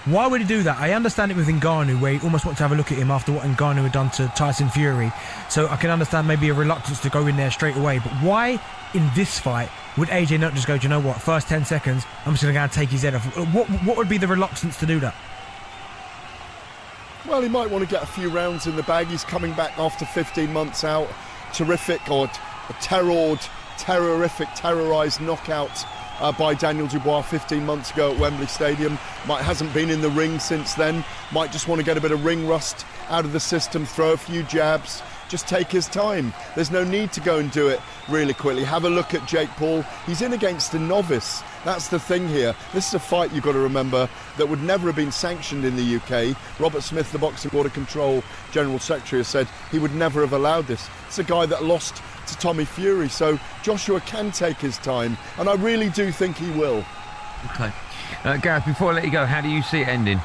Why would he do that? I understand it with Ngannou, where he almost wants to have a look at him after what Ngannou had done to Tyson Fury. So I can understand maybe a reluctance to go in there straight away. But why in this fight would AJ not just go, do you know what, first 10 seconds, I'm just going to go and take his head off? What would be the reluctance to do that? Well, he might want to get a few rounds in the bag. He's coming back after 15 months out. Terrific or terrorised knockout by Daniel Dubois 15 months ago at Wembley Stadium. Hasn't been in the ring since then. Might just want to get a bit of ring rust out of the system, throw a few jabs, just take his time. There's no need to go and do it really quickly. Have a look at Jake Paul. He's in against a novice. That's the thing here. This is a fight, you've got to remember, that would never have been sanctioned in the UK. Robert Smith, the Boxing Board of Control General Secretary, has said he would never have allowed this. It's a guy that lost to Tommy Fury, so Joshua can take his time, and I really do think he will. Okay. Gareth, before I let you go, how do you see it ending?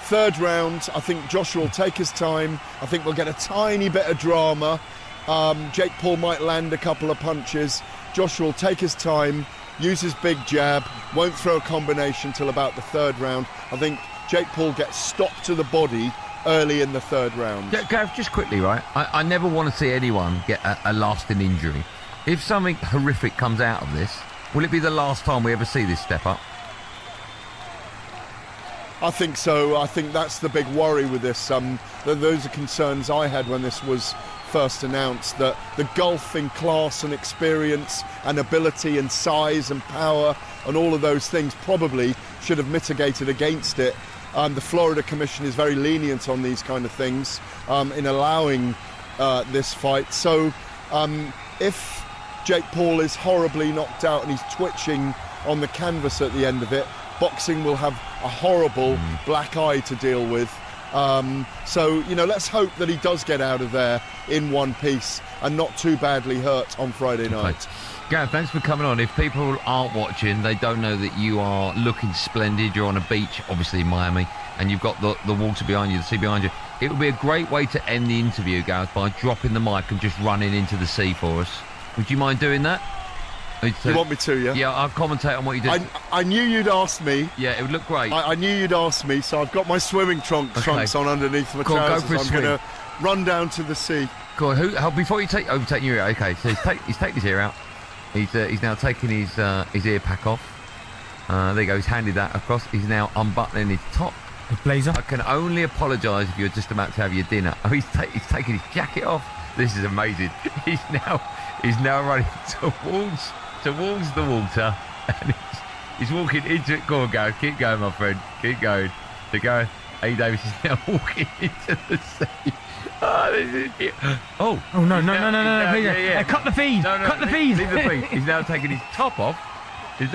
Third round, I think Joshua will take his time. I think we'll get a tiny bit of drama. Jake Paul might land a couple of punches. Joshua will take his time, use his big jab, won't throw a combination till about the third round. I think Jake Paul gets stopped to the body early in the third round. Gareth, just quickly, right? I never want to see anyone get a lasting injury. If something horrific comes out of this, will it be the last time we ever see this step up? I think so. I think that's the big worry with this. Those are concerns I had when this was first announced, that the gulf in class and experience and ability and size and power and all of those things probably should have mitigated against it. The Florida Commission is very lenient on these kind of things in allowing this fight. So if Jake Paul is horribly knocked out and he's twitching on the canvas at the end of it, boxing will have a horrible black eye to deal with. So, let's hope that he does get out of there in one piece and not too badly hurt on Friday night. Gareth, thanks for coming on. If people aren't watching, they don't know that you are looking splendid. You're on a beach, obviously in Miami, and you've got the water behind you, the sea behind you. It would be a great way to end the interview, Gareth, by dropping the mic and just running into the sea for us. Would you mind doing that? You want me to, yeah? Yeah, I'll commentate on what you did. I knew you'd ask me. Yeah, it would look great. I knew you'd ask me, so I've got my swimming trunks on underneath my trousers. Go for a I'm swim. going to run down to the sea. Go on, before you overtake your ear, okay, so he's taken his ear out. He's now taking his ear pack off. There you go, he's handed that across. He's now unbuttoning his top. His blazer. I can only apologise if you're just about to have your dinner. Oh, he's taking his jacket off. This is amazing. He's now running towards the water, and he's walking into it. Go on, Gareth, keep going, my friend, keep going. So Gareth A. Davis is now walking into the sea. Oh, this is it. Oh no! Yeah. Cut the feed. Cut the feed. Leave the feed. He's now taking his top off. And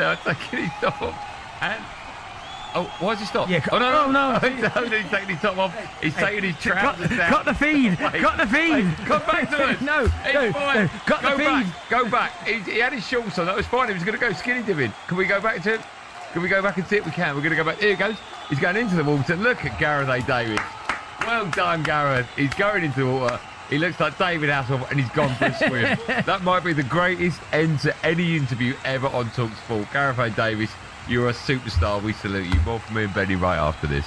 why has he stopped? Yeah. No. He's taking his top off. He's taking his trousers down. Cut the feed. Cut the feed. Come back to us. No. Cut the feed. Go back. He had his shorts on. That was fine. He was going to go skinny dipping. Can we go back to him? Can we go back and see it? We can. We're going to go back. Here he goes. He's going into the water. Look at Gareth A. Davis. Well done, Gareth. He's going into the water. He looks like David Hasselhoff, and he's gone for a swim. That might be the greatest end to any interview ever on TalkSport. Gareth A. Davis, you're a superstar. We salute you. More from me and Benny right after this.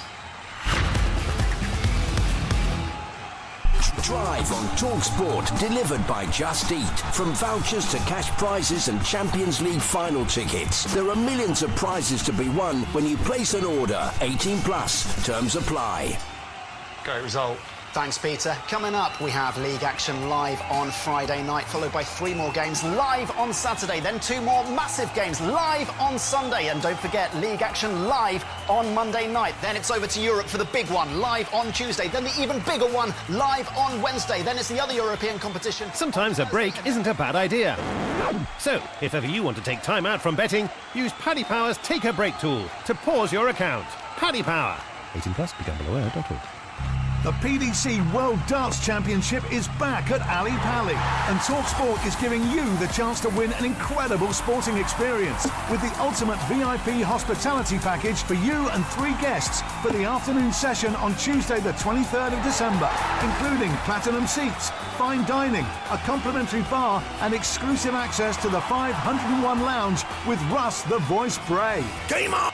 Drive on TalkSport, delivered by Just Eat. From vouchers to cash prizes and Champions League final tickets, there are millions of prizes to be won when you place an order. 18 plus. Terms apply. Great result. Thanks, Peter. Coming up, we have League Action live on Friday night, followed by 3 more games live on Saturday, then 2 more massive games live on Sunday. And don't forget, League Action live on Monday night. Then it's over to Europe for the big one, live on Tuesday. Then the even bigger one, live on Wednesday. Then it's the other European competition. Sometimes a break isn't a bad idea. So, if ever you want to take time out from betting, use Paddy Power's Take a Break tool to pause your account. Paddy Power. 18 plus, begambleaware.org. The PDC World Darts Championship is back at Ali Pali, and TalkSport is giving you the chance to win an incredible sporting experience with the ultimate VIP hospitality package for you and 3 guests for the afternoon session on Tuesday the 23rd of December, including platinum seats, fine dining, a complimentary bar and exclusive access to the 501 lounge with Russ the Voice Bray. Game on!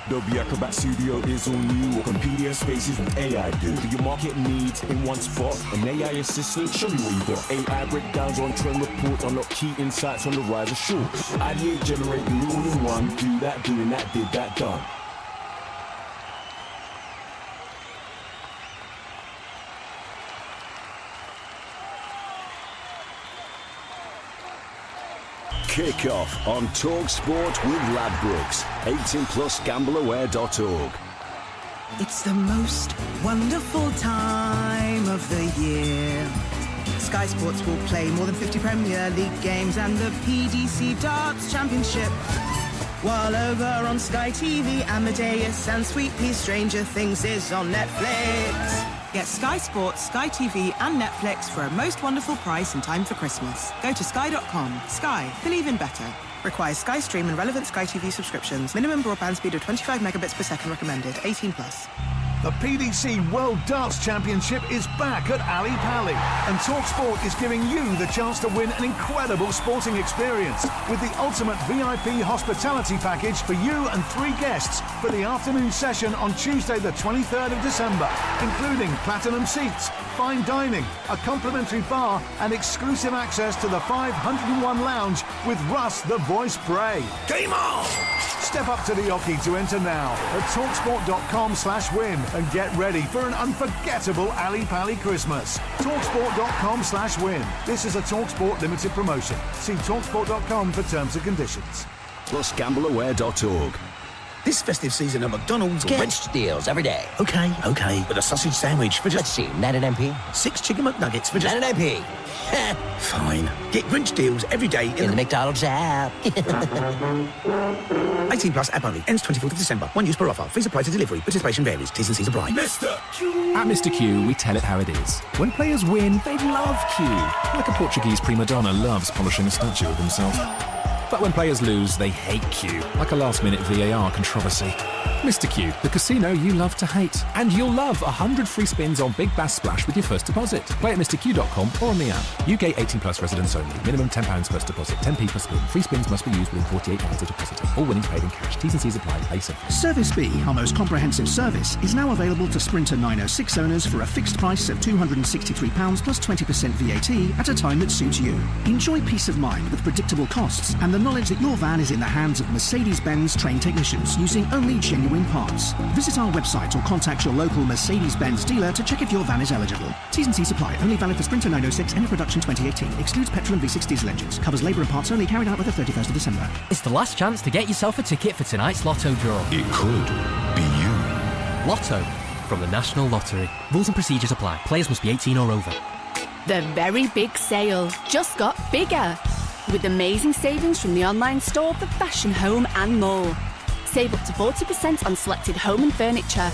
Adobe Acrobat Studio is all new. Competing spaces with AI do. For your marketing needs in one spot. An AI assistant, show you what you got. AI breakdowns on trend reports, unlock key insights on the rise of shorts. Ideate, generate, do it all in one. Do that, doing that, did that, done. Kickoff on TalkSport with Ladbrokes. 18+ gambleaware.org. It's the most wonderful time of the year. Sky Sports will play more than 50 Premier League games and the PDC Darts Championship. While over on Sky TV, Amadeus and Sweet Pea Stranger Things is on Netflix. Get Sky Sports, Sky TV and Netflix for a most wonderful price in time for Christmas. Go to sky.com. Sky. Believe in better. Requires Sky Stream and relevant Sky TV subscriptions. Minimum broadband speed of 25 megabits per second recommended. 18+. The PDC World Darts Championship is back at Ali Pali, and TalkSport is giving you the chance to win an incredible sporting experience with the ultimate VIP hospitality package for you and 3 guests for the afternoon session on Tuesday the 23rd of December, including platinum seats, fine dining, a complimentary bar and exclusive access to the 501 lounge with Russ the Voice Bray. Game on! Step up to the Oki to enter now at talksport.com/win and get ready for an unforgettable Ali Pali Christmas. Talksport.com/win. This is a TalkSport limited promotion. See talksport.com for terms and conditions. Plus gambleaware.org. This festive season at McDonald's, get French deals every day. OK. With a sausage sandwich for just... Let's see, 99p. 6 chicken McNuggets for just... 99p. Fine. Get Grinch deals every day in the McDonald's app. 18+ app only. Ends 24th of December. One use per offer. Fees apply to delivery. Participation varies. T's and C's apply. Mr. Q. At Mr. Q, we tell it how it is. When players win, they love Q. Like a Portuguese prima donna loves polishing a statue of himself. But when players lose, they hate Q, like a last-minute VAR controversy. Mr. Q, the casino you love to hate. And you'll love 100 free spins on Big Bass Splash with your first deposit. Play at mrq.com or on the app. UK 18+ residents only. Minimum £10 first deposit. 10p per spin. Free spins must be used within 48 hours of depositing. All winnings paid in cash. T's and C's apply. Play safe. Service B, our most comprehensive service, is now available to Sprinter 906 owners for a fixed price of £263 plus 20% VAT at a time that suits you. Enjoy peace of mind with predictable costs and the knowledge that your van is in the hands of Mercedes-Benz trained technicians using only genuine parts. Visit our website or contact your local Mercedes-Benz dealer to check if your van is eligible. T's and C's apply. Only valid for Sprinter 906, end of production 2018. Excludes petrol and V6 diesel engines. Covers labour and parts only. Carried out by the 31st of December. It's the last chance to get yourself a ticket for tonight's Lotto draw. It could be you. Lotto from the National Lottery. Rules and procedures apply. Players must be 18 or over. The very big sale just got bigger. With amazing savings from the online store for fashion, home and more. Save up to 40% on selected home and furniture.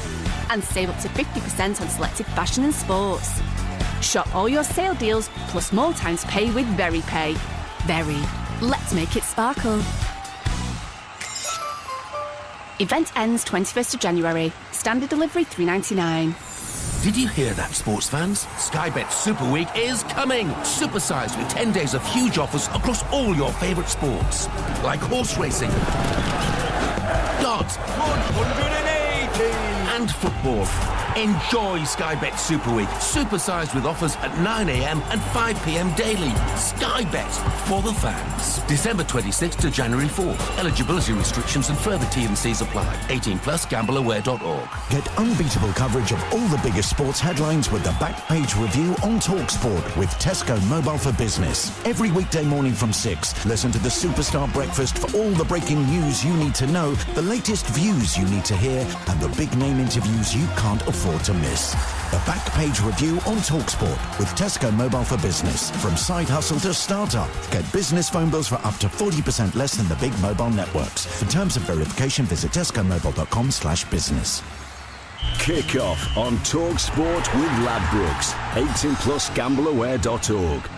And save up to 50% on selected fashion and sports. Shop all your sale deals plus more times pay with VeryPay. Very. Let's make it sparkle. Event ends 21st of January. Standard delivery $3.99. Did you hear that, sports fans? Sky Bet Super Week is coming! Supersized with 10 days of huge offers across all your favourite sports. Like horse racing, darts, 180, and football. Enjoy Sky Bet Super Week, supersized with offers at 9 a.m. and 5 p.m. daily. Sky Bet for the fans. December 26th to January 4th. Eligibility restrictions and further T&Cs apply. 18+ gambleaware.org. Get unbeatable coverage of all the biggest sports headlines with the Backpage Review on TalkSport with Tesco Mobile for Business. Every weekday morning from 6, listen to the Superstar Breakfast for all the breaking news you need to know, the latest views you need to hear, and the big name interviews you can't afford to miss. The Backpage Review on TalkSport with Tesco Mobile for Business. From side hustle to startup. Get business phone bills for up to 40% less than the big mobile networks. For terms of verification, visit tescomobile.com/business. Kickoff on TalkSport with Ladbrokes. 18+ gambleaware.org.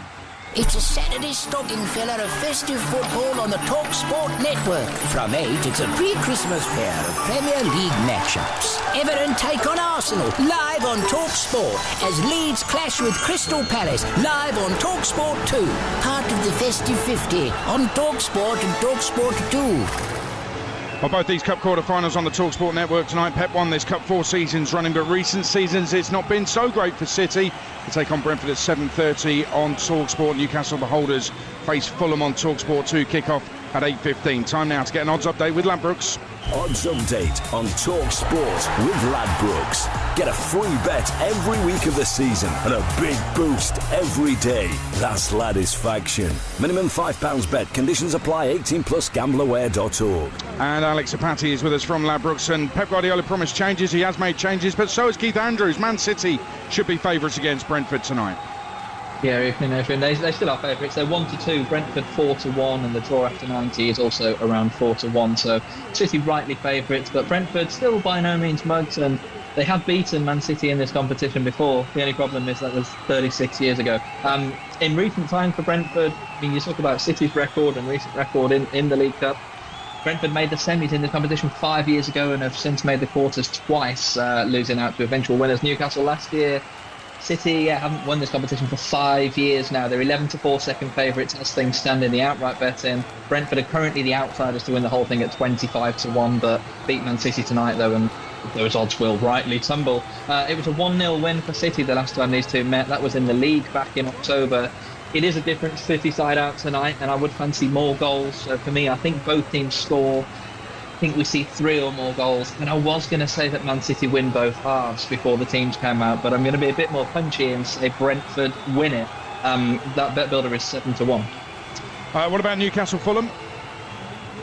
It's a Saturday stocking filler of festive football on the TalkSport network. From 8, it's a pre-Christmas pair of Premier League matchups. Everton take on Arsenal, live on TalkSport, as Leeds clash with Crystal Palace, live on TalkSport 2. Part of the festive 50 on TalkSport and TalkSport 2. Well, both these Cup quarter-finals on the TalkSport network tonight. Pep won this Cup 4 seasons running, but recent seasons it's not been so great for City. They take on Brentford at 7:30 on TalkSport. Newcastle beholders face Fulham on TalkSport 2. Kickoff at 8:15. Time now to get an odds update with Ladbrokes. Odds update on TalkSport with Ladbrokes. Get a free bet every week of the season and a big boost every day. That's Ladisfaction. Minimum £5 bet. Conditions apply. 18 plus gambleaware.org. And Alex Apati is with us from Ladbrokes. And Pep Guardiola promised changes. He has made changes, but so has Keith Andrews. Man City should be favourites against Brentford tonight. Yeah, Adrian, they still are favourites. They're 1-2, Brentford 4-1, and the draw after 90 is also around 4-1. So City rightly favourites, but Brentford still by no means mugs, and they have beaten Man City in this competition before. The only problem is that was 36 years ago. In recent times for Brentford, I mean, you talk about City's record and recent record in the League Cup. Brentford made the semis in this competition 5 years ago and have since made the quarters twice, losing out to eventual winners Newcastle last year. City haven't won this competition for 5 years now. They're 11-4 second favourites as things stand in the outright betting. Brentford are currently the outsiders to win the whole thing at 25-1, but beat Man City tonight though, and those odds will rightly tumble. It was a 1-0 win for City the last time these two met. That was in the league back in October. It is a different City side out tonight, and I would fancy more goals. So for me, I think both teams score. I think we see 3 or more goals, and I was going to say that Man City win both halves before the teams came out, but I'm going to be a bit more punchy and say Brentford win it. That bet builder is 7-1. What about Newcastle Fulham?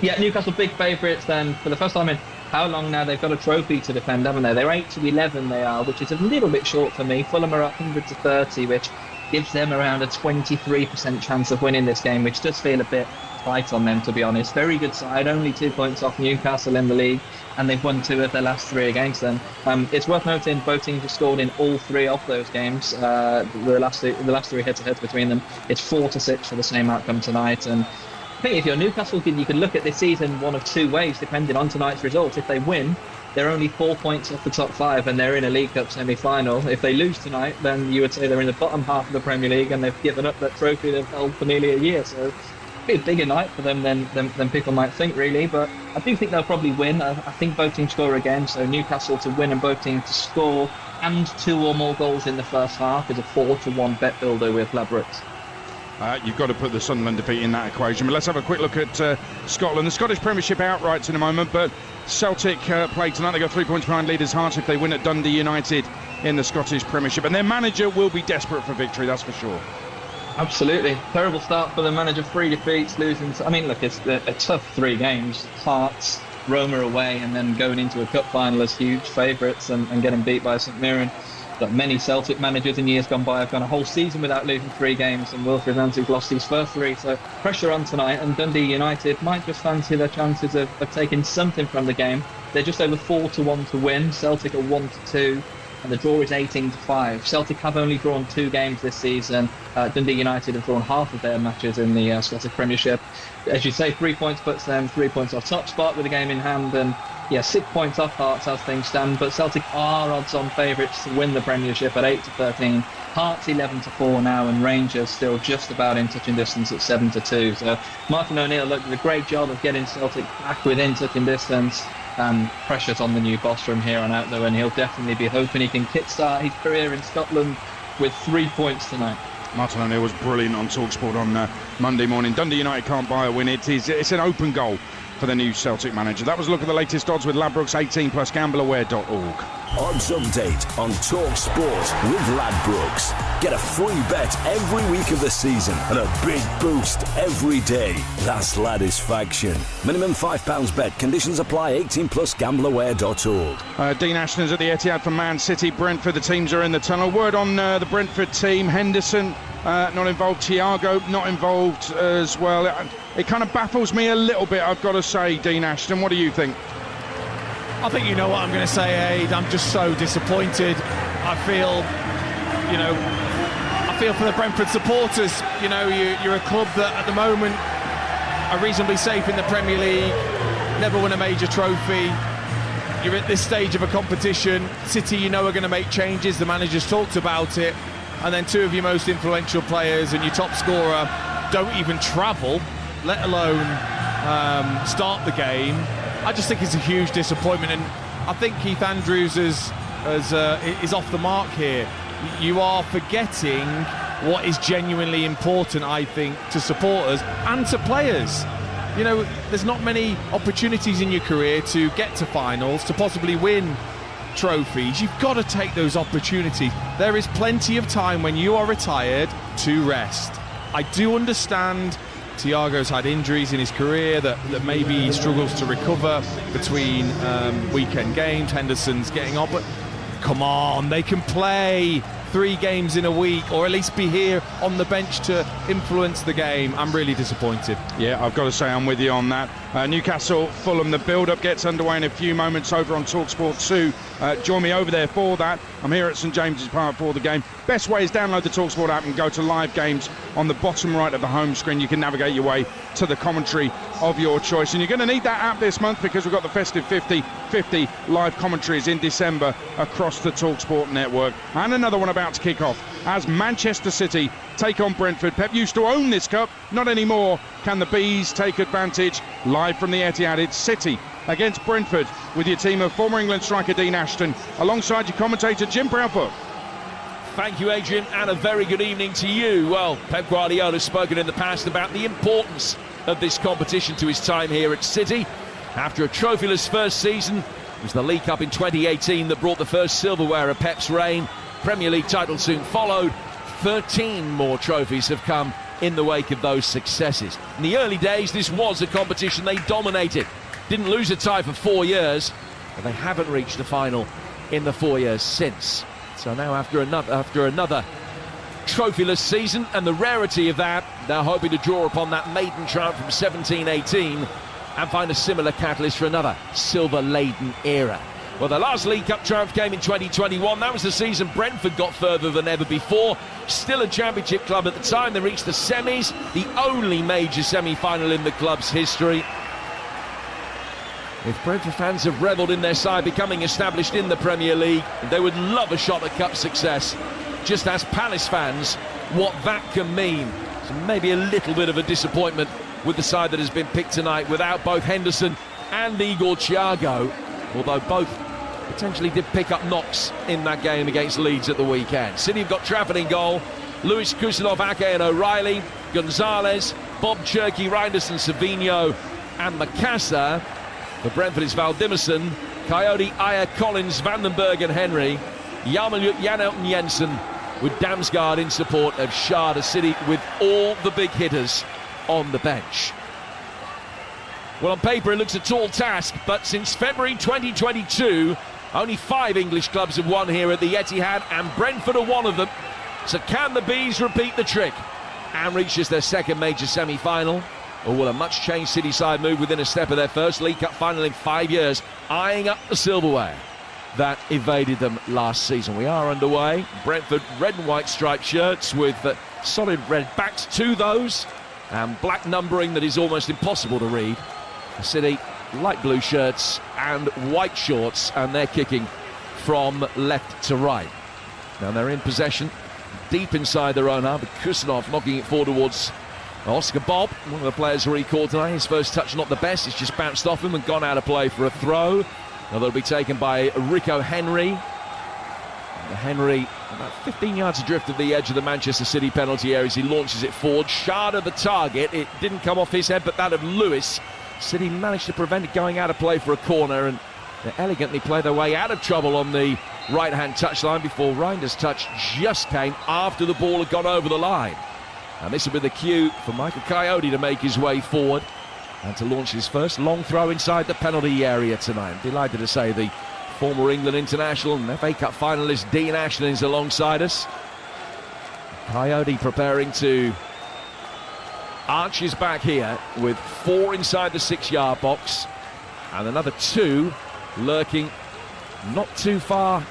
Yeah, Newcastle big favourites then for the first time in how long now? They've got a trophy to defend, haven't they? They're 8-11 they are, which is a little bit short for me. Fulham are 100-30, which gives them around a 23% chance of winning this game, which does feel a bit tight on them, to be honest. Very good side, only 2 points off Newcastle in the league, and they've won 2 of their last 3 against them. It's worth noting both teams have scored in all 3 of those games. The last 3 head-to-heads between them. It's 4-6 for the same outcome tonight. And I think if you're Newcastle, you could look at this season one of 2 ways, depending on tonight's results. If they win, they're only 4 points off the top 5 and they're in a League Cup semi-final. If they lose tonight, then you would say they're in the bottom half of the Premier League and they've given up that trophy they've held for nearly a year. So be a bigger night for them than people might think, really. But I do think they'll probably win. I think both teams score again, so Newcastle to win and both teams to score and 2 or more goals in the first half is a 4-1 bet builder with Ladbrokes. You've got to put the Sunderland defeat in that equation. But let's have a quick look at Scotland. The Scottish Premiership outrights in a moment, but Celtic play tonight. They got 3 points behind leaders Hearts if they win at Dundee United in the Scottish Premiership, and their manager will be desperate for victory, that's for sure. Absolutely. Terrible start for the manager, 3 defeats, losing. I mean, look, it's a tough 3 games. Hearts, Roma away, and then going into a cup final as huge favourites and getting beat by St Mirren. But many Celtic managers in years gone by have gone a whole season without losing 3 games, and Wilfried Nancy's lost his first 3. So pressure on tonight, and Dundee United might just fancy their chances of taking something from the game. They're just over 4-1 to win. Celtic are 1-2. And the draw is 18-5. Celtic have only drawn 2 games this season. Dundee United have drawn half of their matches in the Scottish Premiership. As you say, 3 points puts them 3 points off top spot with a game in hand, and 6 points off Hearts as things stand. But Celtic are odds-on favourites to win the Premiership at 8-13. Hearts 11-4 now, and Rangers still just about in touching distance at 7-2. So Martin O'Neill did a great job of getting Celtic back within touching distance. Pressure's on the new boss from here on out though, and he'll definitely be hoping he can kickstart his career in Scotland with 3 points tonight. Martin O'Neill was brilliant on TalkSport on Monday morning. Dundee United can't buy a win. It's an open goal for the new Celtic manager. That was a look at the latest odds with Ladbrokes. 18 plus gambleaware.org. Odds update on TalkSport with Ladbrokes. Get a free bet every week of the season and a big boost every day. That's Ladisfaction. Minimum £5 bet. Conditions apply. 18 plus gambleaware.org. Dean Ashton's at the Etihad for Man City. Brentford, the teams are in the tunnel. Word on the Brentford team. Henderson not involved. Thiago not involved as well. It kind of baffles me a little bit, I've got to say, Dean Ashton. What do you think? I think you know what I'm going to say, Aid. I'm just so disappointed. I feel for the Brentford supporters. You're a club that at the moment are reasonably safe in the Premier League, never won a major trophy. You're at this stage of a competition. City, are going to make changes. The manager's talked about it. And then 2 of your most influential players and your top scorer don't even travel, let alone start the game. I just think it's a huge disappointment, and I think Keith Andrews is off the mark here. You are forgetting what is genuinely important, I think, to supporters and to players. You know, there's not many opportunities in your career to get to finals, to possibly win trophies. You've got to take those opportunities. There is plenty of time when you are retired to rest. I do understand Thiago's had injuries in his career that maybe he struggles to recover between weekend games. Henderson's getting on, but come on, they can play 3 games in a week, or at least be here on the bench to influence the game. I'm really disappointed. Yeah, I've got to say I'm with you on that. Newcastle, Fulham, the build-up gets underway in a few moments over on TalkSport 2. Join me over there for that. I'm here at St James's Park for the game. Best way is download the TalkSport app and go to live games on the bottom right of the home screen. You can navigate your way to the commentary of your choice. And you're going to need that app this month because we've got the festive 50 live commentaries in December across the TalkSport network. And another one about to kick off as Manchester City take on Brentford. Pep used to own this cup, not anymore. Can the Bees take advantage? Live from the Etihad, it's City against Brentford with your team of former England striker Dean Ashton alongside your commentator Jim Proudfoot. Thank you, Adrian, and a very good evening to you. Well, Pep Guardiola has spoken in the past about the importance of this competition to his time here at City. After a trophyless first season, it was the League Cup in 2018 that brought the first silverware of Pep's reign. Premier League title soon followed. 13 more trophies have come in the wake of those successes. In the early days, this was a competition they dominated. Didn't lose a tie for 4 years, but they haven't reached a final in the 4 years since. So now after another trophyless season, and the rarity of that, they're hoping to draw upon that maiden triumph from 17-18 and find a similar catalyst for another silver-laden era. Well, the last League Cup triumph came in 2021. That was the season Brentford got further than ever before. Still a championship club at the time. They reached the semis, the only major semi-final in the club's history. If Brentford fans have revelled in their side becoming established in the Premier League, they would love a shot at cup success. Just ask Palace fans what that can mean. So maybe a little bit of a disappointment with the side that has been picked tonight without both Henderson and Igor Thiago, although both potentially did pick up knocks in that game against Leeds at the weekend. City have got Trafford in goal, Lewis, Kusanov, Ake and O'Reilly, Gonzalez, Bob Cherky, Reinders and Savino and Macassa. For Brentford is Valdimarsson, Coyote, Ayer, Collins, Vandenberg and Henry, Jan Elton Jensen with Damsgaard in support of Shada. City with all the big hitters on the bench. Well, on paper it looks a tall task, but since February 2022, only 5 English clubs have won here at the Etihad, and Brentford are one of them. So can the Bees repeat the trick and reach their second major semi-final? Or will a much-changed City side move within a step of their first League Cup final in 5 years, eyeing up the silverware that evaded them last season? We are underway. Brentford red and white striped shirts with solid red backs to those, and black numbering that is almost impossible to read. City light blue shirts and white shorts, and they're kicking from left to right. Now they're in possession, deep inside their own half, but Kusanov knocking it forward towards Oscar Bob, one of the players recalled tonight. His first touch not the best, it's just bounced off him and gone out of play for a throw. Now that'll be taken by Rico Henry. Henry about 15 yards adrift of the edge of the Manchester City penalty area as he launches it forward. Shada the target, it didn't come off his head but that of Lewis. City managed to prevent it going out of play for a corner, and they elegantly play their way out of trouble on the right-hand touchline before Reinders' touch just came after the ball had gone over the line. And this will be the cue for Michael Coyote to make his way forward and to launch his first long throw inside the penalty area tonight. I'm delighted to say the former England international and FA Cup finalist Dean Ashton is alongside us. Coyote preparing to arch his back here with 4 inside the 6-yard box and another 2 lurking not too far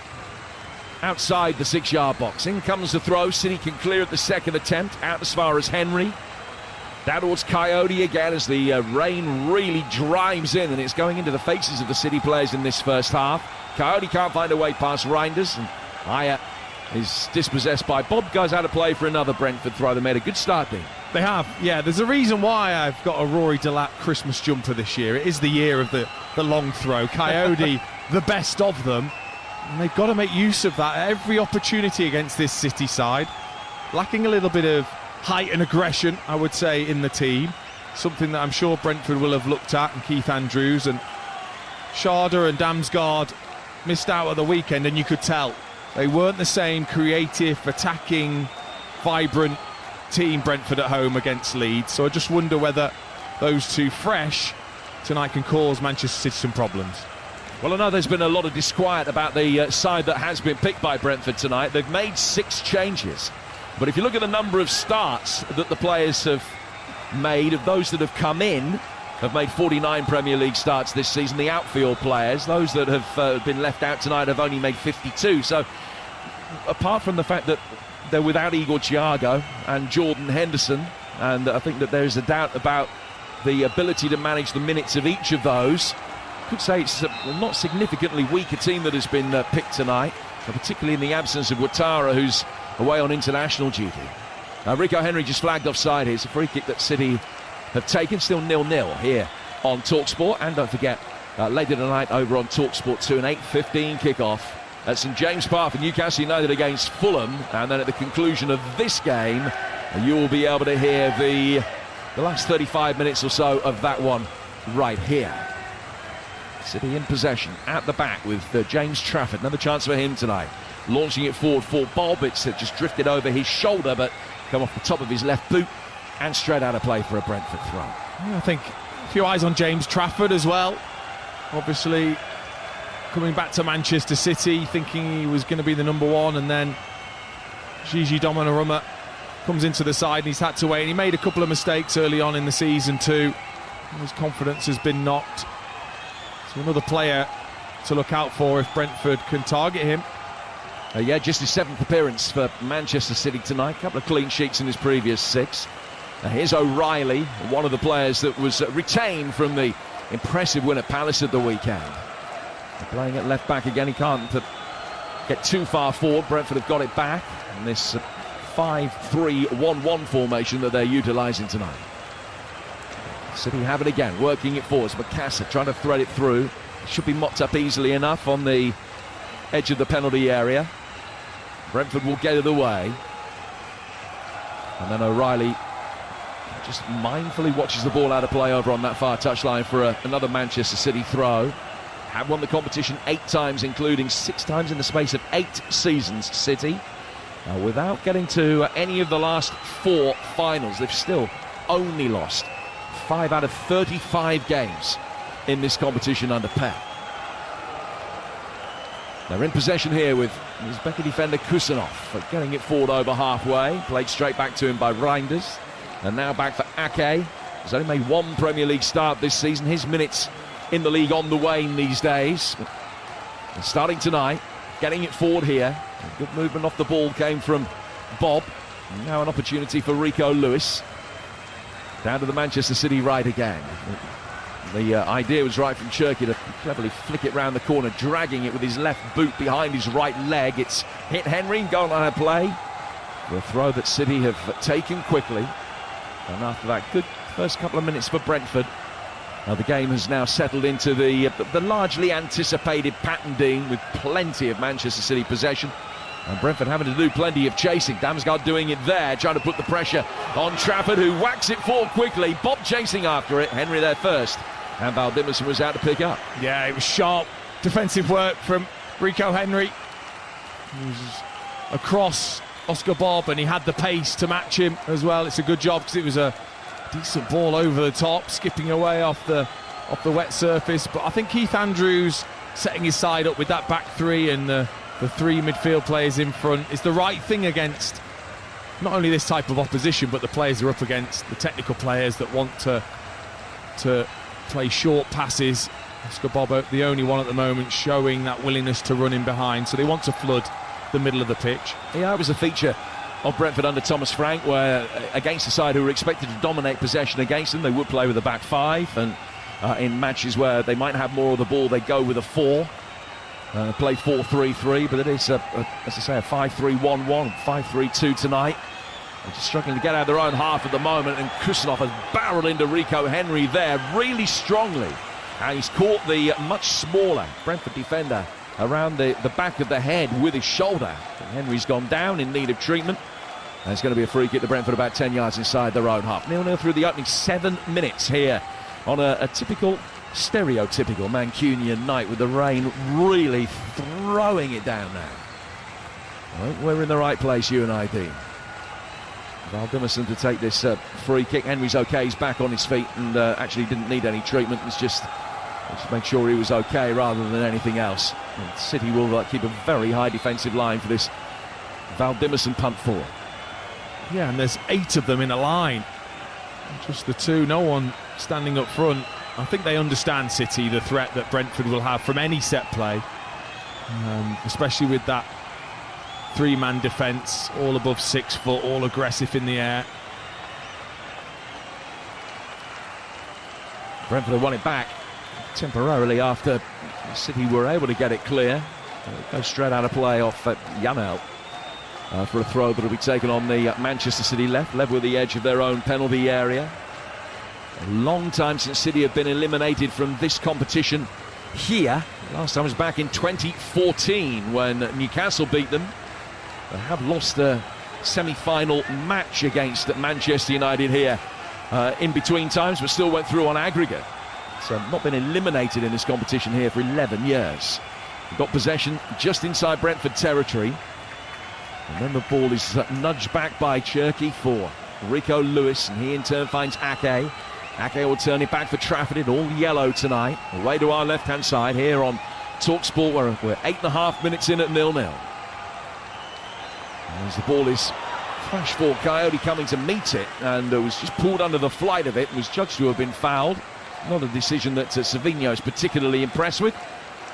outside the 6-yard box. In comes the throw. City can clear at the second attempt, out as far as Henry. Down towards Coyote again as the rain really drives in, and it's going into the faces of the City players in this first half. Coyote can't find a way past Reinders, and Ayer is dispossessed by Bob. Goes out of play for another Brentford throw. They made a good start there. They have, yeah. There's a reason why I've got a Rory Delap Christmas jumper this year. It is the year of the long throw. Coyote, the best of them. And they've got to make use of that at every opportunity against this City side. Lacking a little bit of height and aggression, I would say, in the team. Something that I'm sure Brentford will have looked at, and Keith Andrews and Sharda and Damsgaard missed out at the weekend, and you could tell they weren't the same creative, attacking, vibrant team Brentford at home against Leeds. So I just wonder whether those two fresh tonight can cause Manchester City some problems. Well, I know there's been a lot of disquiet about the side that has been picked by Brentford tonight. They've made 6 changes, but if you look at the number of starts that the players have made, of those that have come in, have made 49 Premier League starts this season. The outfield players, those that have been left out tonight, have only made 52. So apart from the fact that they're without Igor Thiago and Jordan Henderson, and I think that there's a doubt about the ability to manage the minutes of each of those, I could say it's a not significantly weaker team that has been picked tonight, particularly in the absence of Ouattara, who's away on international duty. Rico Henry just flagged offside here. It's a free kick that City have taken, still 0-0 here on TalkSport. And don't forget, later tonight over on TalkSport 2, an 8:15 kickoff at St James Park for Newcastle United against Fulham. And then at the conclusion of this game, you will be able to hear the last 35 minutes or so of that one right here. City in possession at the back with James Trafford. Another chance for him tonight. Launching it forward for Bob. It's just drifted over his shoulder, but come off the top of his left boot and straight out of play for a Brentford throw. Yeah, I think a few eyes on James Trafford as well. Obviously, coming back to Manchester City, thinking he was going to be the number one, and then Gigi Donnarumma comes into the side and he's had to wait. And he made a couple of mistakes early on in the season too. His confidence has been knocked. So another player to look out for if Brentford can target him. Yeah, just his 7th appearance for Manchester City tonight. A couple of clean sheets in his previous 6. Here's O'Reilly, one of the players that was retained from the impressive win at Palace at the weekend. They're playing at left back again. He can't get too far forward. Brentford have got it back in this 5-3-1-1 formation that they're utilising tonight. City have it again, working it forwards. Macassar trying to thread it through. Should be mopped up easily enough on the edge of the penalty area. Brentford will get it away. And then O'Reilly just mindfully watches the ball out of play over on that far touchline for another Manchester City throw. Have won the competition 8 times, including 6 times in the space of 8 seasons, City. Without getting to any of the last 4 finals, they've still only lost 5 out of 35 games in this competition under Pep. They're in possession here with Uzbeki defender Kusanov, getting it forward over halfway. Played straight back to him by Reinders. And now back for Ake. He's only made 1 Premier League start this season. His minutes in the league on the wane these days. And starting tonight, getting it forward here. Good movement off the ball came from Bob. And now an opportunity for Rico Lewis. Down to the Manchester City right again. The idea was right from Cherky to cleverly flick it round the corner, dragging it with his left boot behind his right leg. It's hit Henry, goal line of play. For a throw that City have taken quickly. And after that good first couple of minutes for Brentford, the game has now settled into the largely anticipated pattern, Dean, with plenty of Manchester City possession. And Brentford having to do plenty of chasing. Damsgaard doing it there, trying to put the pressure on Trafford, who whacks it forward quickly. Bob chasing after it. Henry there first. And Valdimmerson was out to pick up. Yeah, it was sharp defensive work from Rico Henry. He was across Oscar Bob, and he had the pace to match him as well. It's a good job because it was a decent ball over the top, skipping away off the wet surface. But I think Keith Andrews setting his side up with that back 3 and the 3 midfield players in front is the right thing against not only this type of opposition, but the players who are up against, the technical players that want to play short passes. Oscar Bob, the only one at the moment showing that willingness to run in behind, so they want to flood the middle of the pitch. Yeah, it was a feature of Brentford under Thomas Frank, where against a side who were expected to dominate possession against them, they would play with a back 5, and in matches where they might have more of the ball, they go with a 4. Play 4-3-3, but it is, as I say, a 5-3-1-1, 5-3-2 tonight. They're just struggling to get out of their own half at the moment, and Kusanov has barreled into Rico Henry there really strongly. And he's caught the much smaller Brentford defender around the back of the head with his shoulder. And Henry's gone down in need of treatment. And it's going to be a free kick to Brentford about 10 yards inside their own half. 0-0 through the opening 7 minutes here on a typical, stereotypical Mancunian night, with the rain really throwing it down now. Well, we're in the right place, you and I, Dean. Valdimmerson to take this free kick. Henry's okay, he's back on his feet and actually didn't need any treatment. It's just make sure he was okay rather than anything else. And City will keep a very high defensive line for this Valdimmerson punt forward. Yeah, and there's 8 of them in a line. Just the 2, no one standing up front. I think they understand, City, the threat that Brentford will have from any set play, especially with that 3-man defence, all above 6 foot, all aggressive in the air. Brentford have won it back temporarily after City were able to get it clear. It goes straight out of play off Janel. For a throw that will be taken on the Manchester City left, level with the edge of their own penalty area. A long time since City have been eliminated from this competition here. Last time was back in 2014 when Newcastle beat them. They have lost a semi-final match against Manchester United here in between times, but still went through on aggregate. So not been eliminated in this competition here for 11 years. We've got possession just inside Brentford territory. And then the ball is nudged back by Cherky for Rico Lewis, and he in turn finds Ake. Ake will turn it back for Trafford in all yellow tonight. Away to our left-hand side here on TalkSport, where we're 8.5 minutes in at 0-0. As the ball is flashed for Coyote coming to meet it, and was just pulled under the flight of it, and was judged to have been fouled. Not a decision that Savinho is particularly impressed with.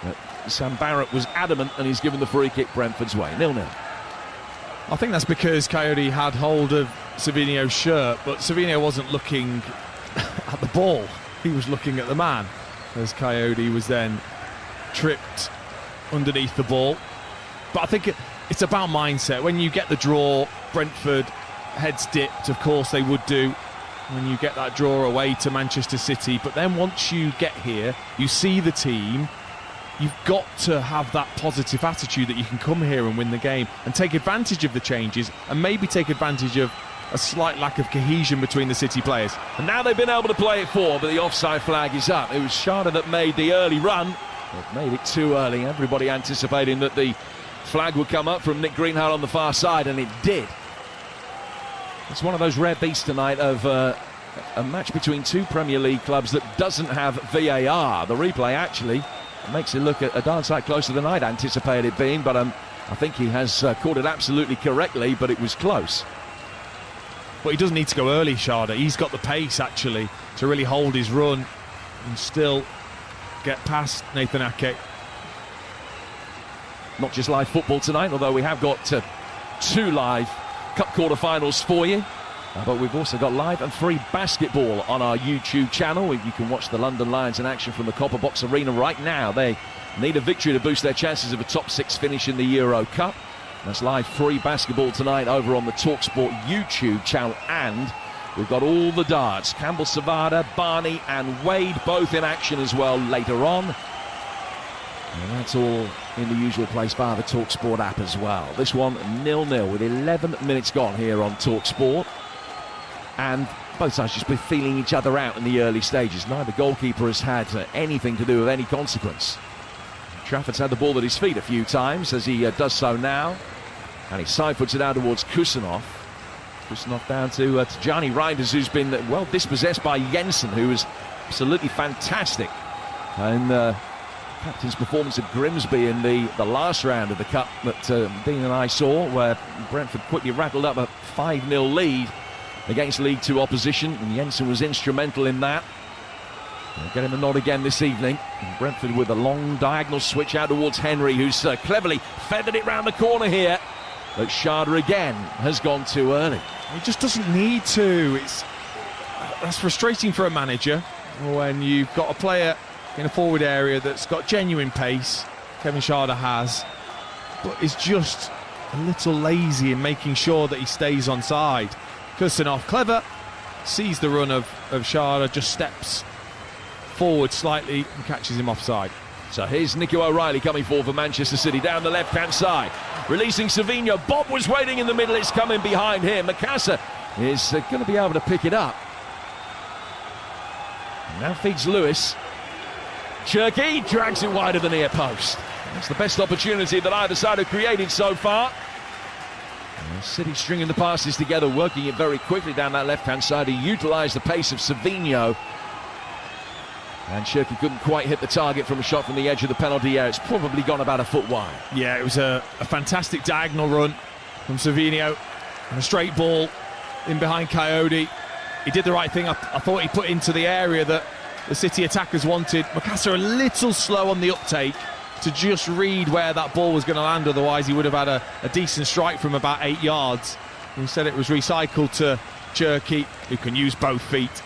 But Sam Barrett was adamant, and he's given the free kick Brentford's way. 0-0. I think that's because Coyote had hold of Savinho's shirt, but Savinho wasn't looking at the ball. He was looking at the man, as Coyote was then tripped underneath the ball. But I think it's about mindset. When you get the draw, Brentford heads dipped, of course they would do, when you get that draw away to Manchester City. But then once you get here, you see the team, you've got to have that positive attitude that you can come here and win the game and take advantage of the changes, and maybe take advantage of a slight lack of cohesion between the City players. And now they've been able to play it forward, but the offside flag is up. It was Schade that made the early run, but made it too early. Everybody anticipating that the flag would come up from Nick Greenhill on the far side, and it did. It's one of those rare beasts tonight of a match between 2 Premier League clubs that doesn't have VAR. The replay actually makes it look a darn sight closer than I'd anticipated it being, but I think he has caught it absolutely correctly, but it was close. But he doesn't need to go early, Schade. He's got the pace, actually, to really hold his run and still get past Nathan Ake. Not just live football tonight, although we have got 2 live cup quarter-finals for you. But we've also got live and free basketball on our YouTube channel. You can watch the London Lions in action from the Copper Box Arena right now. They need a victory to boost their chances of a top 6 finish in the Euro Cup. That's live free basketball tonight over on the TalkSport YouTube channel. And we've got all the darts. Campbell Savada, Barney and Wade both in action as well later on. And that's all in the usual place via the TalkSport app as well. This one 0-0 with 11 minutes gone here on TalkSport. And both sides just been feeling each other out in the early stages. Neither goalkeeper has had anything to do with any consequence. Trafford's had the ball at his feet a few times, as he does so now. And he side-puts it out towards Kusanov. Kusanov down to Gianni Reinders, who's been well dispossessed by Jensen, who was absolutely fantastic. And captain's performance at Grimsby in the last round of the Cup that Dean and I saw, where Brentford quickly rattled up a 5-0 lead against League 2 opposition, and Jensen was instrumental in that. We'll get him a nod again this evening. And Brentford with a long diagonal switch out towards Henry, who's cleverly feathered it round the corner here. But Schade again has gone too early. He just doesn't need to. That's frustrating for a manager when you've got a player in a forward area that's got genuine pace. Kevin Schade has, but is just a little lazy in making sure that he stays on side. Kusanov, clever, sees the run of Sharda, just steps forward slightly and catches him offside. So here's Nico O'Reilly coming forward for Manchester City down the left-hand side. Releasing Savinho. Bob was waiting in the middle. It's coming behind him. Makassa is going to be able to pick it up. Now feeds Lewis. Cherky drags it wide of the near post. That's the best opportunity that either side have created so far. And City stringing the passes together, working it very quickly down that left-hand side. He utilised the pace of Savinho. And Cherky couldn't quite hit the target from a shot from the edge of the penalty area. It's probably gone about a foot wide. Yeah, it was a fantastic diagonal run from Savinho. And a straight ball in behind Coyote. He did the right thing. I thought he put into the area that the City attackers wanted. Makassa a little slow on the uptake to just read where that ball was going to land. Otherwise, he would have had a decent strike from about 8 yards. Instead, it was recycled to Cherky, who can use both feet.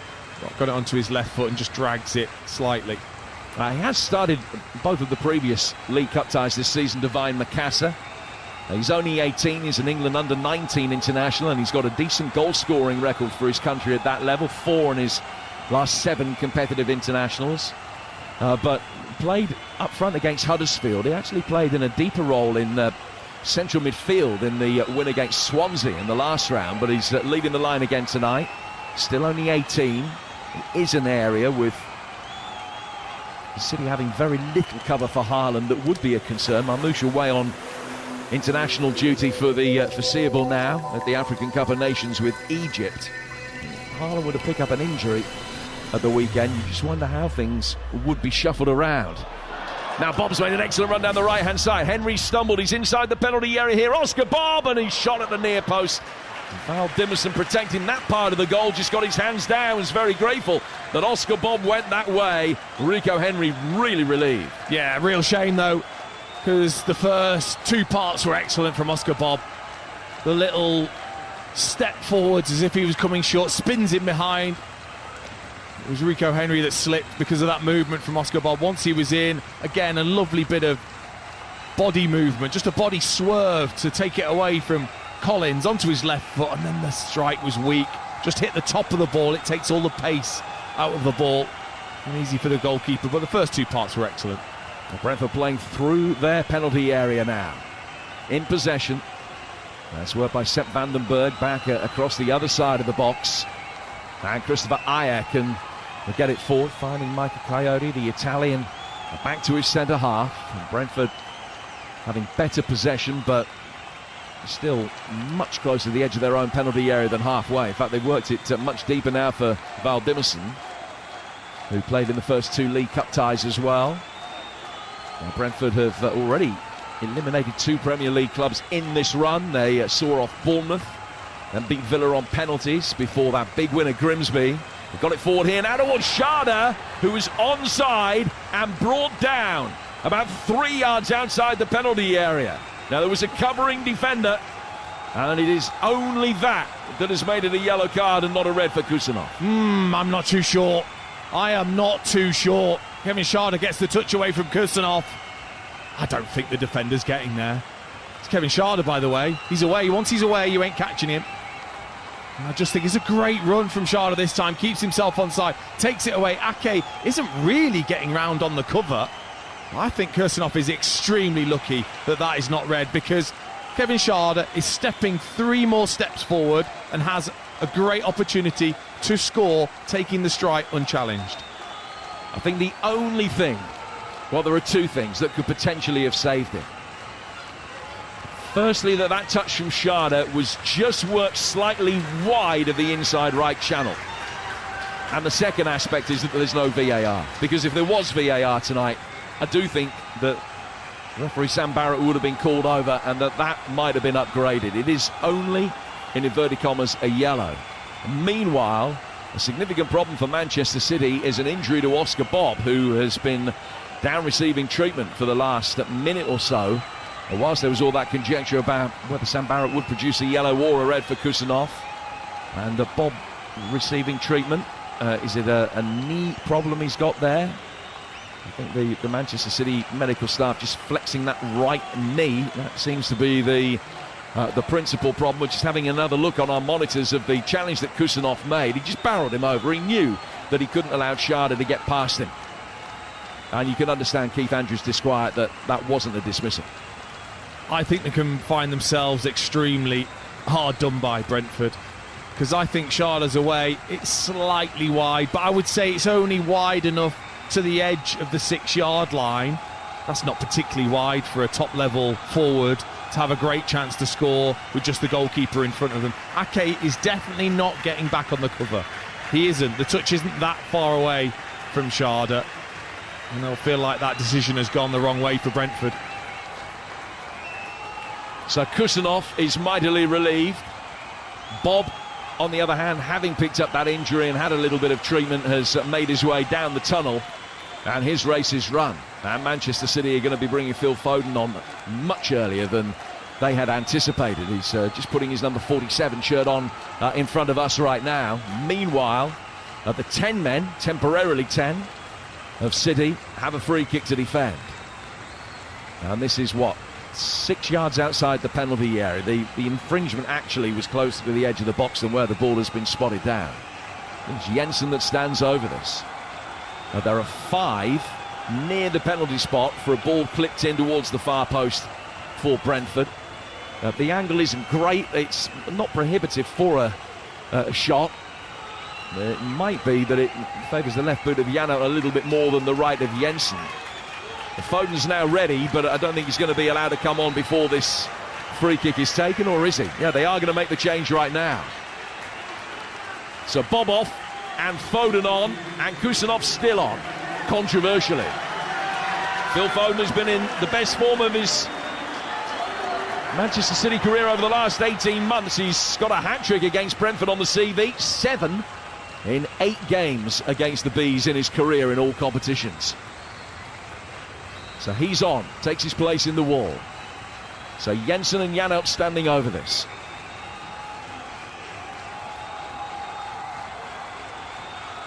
Got it onto his left foot and just drags it slightly. He has started both of the previous League Cup ties this season, Divine Makassa. He's only 18, he's an England under-19 international, and he's got a decent goal-scoring record for his country at that level, 4 in his last 7 competitive internationals. But played up front against Huddersfield. He actually played in a deeper role in central midfield in the win against Swansea in the last round, but he's leading the line again tonight. Still only 18. It is an area with the City having very little cover for Haaland that would be a concern. Marmoush away on international duty for the foreseeable now at the African Cup of Nations with Egypt. Haaland would have picked up an injury at the weekend. You just wonder how things would be shuffled around. Now Bob's made an excellent run down the right-hand side. Henry stumbled. He's inside the penalty area here. Oscar Bob, and he's shot at the near post. Val Dimmerson protecting that part of the goal, just got his hands down, was very grateful that Oscar Bob went that way. Rico Henry really relieved. Yeah, real shame though, because the first 2 parts were excellent from Oscar Bob. The little step forwards as if he was coming short, spins in behind. It was Rico Henry that slipped because of that movement from Oscar Bob. Once he was in, again, a lovely bit of body movement, just a body swerve to take it away from Collins onto his left foot, and then the strike was weak. Just hit the top of the ball. It takes all the pace out of the ball. And easy for the goalkeeper, but the first 2 parts were excellent. Brentford playing through their penalty area now. In possession. That's work by Sepp Vandenberg back across the other side of the box. And Christopher Ayer can get it forward, finding Michael Coyote, the Italian, back to his centre half. And Brentford having better possession, but still much closer to the edge of their own penalty area than halfway. In fact, they've worked it much deeper now for Val Dimmerson, who played in the first 2 League Cup ties as well. Now, Brentford have already eliminated 2 Premier League clubs in this run. They saw off Bournemouth and beat Villa on penalties before that big win at Grimsby. They've got it forward here now towards Sharda, who was onside and brought down about 3 yards outside the penalty area. Now, there was a covering defender, and it is only that has made it a yellow card and not a red for Kusanov. I'm not too sure. I am not too sure. Kevin Sharda gets the touch away from Kusanov. I don't think the defender's getting there. It's Kevin Sharda, by the way. He's away. Once he's away, you ain't catching him. And I just think it's a great run from Sharda this time. Keeps himself onside, takes it away. Ake isn't really getting round on the cover. I think Kusanov is extremely lucky that is not red, because Kevin Sharda is stepping 3 more steps forward and has a great opportunity to score, taking the strike unchallenged. I think the only thing, well, there are 2 things that could potentially have saved him. Firstly, that touch from Sharda was just worked slightly wide of the inside right channel. And the second aspect is that there's no VAR, because if there was VAR tonight, I do think that referee Sam Barrett would have been called over, and that might have been upgraded. It is only, in inverted commas, a yellow. Meanwhile, a significant problem for Manchester City is an injury to Oscar Bob, who has been down receiving treatment for the last minute or so. And whilst there was all that conjecture about whether Sam Barrett would produce a yellow or a red for Kusanov, and Bob receiving treatment, is it a knee problem he's got there? I think the Manchester City medical staff just flexing that right knee. That seems to be the the principal problem. We're just having another look on our monitors of the challenge that Kusanov made. He just barreled him over. He knew that he couldn't allow Sharda to get past him. And you can understand Keith Andrews' disquiet that that wasn't a dismissal. I think they can find themselves extremely hard done by, Brentford, because I think Sharda's away. It's slightly wide, but I would say it's only wide enough to the edge of the 6-yard line. That's not particularly wide for a top-level forward to have a great chance to score with just the goalkeeper in front of them. Ake is definitely not getting back on the cover. He isn't. The touch isn't that far away from Sharda, and they'll feel like that decision has gone the wrong way for Brentford. So Kusanov is mightily relieved. Bob, on the other hand, having picked up that injury and had a little bit of treatment, has made his way down the tunnel, and his race is run. And Manchester City are going to be bringing Phil Foden on much earlier than they had anticipated. He's just putting his number 47 shirt on in front of us right now. Meanwhile, the 10 men, temporarily 10, of City have a free kick to defend. And this is what? 6 yards outside the penalty area. The infringement actually was closer to the edge of the box than where the ball has been spotted down. It's Jensen that stands over this. Now, there are 5 near the penalty spot for a ball clipped in towards the far post for Brentford. The angle isn't great. It's not prohibitive for a shot. It might be that it favours the left boot of Janelt a little bit more than the right of Jensen. Foden's now ready, but I don't think he's going to be allowed to come on before this free kick is taken, or is he? Yeah, they are going to make the change right now. So Bob off, and Foden on, and Kusanov still on, controversially. Phil Foden has been in the best form of his Manchester City career over the last 18 months. He's got a hat-trick against Brentford on the CV, 7 in 8 games against the Bees in his career in all competitions. So he's on, takes his place in the wall. So Jensen and Janelt standing over this.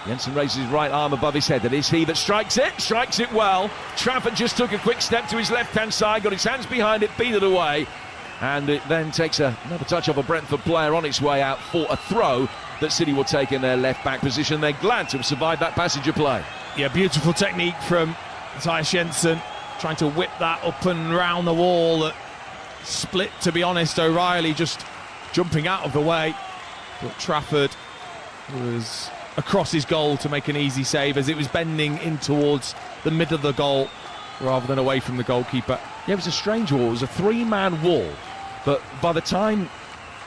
Jensen raises his right arm above his head. It is he that strikes it well. Trafford just took a quick step to his left-hand side, got his hands behind it, beat it away. And it then takes another touch off a Brentford player on its way out for a throw that City will take in their left-back position. They're glad to have survived that passage of play. Yeah, beautiful technique from Mathias Jensen, trying to whip that up and round the wall that split, to be honest. O'Reilly just jumping out of the way, but Trafford was across his goal to make an easy save as it was bending in towards the middle of the goal rather than away from the goalkeeper. Yeah, it was a strange wall. It was a 3-man wall, but by the time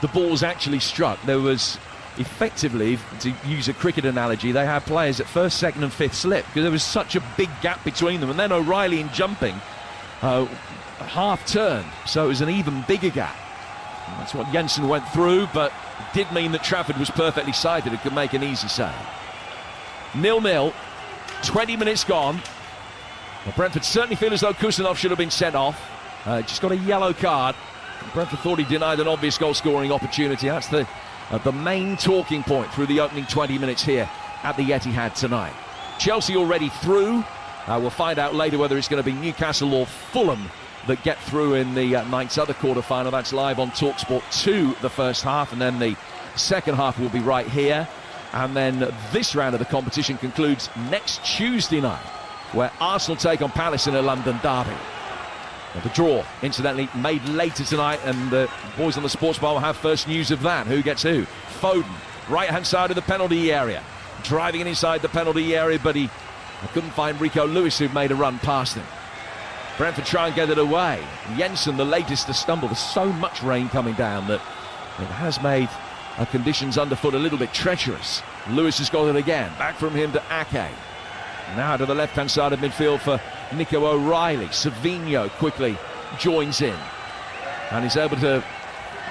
the ball was actually struck, there was effectively, to use a cricket analogy, they had players at first, second and fifth slip because there was such a big gap between them, and then O'Reilly in jumping half turned, so it was an even bigger gap. And that's what Jensen went through, but it did mean that Trafford was perfectly sighted and could make an easy save. 0-0, 20 minutes gone. Well, Brentford certainly feel as though Kusanov should have been sent off. Just got a yellow card. Brentford thought he denied an obvious goal-scoring opportunity. That's the main talking point through the opening 20 minutes here at the Etihad tonight. Chelsea already through. We'll find out later whether it's going to be Newcastle or Fulham that get through in the night's other quarter-final. That's live on TalkSport 2, the first half, and then the second half will be right here. And then this round of the competition concludes next Tuesday night, where Arsenal take on Palace in a London derby. Now, the draw, incidentally, made later tonight, and the boys on the sports bar will have first news of that. Who gets who? Foden, right-hand side of the penalty area, driving it inside the penalty area, but he couldn't find Rico Lewis, who made a run past him. Brentford try and get it away. Jensen, the latest to stumble. There's so much rain coming down that it has made conditions underfoot a little bit treacherous. Lewis has got it again. Back from him to Ake. Now to the left-hand side of midfield for Nico O'Reilly. Savinho quickly joins in and is able to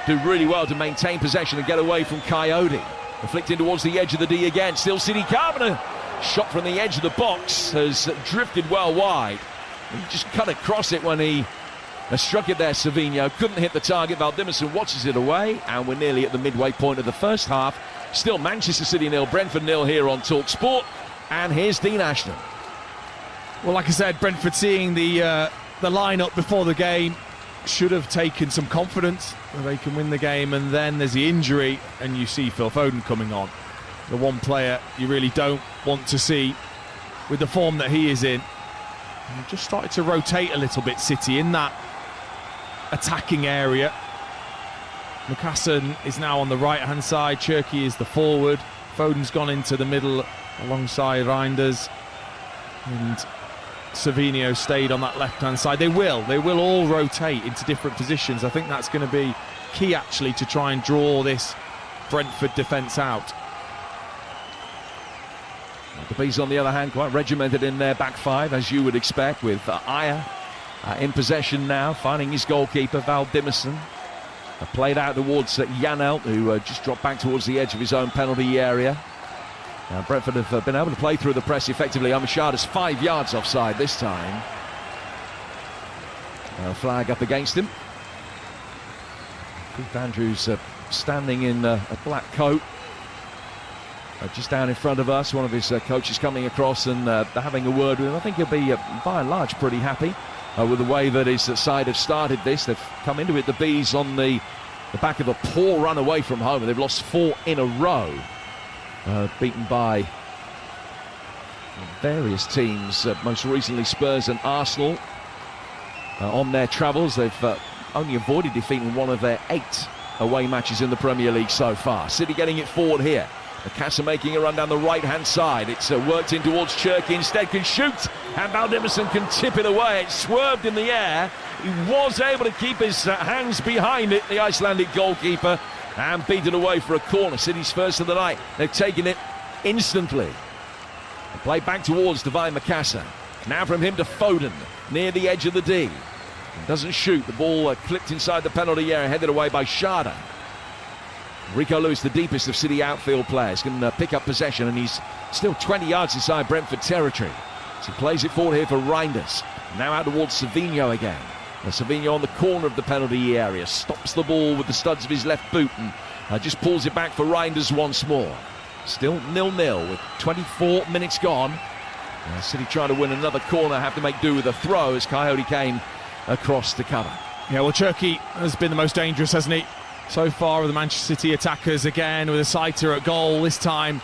do really well to maintain possession and get away from Coyote. Flicked towards the edge of the D again. Still City Carpenter. Shot from the edge of the box has drifted well wide. He just cut across it when he struck it there, Savinho. Couldn't hit the target. Valdimmerson watches it away, and we're nearly at the midway point of the first half. Still Manchester City 0, Brentford 0 here on TalkSport. And here's Dean Ashton. Well, like I said, Brentford seeing the lineup before the game, should have taken some confidence that they can win the game, and then there's the injury and you see Phil Foden coming on. The one player you really don't want to see with the form that he is in. And just started to rotate a little bit, City, in that attacking area. Mukasson is now on the right-hand side. COYI is the forward. Foden's gone into the middle alongside Reinders. And Savinho stayed on that left-hand side. They will all rotate into different positions. I think that's going to be key, actually, to try and draw this Brentford defence out. The Bees, on the other hand, quite regimented in their back five, as you would expect, with Aya in possession now, finding his goalkeeper, Valdimmerson. Played out towards Janelt, who just dropped back towards the edge of his own penalty area. Now, Brentford have been able to play through the press effectively. Amashada's 5 yards offside this time. Flag up against him. Keith Andrews standing in a black coat. Just down in front of us, one of his coaches coming across and having a word with him. I think he'll be, by and large, pretty happy with the way that his side have started this. They've come into it, the Bees, on the back of a poor run away from home, and they've lost 4 in a row. Beaten by various teams, most recently Spurs and Arsenal. On their travels, they've only avoided defeat in one of their 8 away matches in the Premier League so far. City getting it forward here. Mukasson making a run down the right-hand side. It's worked in towards COYI, instead can shoot, and Valdimmerson can tip it away. It swerved in the air. He was able to keep his hands behind it, the Icelandic goalkeeper, and beat it away for a corner. City's first of the night. They've taken it instantly. The play back towards Divine Mukasson. Now from him to Foden, near the edge of the D. He doesn't shoot. The ball clipped inside the penalty area, headed away by Schade. Rico Lewis, the deepest of City outfield players, can pick up possession, and he's still 20 yards inside Brentford territory. So he plays it forward here for Reinders. Now out towards Savinho again. Savinho on the corner of the penalty area, stops the ball with the studs of his left boot and just pulls it back for Reinders once more. Still 0-0 with 24 minutes gone. City trying to win another corner, have to make do with a throw as Coyote came across to cover. Yeah, well, COYI has been the most dangerous, hasn't he, so far of the Manchester City attackers, again with a sighter at goal, this time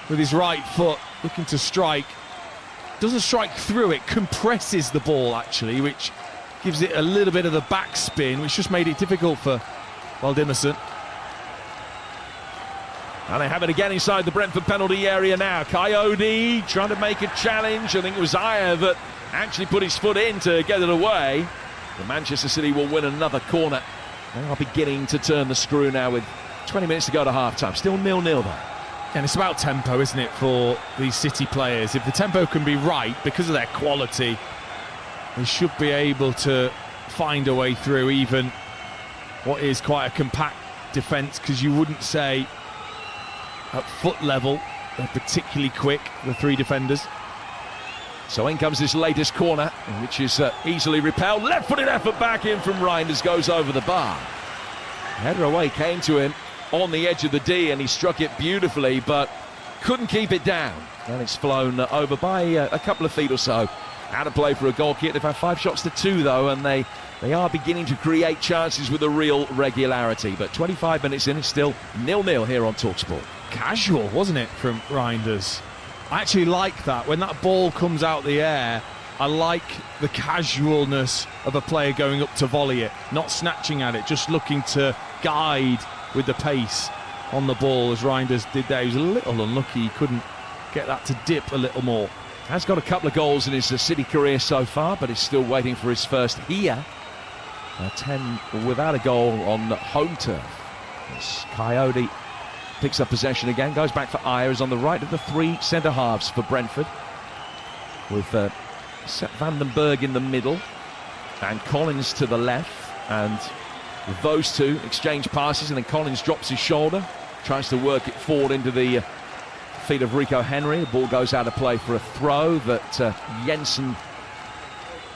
with his right foot looking to strike. Doesn't strike through it, compresses the ball actually, which gives it a little bit of the backspin, which just made it difficult for Valdimmerson. And they have it again inside the Brentford penalty area now. Coyote trying to make a challenge. I think it was Aya that actually put his foot in to get it away. The Manchester City will win another corner. They are beginning to turn the screw now with 20 minutes to go to half-time. Still 0-0 though. And it's about tempo, isn't it, for these City players? If the tempo can be right, because of their quality, they should be able to find a way through even what is quite a compact defence, because you wouldn't say at foot level they're particularly quick, the 3 defenders. So in comes this latest corner, which is easily repelled. Left-footed effort back in from Reinders, goes over the bar. Header away came to him on the edge of the D, and he struck it beautifully, but couldn't keep it down. And it's flown over by a couple of feet or so. Out of play for a goal kick. They've had 5 shots to 2 though, and they are beginning to create chances with a real regularity. But 25 minutes in, it's still 0-0 here on TalkSport. Casual, wasn't it, from Reinders? I actually like that. When that ball comes out the air, I like the casualness of a player going up to volley it, not snatching at it, just looking to guide with the pace on the ball, as Reinders did there. He was a little unlucky, he couldn't get that to dip a little more. Has got a couple of goals in his City career so far, but is still waiting for his first here. 10 without a goal on home turf. As Coyote picks up possession again, goes back for Ayers on the right of the 3 centre-halves for Brentford, with Sepp van den Berg in the middle and Collins to the left, and with those 2 exchange passes, and then Collins drops his shoulder, tries to work it forward into the feet of Rico Henry. The ball goes out of play for a throw that Jensen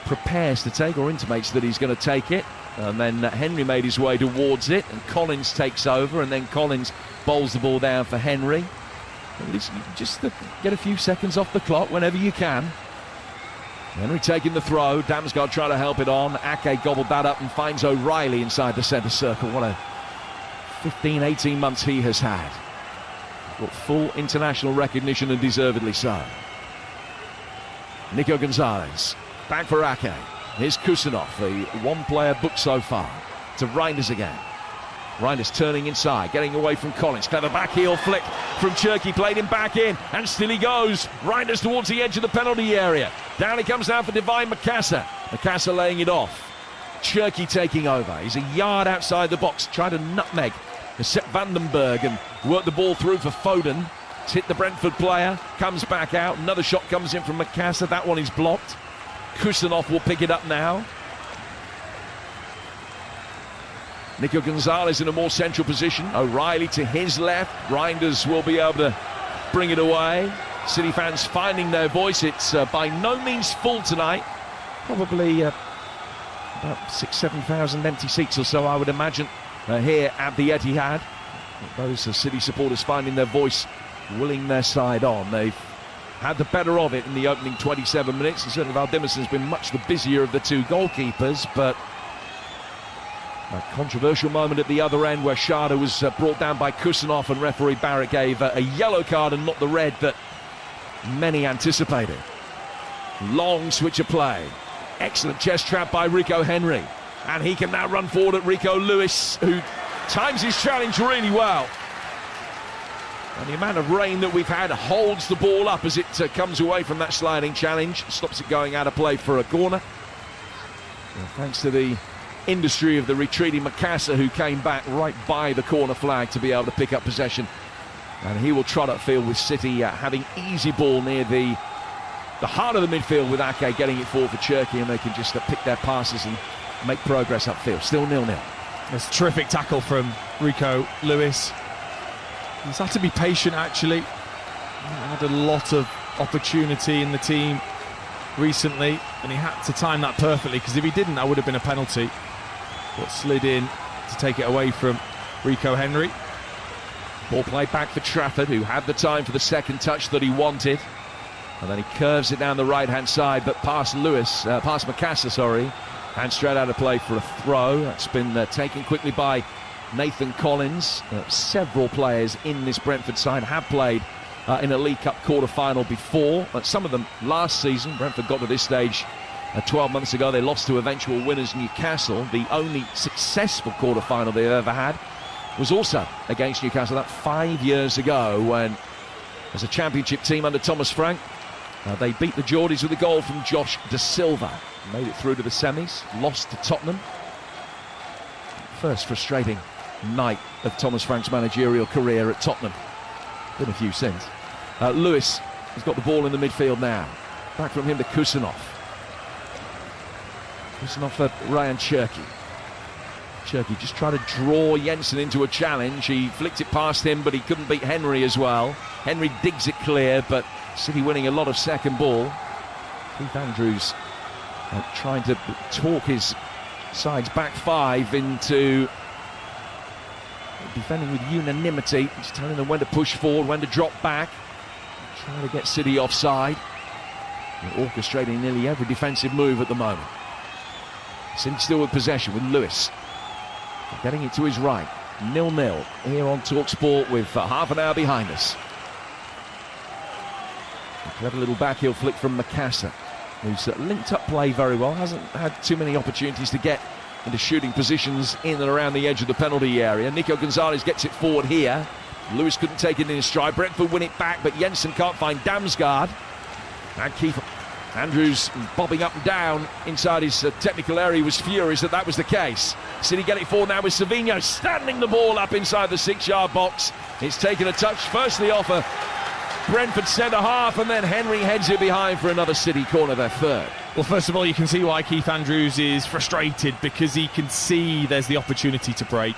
prepares to take, or intimates that he's going to take it, and then Henry made his way towards it, and Collins takes over, and then Collins bowls the ball down for Henry. At least just get a few seconds off the clock whenever you can. Henry taking the throw. Damsgaard trying to help it on. Ake gobbled that up and finds O'Reilly inside the centre circle. What a 15, 18 months he has had. Got full international recognition and deservedly so. Nico Gonzalez. Back for Ake. Here's Kusanov, the one-player book so far. To Reinders again. Reinders turning inside, getting away from Collins. Clever back heel flick from Cherki, played him back in, and still he goes. Reinders towards the edge of the penalty area. Down he comes now for Divine Makassa. Makassa laying it off. Cherki taking over. He's a yard outside the box, trying to nutmeg Sepp Vandenberg and work the ball through for Foden. It's hit the Brentford player, comes back out. Another shot comes in from Makassa. That one is blocked. Kusanov will pick it up now. Nico Gonzalez in a more central position. O'Reilly to his left. Reinders will be able to bring it away. City fans finding their voice. It's by no means full tonight. Probably about 6,000-7,000 empty seats or so, I would imagine, here at the Etihad. Those City supporters finding their voice, willing their side on. They've had the better of it in the opening 27 minutes. And certainly Valdimarsson's been much the busier of the two goalkeepers, but a controversial moment at the other end where Schade was brought down by Kusanov, and referee Barrett gave a yellow card and not the red that many anticipated. Long switch of play. Excellent chest trap by Rico Henry. And he can now run forward at Rico Lewis, who times his challenge really well. And the amount of rain that we've had holds the ball up as it comes away from that sliding challenge. Stops it going out of play for a corner. And thanks to the industry of the retreating Makassa, who came back right by the corner flag to be able to pick up possession. And he will trot upfield with City having easy ball near the heart of the midfield, with Ake getting it forward for Cherki, and they can just pick their passes and make progress upfield. Still 0-0. It's a terrific tackle from Rico Lewis. He's had to be patient, actually. He had a lot of opportunity in the team recently, and he had to time that perfectly, because if he didn't, that would have been a penalty. But slid in to take it away from Rico Henry. Ball played back for Trafford, who had the time for the second touch that he wanted. And then he curves it down the right-hand side, but past Makassa, and straight out of play for a throw. That's been taken quickly by Nathan Collins. Several players in this Brentford side have played in a League Cup quarter-final before. Some of them last season. Brentford got to this stage 12 months ago. They lost to eventual winners Newcastle. The only successful quarter-final they've ever had was also against Newcastle. That 5 years ago, when, as a championship team under Thomas Frank, they beat the Geordies with a goal from Josh Da Silva. Made it through to the semis, lost to Tottenham. First frustrating night of Thomas Frank's managerial career at Tottenham. Been a few since. Lewis has got the ball in the midfield now. Back from him to Kusanov. Kusanov for Ryan Cherki. Cherki just tried to draw Jensen into a challenge. He flicked it past him, but he couldn't beat Henry as well. Henry digs it clear, but City winning a lot of second ball. Keith Andrews trying to talk his side's back five into defending with unanimity. He's telling them when to push forward, when to drop back. Trying to get City offside. They're orchestrating nearly every defensive move at the moment. City still with possession with Lewis. Getting it to his right. 0-0 here on TalkSport with half an hour behind us. A clever little backheel flick from Makassa, who's linked up play very well. Hasn't had too many opportunities to get into shooting positions in and around the edge of the penalty area. Nico Gonzalez gets it forward here. Lewis couldn't take it in his stride. Brentford win it back, but Jensen can't find Damsgaard. And Keith Andrews bobbing up and down inside his technical area. He was furious that was the case. City get it forward now with Savinho standing the ball up inside the 6-yard box. It's taken a touch firstly off a Brentford centre half, and then Henry heads it behind for another City corner, their third. Well, first of all, you can see why Keith Andrews is frustrated, because he can see there's the opportunity to break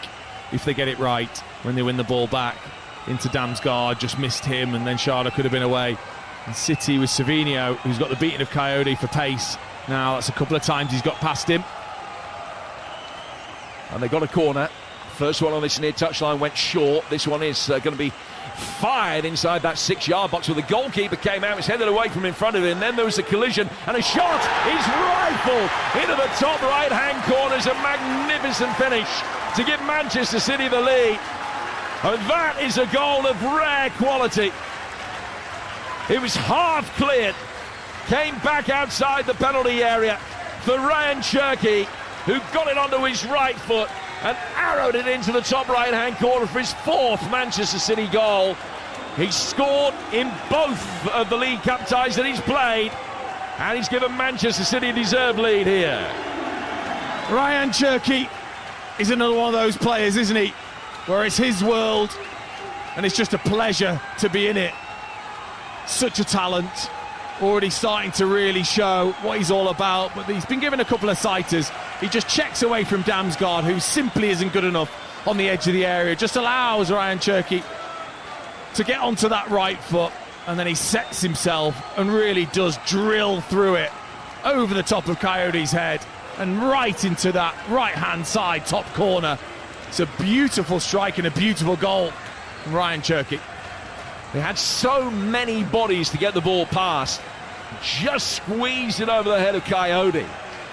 if they get it right when they win the ball back into Damsgaard. Just missed him, and then Schade could have been away. And City with Savinho, who's got the beating of Coyote for pace. Now, that's a couple of times he's got past him. And they got a corner First one on this near touchline went short. This one is going to be fired inside that 6-yard box, where the goalkeeper came out, was headed away from in front of him. Then there was a collision, and a shot is rifled into the top right-hand corner. It's a magnificent finish to give Manchester City the lead. And that is a goal of rare quality. It was half cleared, came back outside the penalty area for Ryan Cherki, who got it onto his right foot and arrowed it into the top right-hand corner for his 4th Manchester City goal. He's scored in both of the League Cup ties that he's played, and he's given Manchester City a deserved lead here. Ryan Cherki is another one of those players, isn't he, where it's his world and it's just a pleasure to be in it. Such a talent, already starting to really show what he's all about, but he's been given a couple of sighters. He just checks away from Damsgaard, who simply isn't good enough on the edge of the area. Just allows Ryan Cherki to get onto that right foot, and then he sets himself and really does drill through it over the top of Coyote's head and right into that right-hand side top corner. It's a beautiful strike and a beautiful goal from Ryan Cherki. They had so many bodies to get the ball past. Just squeezed it over the head of Coyote,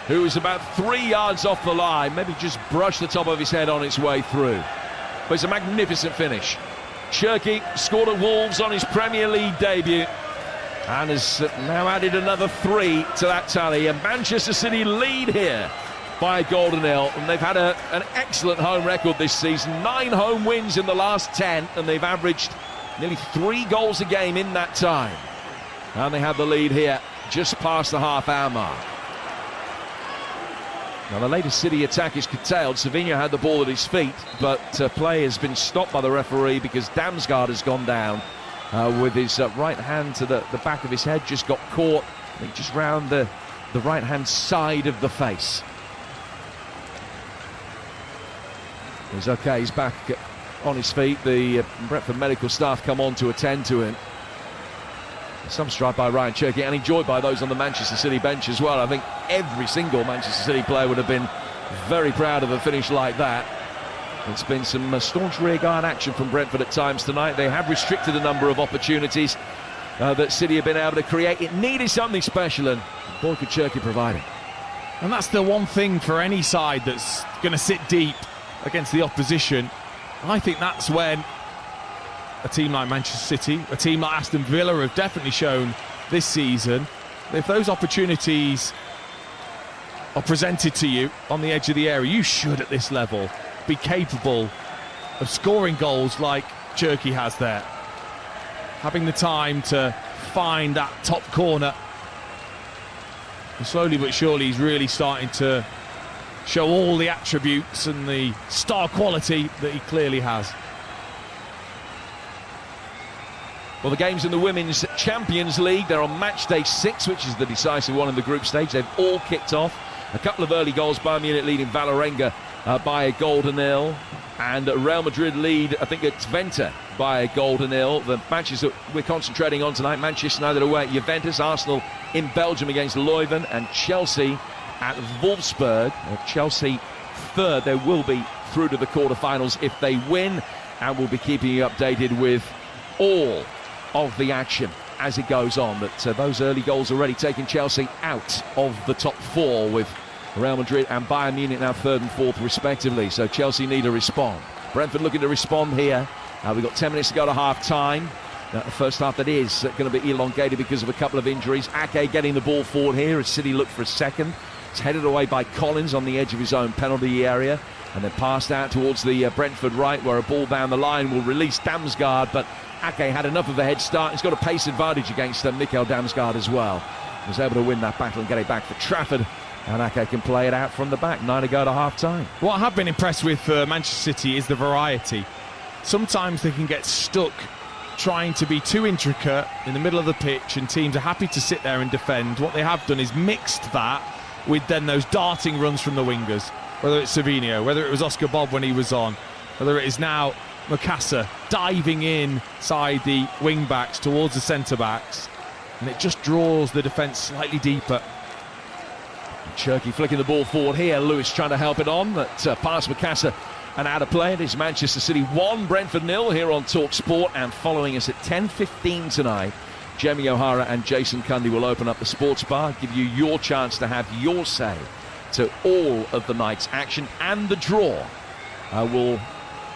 who was about 3 yards off the line, maybe just brushed the top of his head on its way through. But it's a magnificent finish. Cherki scored at Wolves on his Premier League debut and has now added another 3 to that tally. And Manchester City lead here by a goal to nil, and they've had an excellent home record this season. 9 home wins in the last 10, and they've averaged nearly 3 goals a game in that time. And they have the lead here just past the half-hour mark. Now the latest City attack is curtailed. Savinho had the ball at his feet, but play has been stopped by the referee because Damsgaard has gone down with his right hand to the back of his head. Just got caught, I think, just round the right-hand side of the face. He's okay, he's back on his feet. The Brentford medical staff come on to attend to him. Some strike by Ryan Cherki, and enjoyed by those on the Manchester City bench as well. I think every single Manchester City player would have been very proud of a finish like that. It's been some staunch rearguard action from Brentford at times tonight. They have restricted a number of opportunities that City have been able to create. It needed something special, and boy could Cherki provide it. And that's the one thing for any side that's going to sit deep against the opposition. I think that's when a team like Manchester City, a team like Aston Villa have definitely shown this season, if those opportunities are presented to you on the edge of the area, you should at this level be capable of scoring goals like Cherki has there. Having the time to find that top corner. And slowly but surely he's really starting to show all the attributes and the star quality that he clearly has. Well, the games in the Women's Champions League, they're on match day 6, which is the decisive one in the group stage. They've all kicked off. A couple of early goals. Bayern Munich leading Vålerenga by a goal to nil. And Real Madrid lead, I think it's Twente, by a goal to nil. The matches that we're concentrating on tonight: Manchester United away at Juventus, Arsenal in Belgium against Leuven, and Chelsea at Wolfsburg. Chelsea third. They will be through to the quarterfinals if they win, and we'll be keeping you updated with all of the action as it goes on. But those early goals already taking Chelsea out of the top 4, with Real Madrid and Bayern Munich now 3rd and 4th respectively. So Chelsea need to respond. Brentford looking to respond here. We've got 10 minutes to go to half-time. The first half that is going to be elongated because of a couple of injuries. Ake getting the ball forward here as City look for a second. It's headed away by Collins on the edge of his own penalty area, and then passed out towards the Brentford right, where a ball down the line will release Damsgaard, but Ake had enough of a head start. He's got a pace advantage against Mikael Damsgaard as well. He was able to win that battle and get it back for Trafford, and Ake can play it out from the back. 9 to go to half-time. What I have been impressed with Manchester City is the variety. Sometimes they can get stuck trying to be too intricate in the middle of the pitch, and teams are happy to sit there and defend. What they have done is mixed that with then those darting runs from the wingers, whether it's Savinho, whether it was Oscar Bob when he was on, whether it is now Mukasa diving inside the wing-backs towards the centre-backs, and it just draws the defence slightly deeper. Cherki flicking the ball forward here. Lewis trying to help it on, but past Mukasa and out of play. It is Manchester City 1, Brentford 0 here on Talk Sport. And following us at 10:15 tonight, Jamie O'Hara and Jason Cundy will open up the sports bar, give you your chance to have your say to all of the night's action. And the draw will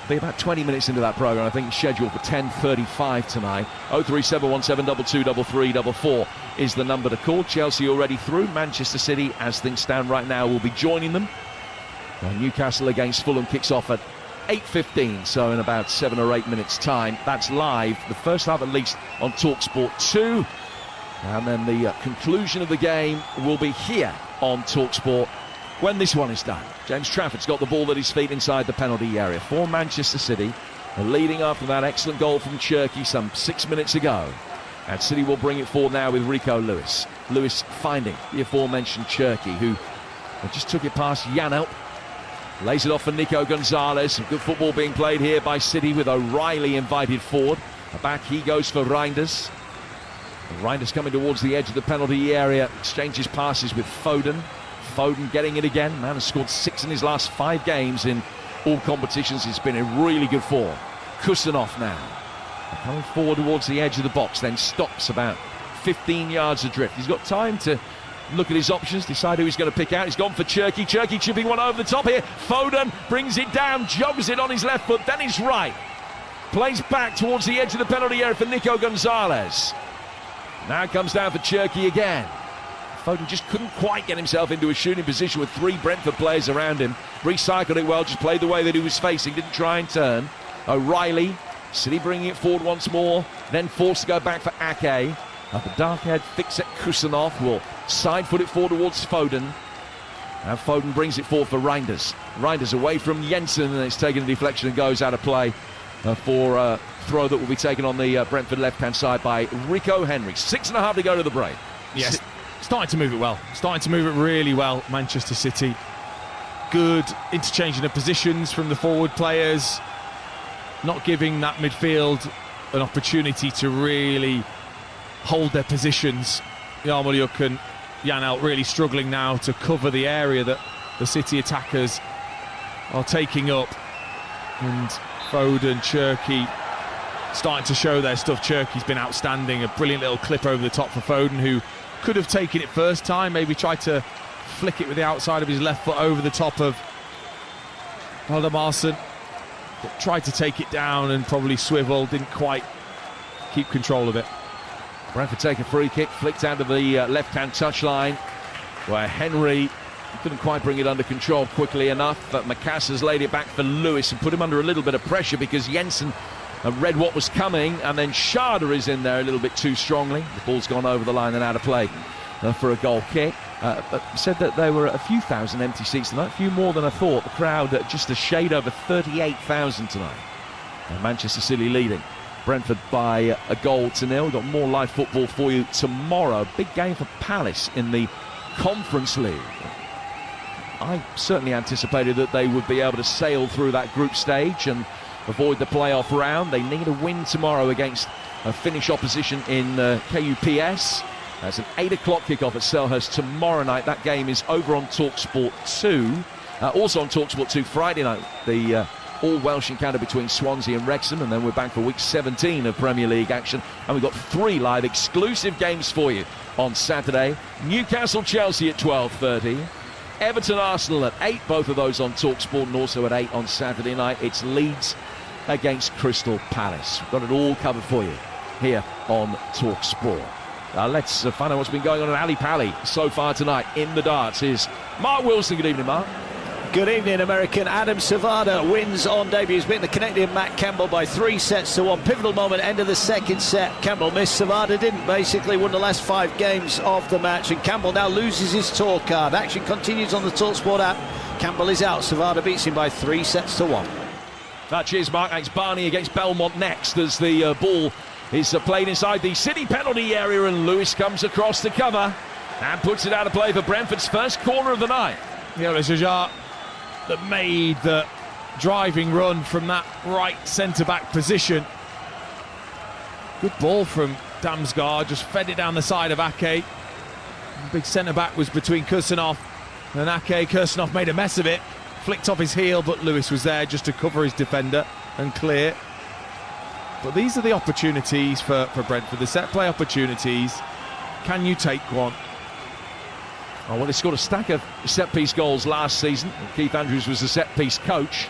be about 20 minutes into that programme. I think it's scheduled for 10:35 tonight. 03717223344 is the number to call. Chelsea already through. Manchester City, as things stand right now, will be joining them. Newcastle against Fulham kicks off at 8:15, so in about 7 or 8 minutes' time. That's live, the first half at least, on TalkSport 2. And then the conclusion of the game will be here on TalkSport when this one is done. James Trafford's got the ball at his feet inside the penalty area for Manchester City, leading after that excellent goal from Cherki some 6 minutes ago. And City will bring it forward now with Rico Lewis. Lewis finding the aforementioned Cherki, who just took it past Janelt. Lays it off for Nico Gonzalez. Some good football being played here by City with O'Reilly invited forward. Back he goes for Reinders. Reinders coming towards the edge of the penalty area. Exchanges passes with Foden. Foden getting it again. Man has scored 6 in his last 5 games in all competitions. He's been in really good form. Kusanov now. Coming forward towards the edge of the box. Then stops about 15 yards adrift. He's got time to look at his options, decide who he's going to pick out. He's gone for Cherki. Cherki chipping one over the top here. Foden brings it down, jogs it on his left foot, then his right. Plays back towards the edge of the penalty area for Nico Gonzalez. Now it comes down for Cherki again. Foden just couldn't quite get himself into a shooting position with 3 Brentford players around him. Recycled it well, just played the way that he was facing, didn't try and turn. O'Reilly, City bringing it forward once more, then forced to go back for Ake. Up a dark-haired fix-it Kusanov will side-foot it forward towards Foden. And Foden brings it forward for Reinders. Reinders away from Jensen, and it's taken a deflection and goes out of play for a throw that will be taken on the Brentford left-hand side by Rico Henry. 6.5 to go to the break. Yes, starting to move it well. Starting to move it really well, Manchester City. Good interchanging of positions from the forward players. Not giving that midfield an opportunity to really hold their positions. Yarmolyuk and Janelt really struggling now to cover the area that the City attackers are taking up. And Foden, Cherki starting to show their stuff. Cherki's been outstanding. A brilliant little clip over the top for Foden, who could have taken it first time, maybe tried to flick it with the outside of his left foot over the top of Valdemarsson, but tried to take it down and probably swivel, didn't quite keep control of it. Brentford take a free kick, flicked out of the left-hand touchline, where Henry couldn't quite bring it under control quickly enough, but Macassa's laid it back for Lewis and put him under a little bit of pressure because Jensen read what was coming, and then Schade is in there a little bit too strongly. The ball's gone over the line and out of play for a goal kick. But said that there were a few thousand empty seats tonight, a few more than I thought. The crowd just a shade over 38,000 tonight. And Manchester City leading Brentford by a goal to 0. We've got more live football for you tomorrow. Big game for Palace in the Conference League. I certainly anticipated that they would be able to sail through that group stage and avoid the playoff round. They need a win tomorrow against a Finnish opposition in KUPS. That's an 8 o'clock kickoff at Selhurst tomorrow night. That game is over on TalkSport 2. Also on TalkSport 2 Friday night, the all-Welsh encounter between Swansea and Wrexham, and then we're back for week 17 of Premier League action. And we've got 3 live exclusive games for you on Saturday. Newcastle-Chelsea at 12:30. Everton-Arsenal at 8, both of those on TalkSport, and also at 8 on Saturday night. It's Leeds against Crystal Palace. We've got it all covered for you here on TalkSport. Let's find out what's been going on at Ali Pally so far tonight in the darts. Is Mark Wilson. Good evening, Mark. Good evening, American. Adam Savada wins on debut. He's beaten the Canadian Matt Campbell by 3 sets to 1. Pivotal moment, end of the second set. Campbell missed. Savada didn't. Basically won the last 5 games of the match, and Campbell now loses his tour card. Action continues on the TalkSport app. Campbell is out. Savada beats him by 3 sets to 1. Cheers, Mark. It's Barney against Belmont next as the ball is played inside the City penalty area, and Lewis comes across to cover and puts it out of play for Brentford's first corner of the night. Yeah, it's Ajar that made the driving run from that right centre-back position. Good ball from Damsgaard, just fed it down the side of Ake. The big centre-back was between Kusanov and Ake. Kusanov made a mess of it, flicked off his heel, but Lewis was there just to cover his defender and clear. But these are the opportunities for Brentford, the set play opportunities. Can you take one? Oh, well, they scored a stack of set-piece goals last season. Keith Andrews was the set-piece coach.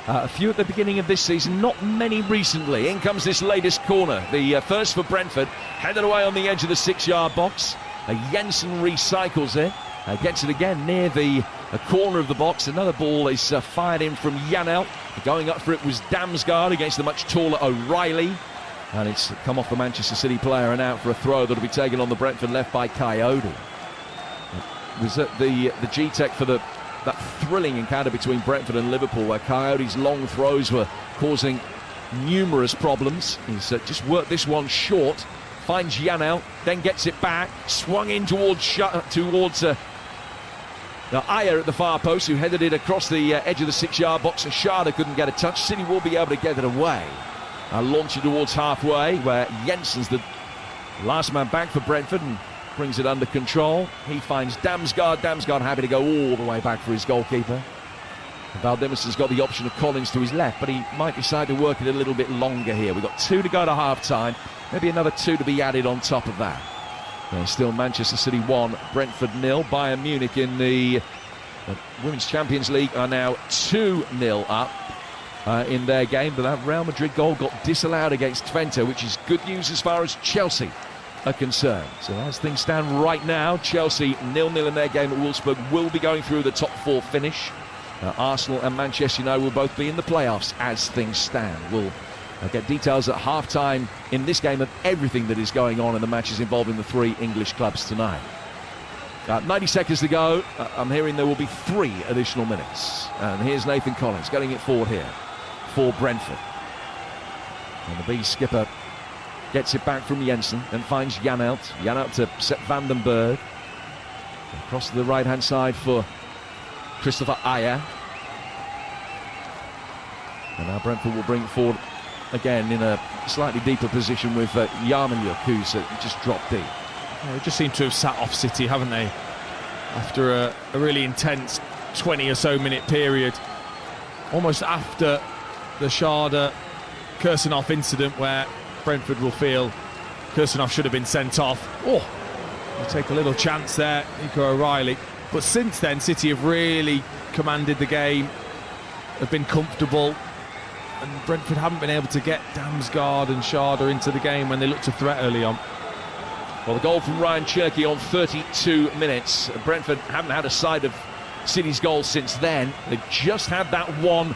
A few at the beginning of this season, not many recently. In comes this latest corner. The first for Brentford, headed away on the edge of the 6-yard box. Jensen recycles it, gets it again near the corner of the box. Another ball is fired in from Janelt. Going up for it was Damsgaard against the much taller O'Reilly. And it's come off the Manchester City player and out for a throw that'll be taken on the Brentford left by Coyote. It was at the G-Tech for that thrilling encounter between Brentford and Liverpool, where Coyote's long throws were causing numerous problems. He's just worked this one short, finds Janelt, then gets it back, swung in towards the Ayer at the far post, who headed it across the edge of the 6-yard box, and Schade couldn't get a touch. City will be able to get it away. Launch it towards halfway, where Jensen's the last man back for Brentford and brings it under control. He finds Damsgaard. Damsgaard happy to go all the way back for his goalkeeper. Valdemason's got the option of Collins to his left, but he might decide to work it a little bit longer here. We've got 2 to go to half-time, maybe another 2 to be added on top of that. There's still Manchester City 1, Brentford 0. Bayern Munich in the Women's Champions League are now 2-0 up in their game, but that Real Madrid goal got disallowed against Twente, which is good news as far as Chelsea are concerned. So as things stand right now, Chelsea 0-0 in their game at Wolfsburg will be going through the top 4 finish. Arsenal and Manchester United will both be in the playoffs as things stand. We'll get details at half-time in this game of everything that is going on in the matches involving the 3 English clubs tonight. 90 seconds to go. I'm hearing there will be 3 additional minutes. And here's Nathan Collins getting it forward here for Brentford. And the Bees skipper gets it back from Jensen and finds Janelt. Janelt to Sepp van den Berg. Across to the right-hand side for Christopher Ayer. And now Brentford will bring it forward again in a slightly deeper position with Yarmoliuk, who's just dropped deep. Yeah, they just seem to have sat off City, haven't they? After a really intense 20 or so minute period. Almost after the Schade Kirsanov incident, where Brentford will feel Kirsanov should have been sent off. Oh, you take a little chance there, Nico O'Reilly. But since then, City have really commanded the game, have been comfortable, and Brentford haven't been able to get Damsgaard and Schade into the game when they looked a threat early on. Well, the goal from Ryan Cherky on 32 minutes. Brentford haven't had a side of City's goal since then. They've just had that one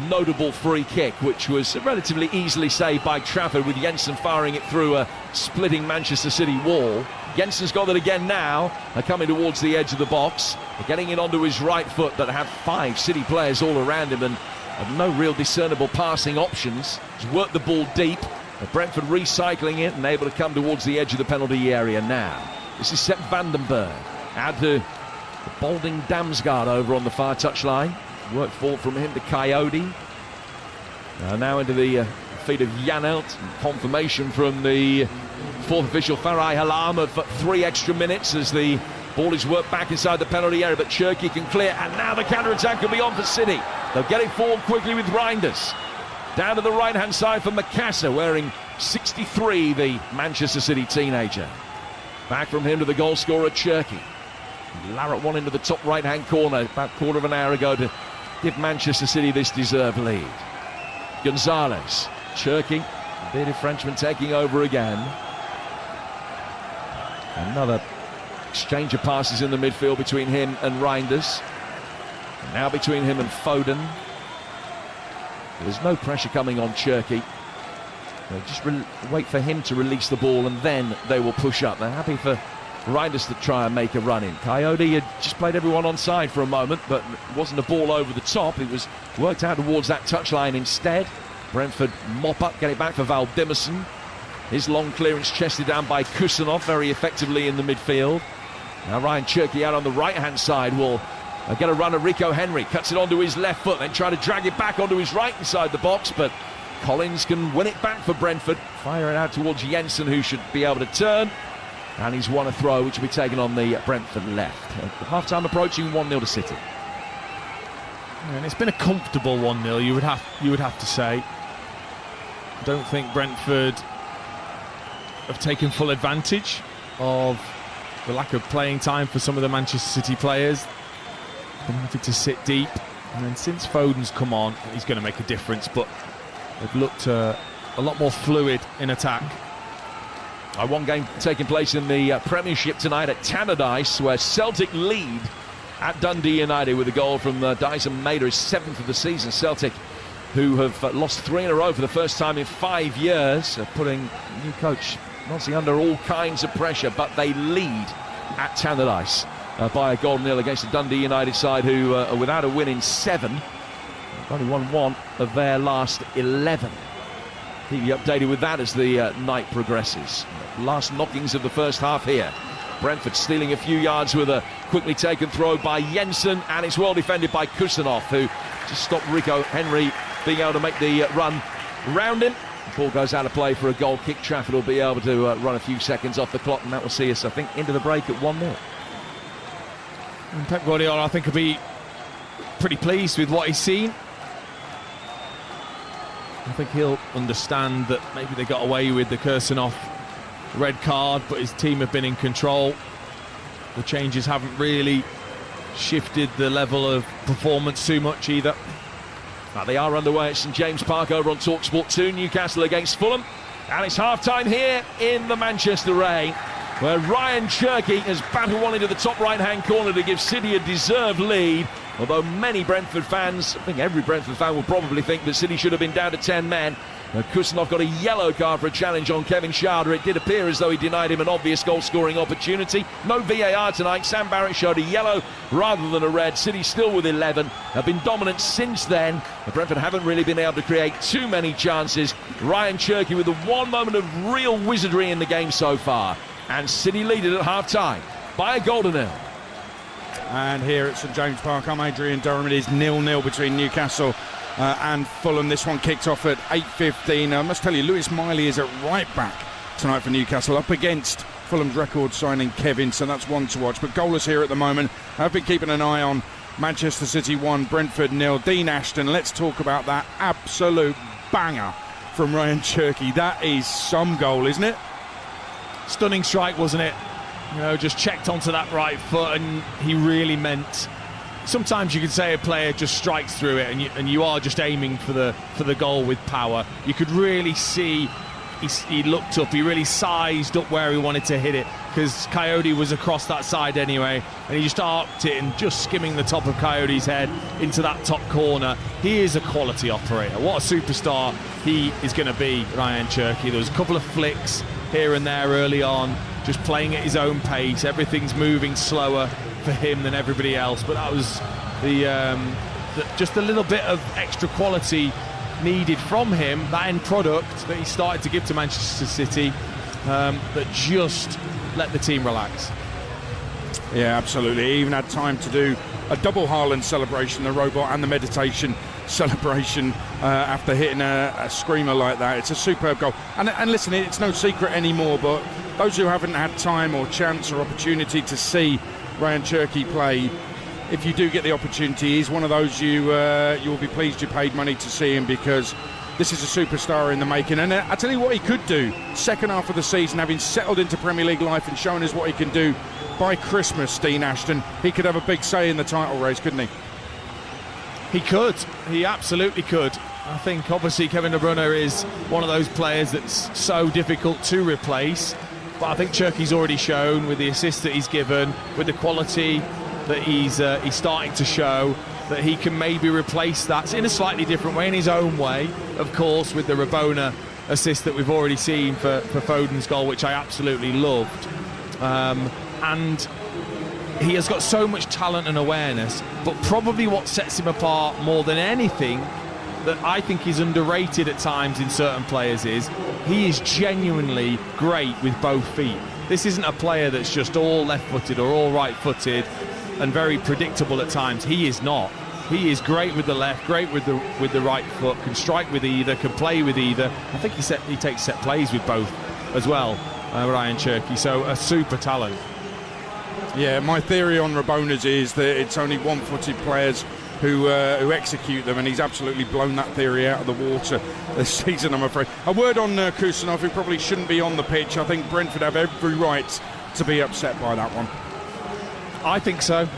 notable free kick, which was relatively easily saved by Trafford, with Jensen firing it through a splitting Manchester City wall. Jensen's got it again now. They're coming towards the edge of the box. They're getting it onto his right foot, but have 5 City players all around him and have no real discernible passing options. He's worked the ball deep. Brentford recycling it and able to come towards the edge of the penalty area now. This is Sepp van den Berg. Add the balding Damsgaard over on the far touchline. Work forward from him to Coyote. Now into the feet of Janelt. Confirmation from the 4th official, Farai Halam, of 3 extra minutes as the ball is worked back inside the penalty area, but Cherky can clear, and now the counter-attack can be on for City. They'll get it forward quickly with Reinders. Down to the right-hand side for Macassar, wearing 63, the Manchester City teenager. Back from him to the goal scorer, Cherky. Larratt one into the top right-hand corner about a quarter of an hour ago to give Manchester City this deserved lead. Gonzalez, Cherky, the bearded Frenchman taking over again. Another exchange of passes in the midfield between him and Reinders. And now between him and Foden. There's no pressure coming on Cherky. They'll just wait for him to release the ball and then they will push up. They're happy for Reinders to try and make a run in. Coyote had just played everyone onside for a moment, but it wasn't a ball over the top. It was worked out towards that touchline instead. Brentford mop up, get it back for Valdemarson. His long clearance chested down by Kusanov very effectively in the midfield. Now Ryan Cherky out on the right-hand side will get a run of Rico Henry. Cuts it onto his left foot, then try to drag it back onto his right inside the box, but Collins can win it back for Brentford. Fire it out towards Jensen, who should be able to turn. And he's won a throw, which will be taken on the Brentford left. Half-time approaching, 1-0 to City. And it's been a comfortable 1-0, you would have to say. I don't think Brentford have taken full advantage of the lack of playing time for some of the Manchester City players. Been having to sit deep, and then since Foden's come on, he's going to make a difference, but they've looked a lot more fluid in attack. One game taking place in the Premiership tonight at Tannadice, where Celtic lead at Dundee United with a goal from Dyson Maeda, his 7th of the season. Celtic, who have lost 3 in a row for the first time in 5 years, putting new coach Nancy under all kinds of pressure, but they lead at Tannadice by a 1-0 against the Dundee United side, who are without a win in 7. They've only won 1 of their last 11. Keep you updated with that as the night progresses. Last knockings of the first half here. Brentford stealing a few yards with a quickly taken throw by Jensen, and it's well defended by Kusanov, who just stopped Rico Henry being able to make the run round him. The ball goes out of play for a goal kick. Trafford will be able to run a few seconds off the clock, and that will see us, I think, into the break at 1-0. And Pep Guardiola, I think, will be pretty pleased with what he's seen. I think he'll understand that maybe they got away with the Kusanov red card, but his team have been in control. The changes haven't really shifted the level of performance too much either. They are underway at St James Park over on TalkSport 2. Newcastle against Fulham, and it's half-time here in the Manchester rain, where Ryan Cherky has battled one into the top right-hand corner to give City a deserved lead. Although many Brentford fans, I think every Brentford fan will probably think that City should have been down to 10 men. Kusanov got a yellow card for a challenge on Kevin Schade. It did appear as though he denied him an obvious goal-scoring opportunity. No VAR tonight. Sam Barrett showed a yellow rather than a red. City still with 11. Have been dominant since then. The Brentford haven't really been able to create too many chances. Ryan Cherky with the one moment of real wizardry in the game so far. And City lead it at half-time by a 1-0. And here at St James Park, I'm Adrian Durham. It is 0-0 between Newcastle and Fulham. This one kicked off at 8:15. I must tell you, Lewis Miley is at right back tonight for Newcastle, up against Fulham's record signing Kevin, so that's one to watch. But goalless here at the moment. I've been keeping an eye on Manchester City 1, Brentford 0. Dean Ashton, let's talk about that absolute banger from Ryan Cherky. That is some goal, isn't it? Stunning strike, wasn't it? You know, just checked onto that right foot, and he really meant. Sometimes you could say a player just strikes through it, and you are just aiming for the goal with power. You could really see he looked up, he really sized up where he wanted to hit it, because Coyote was across that side anyway, and he just arced it and just skimming the top of Coyote's head into that top corner. He is a quality operator. What a superstar he is going to be, Ryan Cherky. There was a couple of flicks here and there early on, just playing at his own pace. Everything's moving slower for him than everybody else, but that was just a little bit of extra quality needed from him, that end product that he started to give to Manchester City, that just let the team relax. Yeah, absolutely. He even had time to do a double Haaland celebration, the robot and the meditation celebration after hitting a screamer like that. It's a superb goal. And listen, it's no secret anymore, but those who haven't had time or chance or opportunity to see Ryan Cherky play, if you do get the opportunity, he's one of those you will be pleased you paid money to see him, because this is a superstar in the making. And I tell you what he could do, second half of the season, having settled into Premier League life and shown us what he can do by Christmas, Dean Ashton, he could have a big say in the title race, couldn't he? He could. He absolutely could. I think obviously Kevin De Bruyne is one of those players that's so difficult to replace, but I think Cherky's already shown, with the assist that he's given, with the quality that he's starting to show, that he can maybe replace that in a slightly different way, in his own way, of course, with the Rabona assist that we've already seen for Foden's goal, which I absolutely loved. And he has got so much talent and awareness, but probably what sets him apart more than anything, that I think is underrated at times in certain players, is he is genuinely great with both feet. This isn't a player that's just all left-footed or all right-footed and very predictable at times. He is not. He is great with the left, great with the right foot, can strike with either, can play with either. I think he takes set plays with both as well, Ryan Cherky, so a super talent. Yeah, my theory on Rabonas is that it's only one-footed players who execute them, and he's absolutely blown that theory out of the water this season, I'm afraid. A word on Kusanov, who probably shouldn't be on the pitch. I think Brentford have every right to be upset by that one. I think so.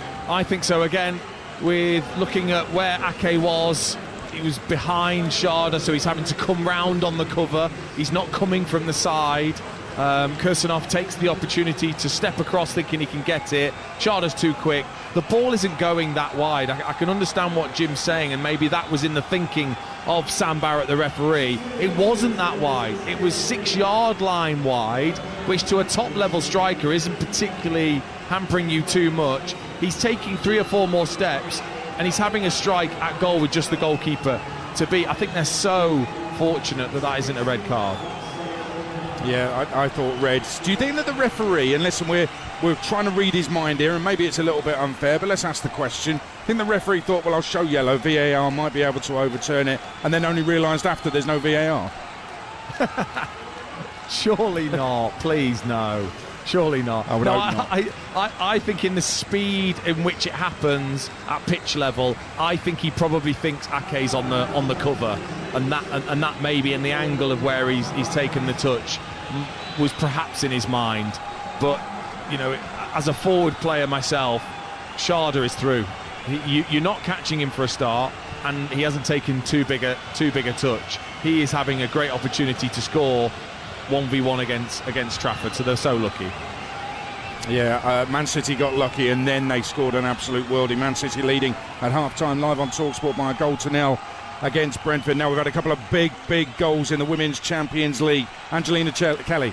Again, with looking at where Ake was, he was behind Sharda, so he's having to come round on the cover. He's not coming from the side. Kusanov takes the opportunity to step across thinking he can get it. Sharda's too quick. The ball isn't going that wide. I can understand what Jim's saying, and maybe that was in the thinking of Sam Barrett, the referee. It wasn't that wide. It was 6-yard line wide, which to a top-level striker isn't particularly hampering you too much. He's taking 3 or 4 more steps, and he's having a strike at goal with just the goalkeeper to beat. I think they're so fortunate that isn't a red card. Yeah, I thought reds. Do you think that the referee, and listen, we're trying to read his mind here, and maybe it's a little bit unfair, but let's ask the question. I think the referee thought, well, I'll show yellow, VAR might be able to overturn it, and then only realised after there's no VAR. Surely not. Please, no. Surely not. I would hope not. I think in the speed in which it happens at pitch level, I think he probably thinks Ake's on the cover, and that maybe in the angle of where he's taken the touch was perhaps in his mind. But you know, as a forward player myself, Sharda is through. You're not catching him for a start, and he hasn't taken too big a touch. He is having a great opportunity to score 1v1 against Trafford, so they're so lucky. Yeah, Man City got lucky, and then they scored an absolute worldie. Man City leading at half-time live on TalkSport by a 1-0 against Brentford. Now we've had a couple of big goals in the Women's Champions League. Angelina Kelly.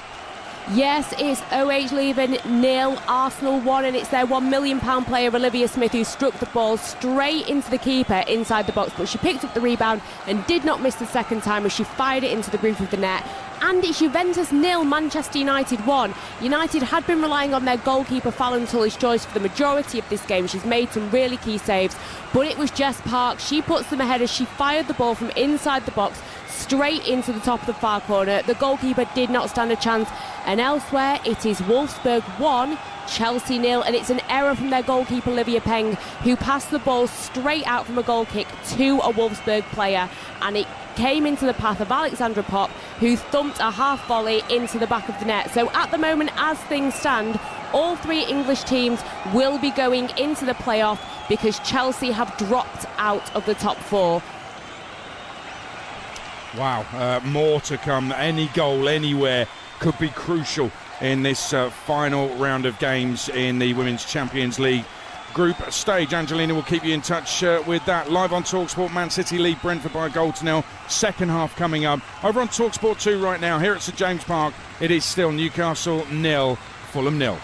Yes, it's OH leaving 0, Arsenal 1, and it's their £1 million player Olivia Smith who struck the ball straight into the keeper inside the box, but she picked up the rebound and did not miss the second time as she fired it into the roof of the net. And it's Juventus 0, Manchester United 1. United had been relying on their goalkeeper Fallon Tullis-Joyce for the majority of this game. She's made some really key saves, but it was Jess Park. She puts them ahead as she fired the ball from inside the box straight into the top of the far corner. The goalkeeper did not stand a chance. And elsewhere, it is Wolfsburg 1, Chelsea 0, and it's an error from their goalkeeper Olivia Peng, who passed the ball straight out from a goal kick to a Wolfsburg player, and it came into the path of Alexandra Popp, who thumped a half volley into the back of the net. So at the moment, as things stand, all 3 English teams will be going into the playoff because Chelsea have dropped out of the top 4. Wow, more to come. Any goal anywhere could be crucial in this final round of games in the Women's Champions League group stage. Angelina will keep you in touch with that. Live on TalkSport, Man City lead Brentford by a 1-0. Second half coming up. Over on TalkSport 2 right now, here at St James Park, it is still Newcastle 0, Fulham 0.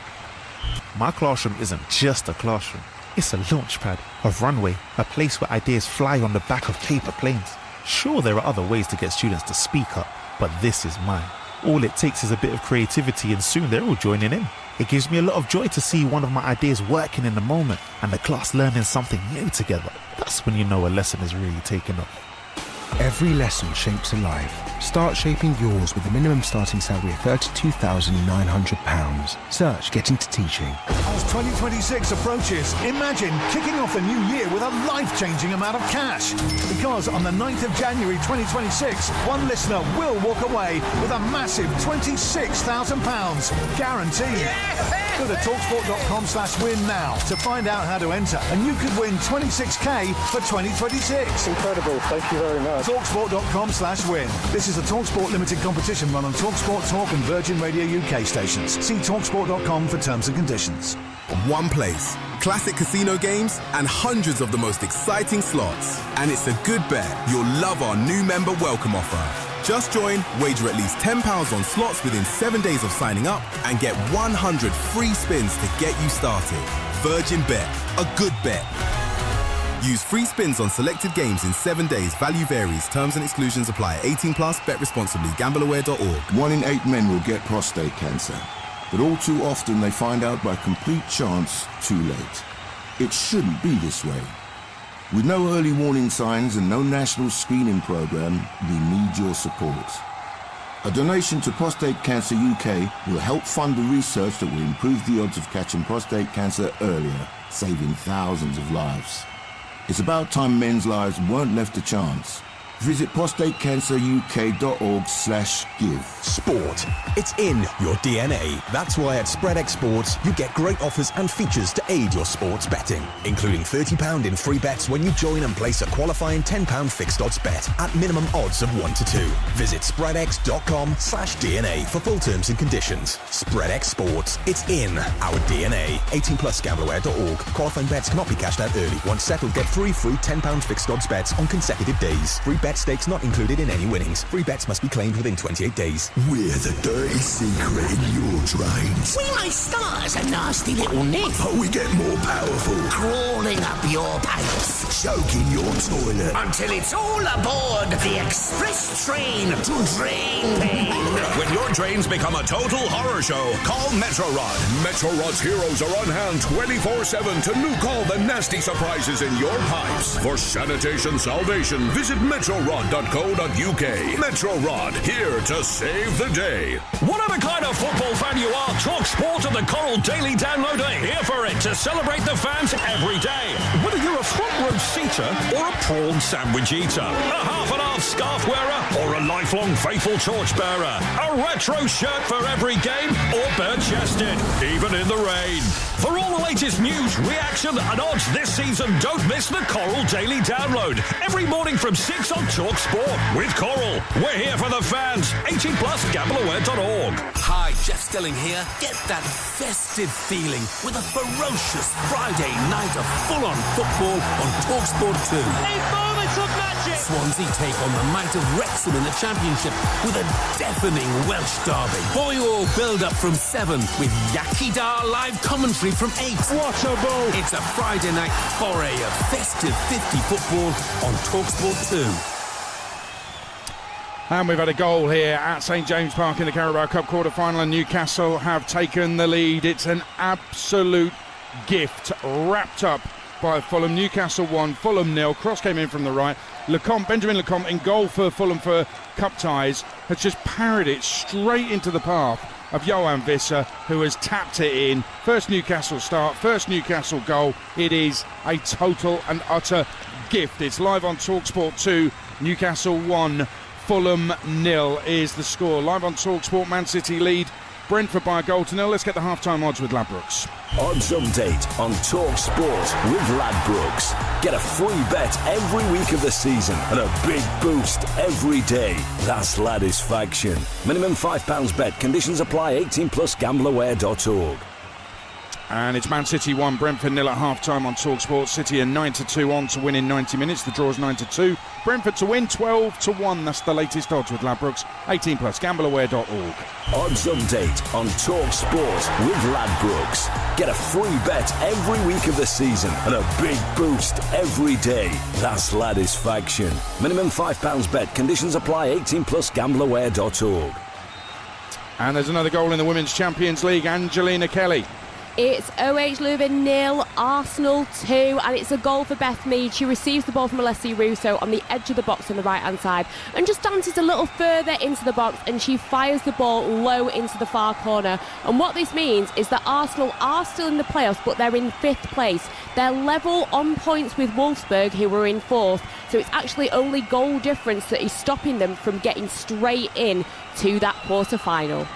My classroom isn't just a classroom. It's a launch pad, a runway, a place where ideas fly on the back of paper planes. Sure, there are other ways to get students to speak up, but this is mine. All it takes is a bit of creativity and soon they're all joining in. It gives me a lot of joy to see one of my ideas working in the moment and the class learning something new together. That's when you know a lesson is really taking off. Every lesson shapes a life. Start shaping yours with a minimum starting salary of £32,900. Search Get Into Teaching. As 2026 approaches, imagine kicking off the new year with a life-changing amount of cash. Because on the 9th of January 2026, one listener will walk away with a massive £26,000 guaranteed. Yeah! Go to talksport.com/win now to find out how to enter, and you could win 26k for 2026. Incredible, thank you very much. Talksport.com/win. This is a TalkSport limited competition run on TalkSport Talk and Virgin Radio UK stations. See talksport.com for terms and conditions. One place, classic casino games and hundreds of the most exciting slots. And it's a good bet you'll love our new member welcome offer. Just join, wager at least £10 on slots within 7 days of signing up and get 100 free spins to get you started. Virgin Bet, a good bet. Use free spins on selected games in 7 days. Value varies. Terms and exclusions apply. 18 plus. Bet responsibly. GambleAware.org. 1 in 8 men will get prostate cancer, but all too often they find out by complete chance too late. It shouldn't be this way. With no early warning signs and no national screening program, we need your support. A donation to Prostate Cancer UK will help fund the research that will improve the odds of catching prostate cancer earlier, saving thousands of lives. It's about time men's lives weren't left to chance. Visit prostatecanceruk.org/give. Sport. It's in your DNA. That's why at SpreadX Sports, you get great offers and features to aid your sports betting, including £30 in free bets when you join and place a qualifying £10 fixed odds bet at minimum odds of 1 to 2. Visit spreadx.com/DNA for full terms and conditions. SpreadX Sports. It's in our DNA. 18 plus gambleware.org. Qualifying bets cannot be cashed out early. Once settled, get 3 free £10 fixed odds bets on consecutive days. Free bet stakes not included in any winnings. Free bets must be claimed within 28 days. We're the dirty secret in your drains. We may start as a nasty little nymph, but we get more powerful. crawling up your pipes, Choking your toilet. until it's all aboard the express train to drain pain. When your drains become a total horror show, call Metro Rod. Metro Rod's heroes are on hand 24/7 to nuke all the nasty surprises in your pipes. For sanitation salvation, visit metrorod.co.uk. Metro Rod, here to save the day. Whatever kind of football fan you are, Talk Sport and the Coral Daily Download are here for it to celebrate the fans every day. Whether you're a front row seater or a prawn sandwich eater, a half and half scarf wearer or a lifelong faithful torchbearer, a retro shirt for every game or bare-chested, even in the rain. For all the latest news, reaction and odds this season, don't miss the Coral Daily Download every morning from 6 on Talk Sport with Coral. We're here for the fans. 18 plus gambleaware.org. Hi, Jeff Stelling here. Get that festive feeling with a ferocious Friday night of full-on football on TalkSport 2. 8 moments of magic! Swansea take on the might of Wrexham in the Championship with a deafening Welsh derby. Boyo build up from 7 with Yakidar live commentary from 8. What a ball! It's a Friday night foray of festive 50 football on TalkSport 2. And we've had a goal here at St James Park in the Carabao Cup quarter-final, and Newcastle have taken the lead. It's an absolute gift wrapped up by Fulham. Newcastle 1, Fulham 0. Cross came in from the right. Benjamin Lecomte in goal for Fulham for cup ties has just parried it straight into the path of Johan Visser, who has tapped it in. First Newcastle start, first Newcastle goal. It is a total and utter gift. It's live on TalkSport 2. Newcastle 1, Fulham 0 is the score. Live on TalkSport, Man City lead Brentford by a goal to 0. Let's get the half-time odds with Ladbrokes. Odds update on TalkSport with Ladbrokes. Get a free bet every week of the season and a big boost every day. That's Ladisfaction. Minimum £5 bet. Conditions apply. 18 plus gambleaware.org. And it's Man City 1, Brentford 0 at half-time on TalkSport. City are 9-2 on to win in 90 minutes. The draw's 9-2. Brentford to win 12-1. That's the latest odds with Ladbrokes. 18 plus gambleaware.org. Odds update on TalkSport with Ladbrokes. Get a free bet every week of the season and a big boost every day. That's Ladisfaction. Minimum £5 bet. Conditions apply. 18 plus gambleaware.org. And there's another goal in the Women's Champions League. Angelina Kelly. It's OH Leuven 0, Arsenal 2, and it's a goal for Beth Mead. She receives the ball from Alessia Russo on the edge of the box on the right-hand side and just dances a little further into the box, and she fires the ball low into the far corner. And what this means is that Arsenal are still in the playoffs, but they're in 5th place. They're level on points with Wolfsburg, who were in 4th, so it's actually only goal difference that is stopping them from getting straight in to that quarter-final.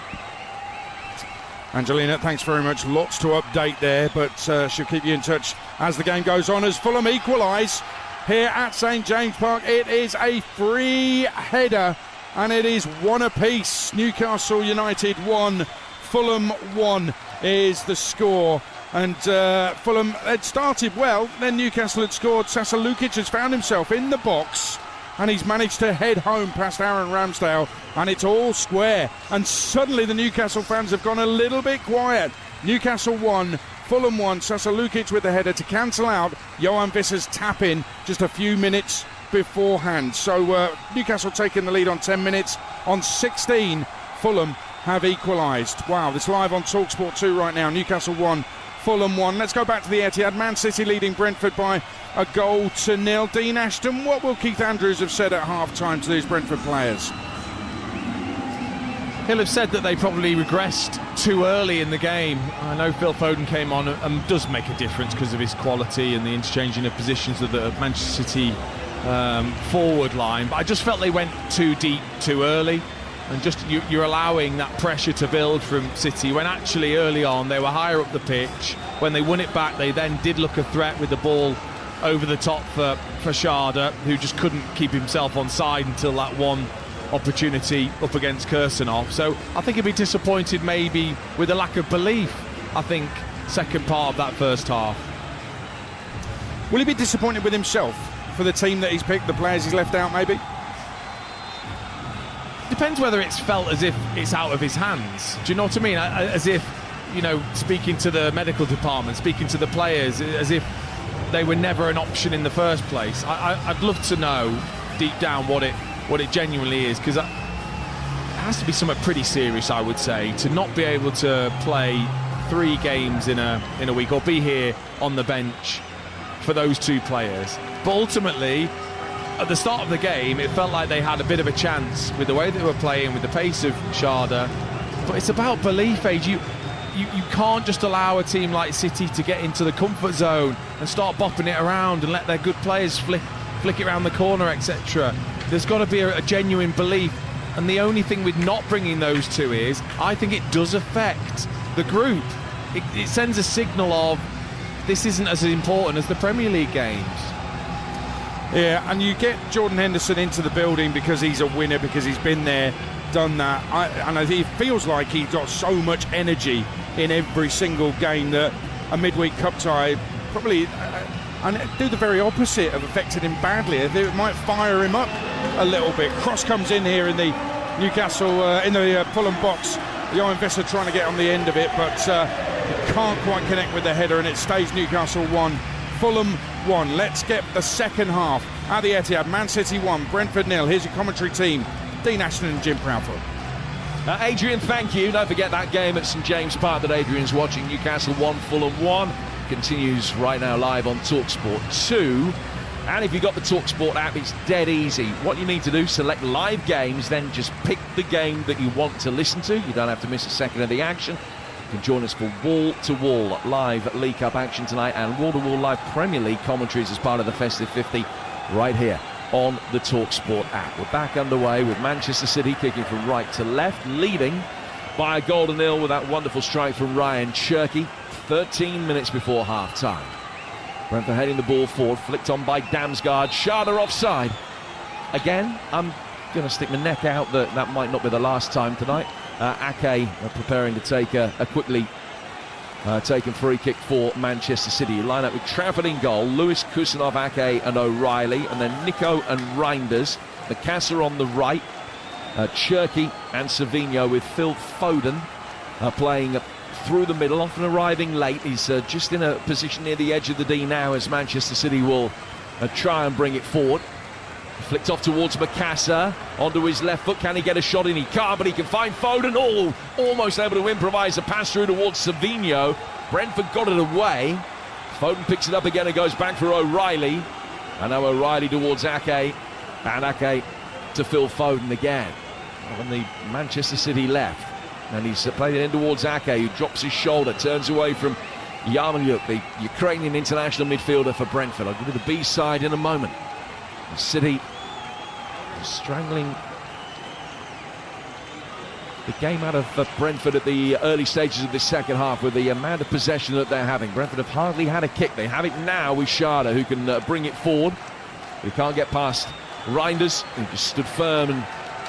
Angelina, thanks very much. Lots to update there, but she'll keep you in touch as the game goes on. As Fulham equalise here at St James Park, it is a free header and it is 1 apiece. Newcastle United 1, Fulham 1 is the score. And Fulham had started well, then Newcastle had scored. Sasa Lukic has found himself in the box and he's managed to head home past Aaron Ramsdale, and it's all square. And suddenly the Newcastle fans have gone a little bit quiet. Newcastle 1, Fulham 1. Sasa Lukic with the header to cancel out Johan Visser's tap-in just a few minutes beforehand. So Newcastle taking the lead on 10 minutes. On 16, Fulham have equalised. Wow, this live on TalkSport 2 right now. Newcastle 1, Fulham 1. Let's go back to the Etihad. Man City leading Brentford by a goal to 0. Dean Ashton, what will Keith Andrews have said at half-time to these Brentford players? he'll have said that they probably regressed too early in the game. I know Phil Foden came on and does make a difference because of his quality and the interchanging of positions of the Manchester City forward line, but I just felt they went too deep too early, and just you're allowing that pressure to build from City when actually early on they were higher up the pitch. When they won it back, they then did look a threat with the ball over the top for Schade, who just couldn't keep himself on side until that one opportunity up against Kirsanov. So I think he'd be disappointed maybe with a lack of belief, I think, second part of that first half. Will he be disappointed with himself for the team that he's picked, the players he's left out maybe? Depends whether it's felt as if it's out of his hands. Do you know what I mean? As if, you know, speaking to the medical department, speaking to the players, as if they were never an option in the first place. I'd love to know deep down what it genuinely is, because it has to be something pretty serious, I would say, to not be able to play 3 games in a week or be here on the bench for those 2 players. But ultimately, at the start of the game, it felt like they had a bit of a chance with the way they were playing, with the pace of Schade. But it's about belief, Age. You can't just allow a team like City to get into the comfort zone and start bopping it around and let their good players flick it around the corner, etc. There's got to be a genuine belief. And the only thing with not bringing those 2 is, I think it does affect the group. It sends a signal of this isn't as important as the Premier League games. Yeah, and you get Jordan Henderson into the building because he's a winner, because he's been there, done that. And it feels like he's got so much energy in every single game that a midweek cup tie probably and do the very opposite of affected him badly. It might fire him up a little bit. Cross comes in here in the Newcastle, in the Fulham box. Johan Visser trying to get on the end of it, but he can't quite connect with the header, and it stays Newcastle 1, Fulham 1. Let's get the second half at the Etihad. Man City 1, Brentford 0. Here's your commentary team, Dean Ashton and Jim Proudfoot. Adrian, thank you. Don't forget that game at St James Park that Adrian's watching. Newcastle 1, Fulham 1. Continues right now live on TalkSport 2. And if you've got the TalkSport app, it's dead easy. What you need to do, select live games, then just pick the game that you want to listen to. You don't have to miss a second of the action. You can join us for wall-to-wall live League Cup action tonight and wall-to-wall live Premier League commentaries as part of the Festive 50 right here on the TalkSport app. We're back underway with Manchester City kicking from right to left, leading by a goal to nil with that wonderful strike from Ryan Cherki 13 minutes before half-time. Brentford heading the ball forward, flicked on by Damsgaard. Schade offside. Again, I'm going to stick my neck out that might not be the last time tonight. Ake preparing to take a quickly taken free kick for Manchester City. You line up with Trafford in goal, Lewis, Kusanov, Ake and O'Reilly, and then Nico and Reinders. Macassar on the right, Cherki and Savinho, with Phil Foden playing through the middle, often arriving late. He's just in a position near the edge of the D now as Manchester City will try and bring it forward. Flicked off towards Macassar, onto his left foot. Can he get a shot in? He can't, but he can find Foden. Oh, almost able to improvise a pass through towards Savinho. Brentford got it away. Foden picks it up again and goes back for O'Reilly. And now O'Reilly towards Ake, and Ake to Phil Foden again. On the Manchester City left. And he's played it in towards Ake, who drops his shoulder, turns away from Yarmolyuk, the Ukrainian international midfielder for Brentford. I'll give you the B side in a moment. City strangling the game out of Brentford at the early stages of this second half with the amount of possession that they're having. Brentford have hardly had a kick. They have it now with Schade, who can bring it forward. But he can't get past Reinders, who just stood firm and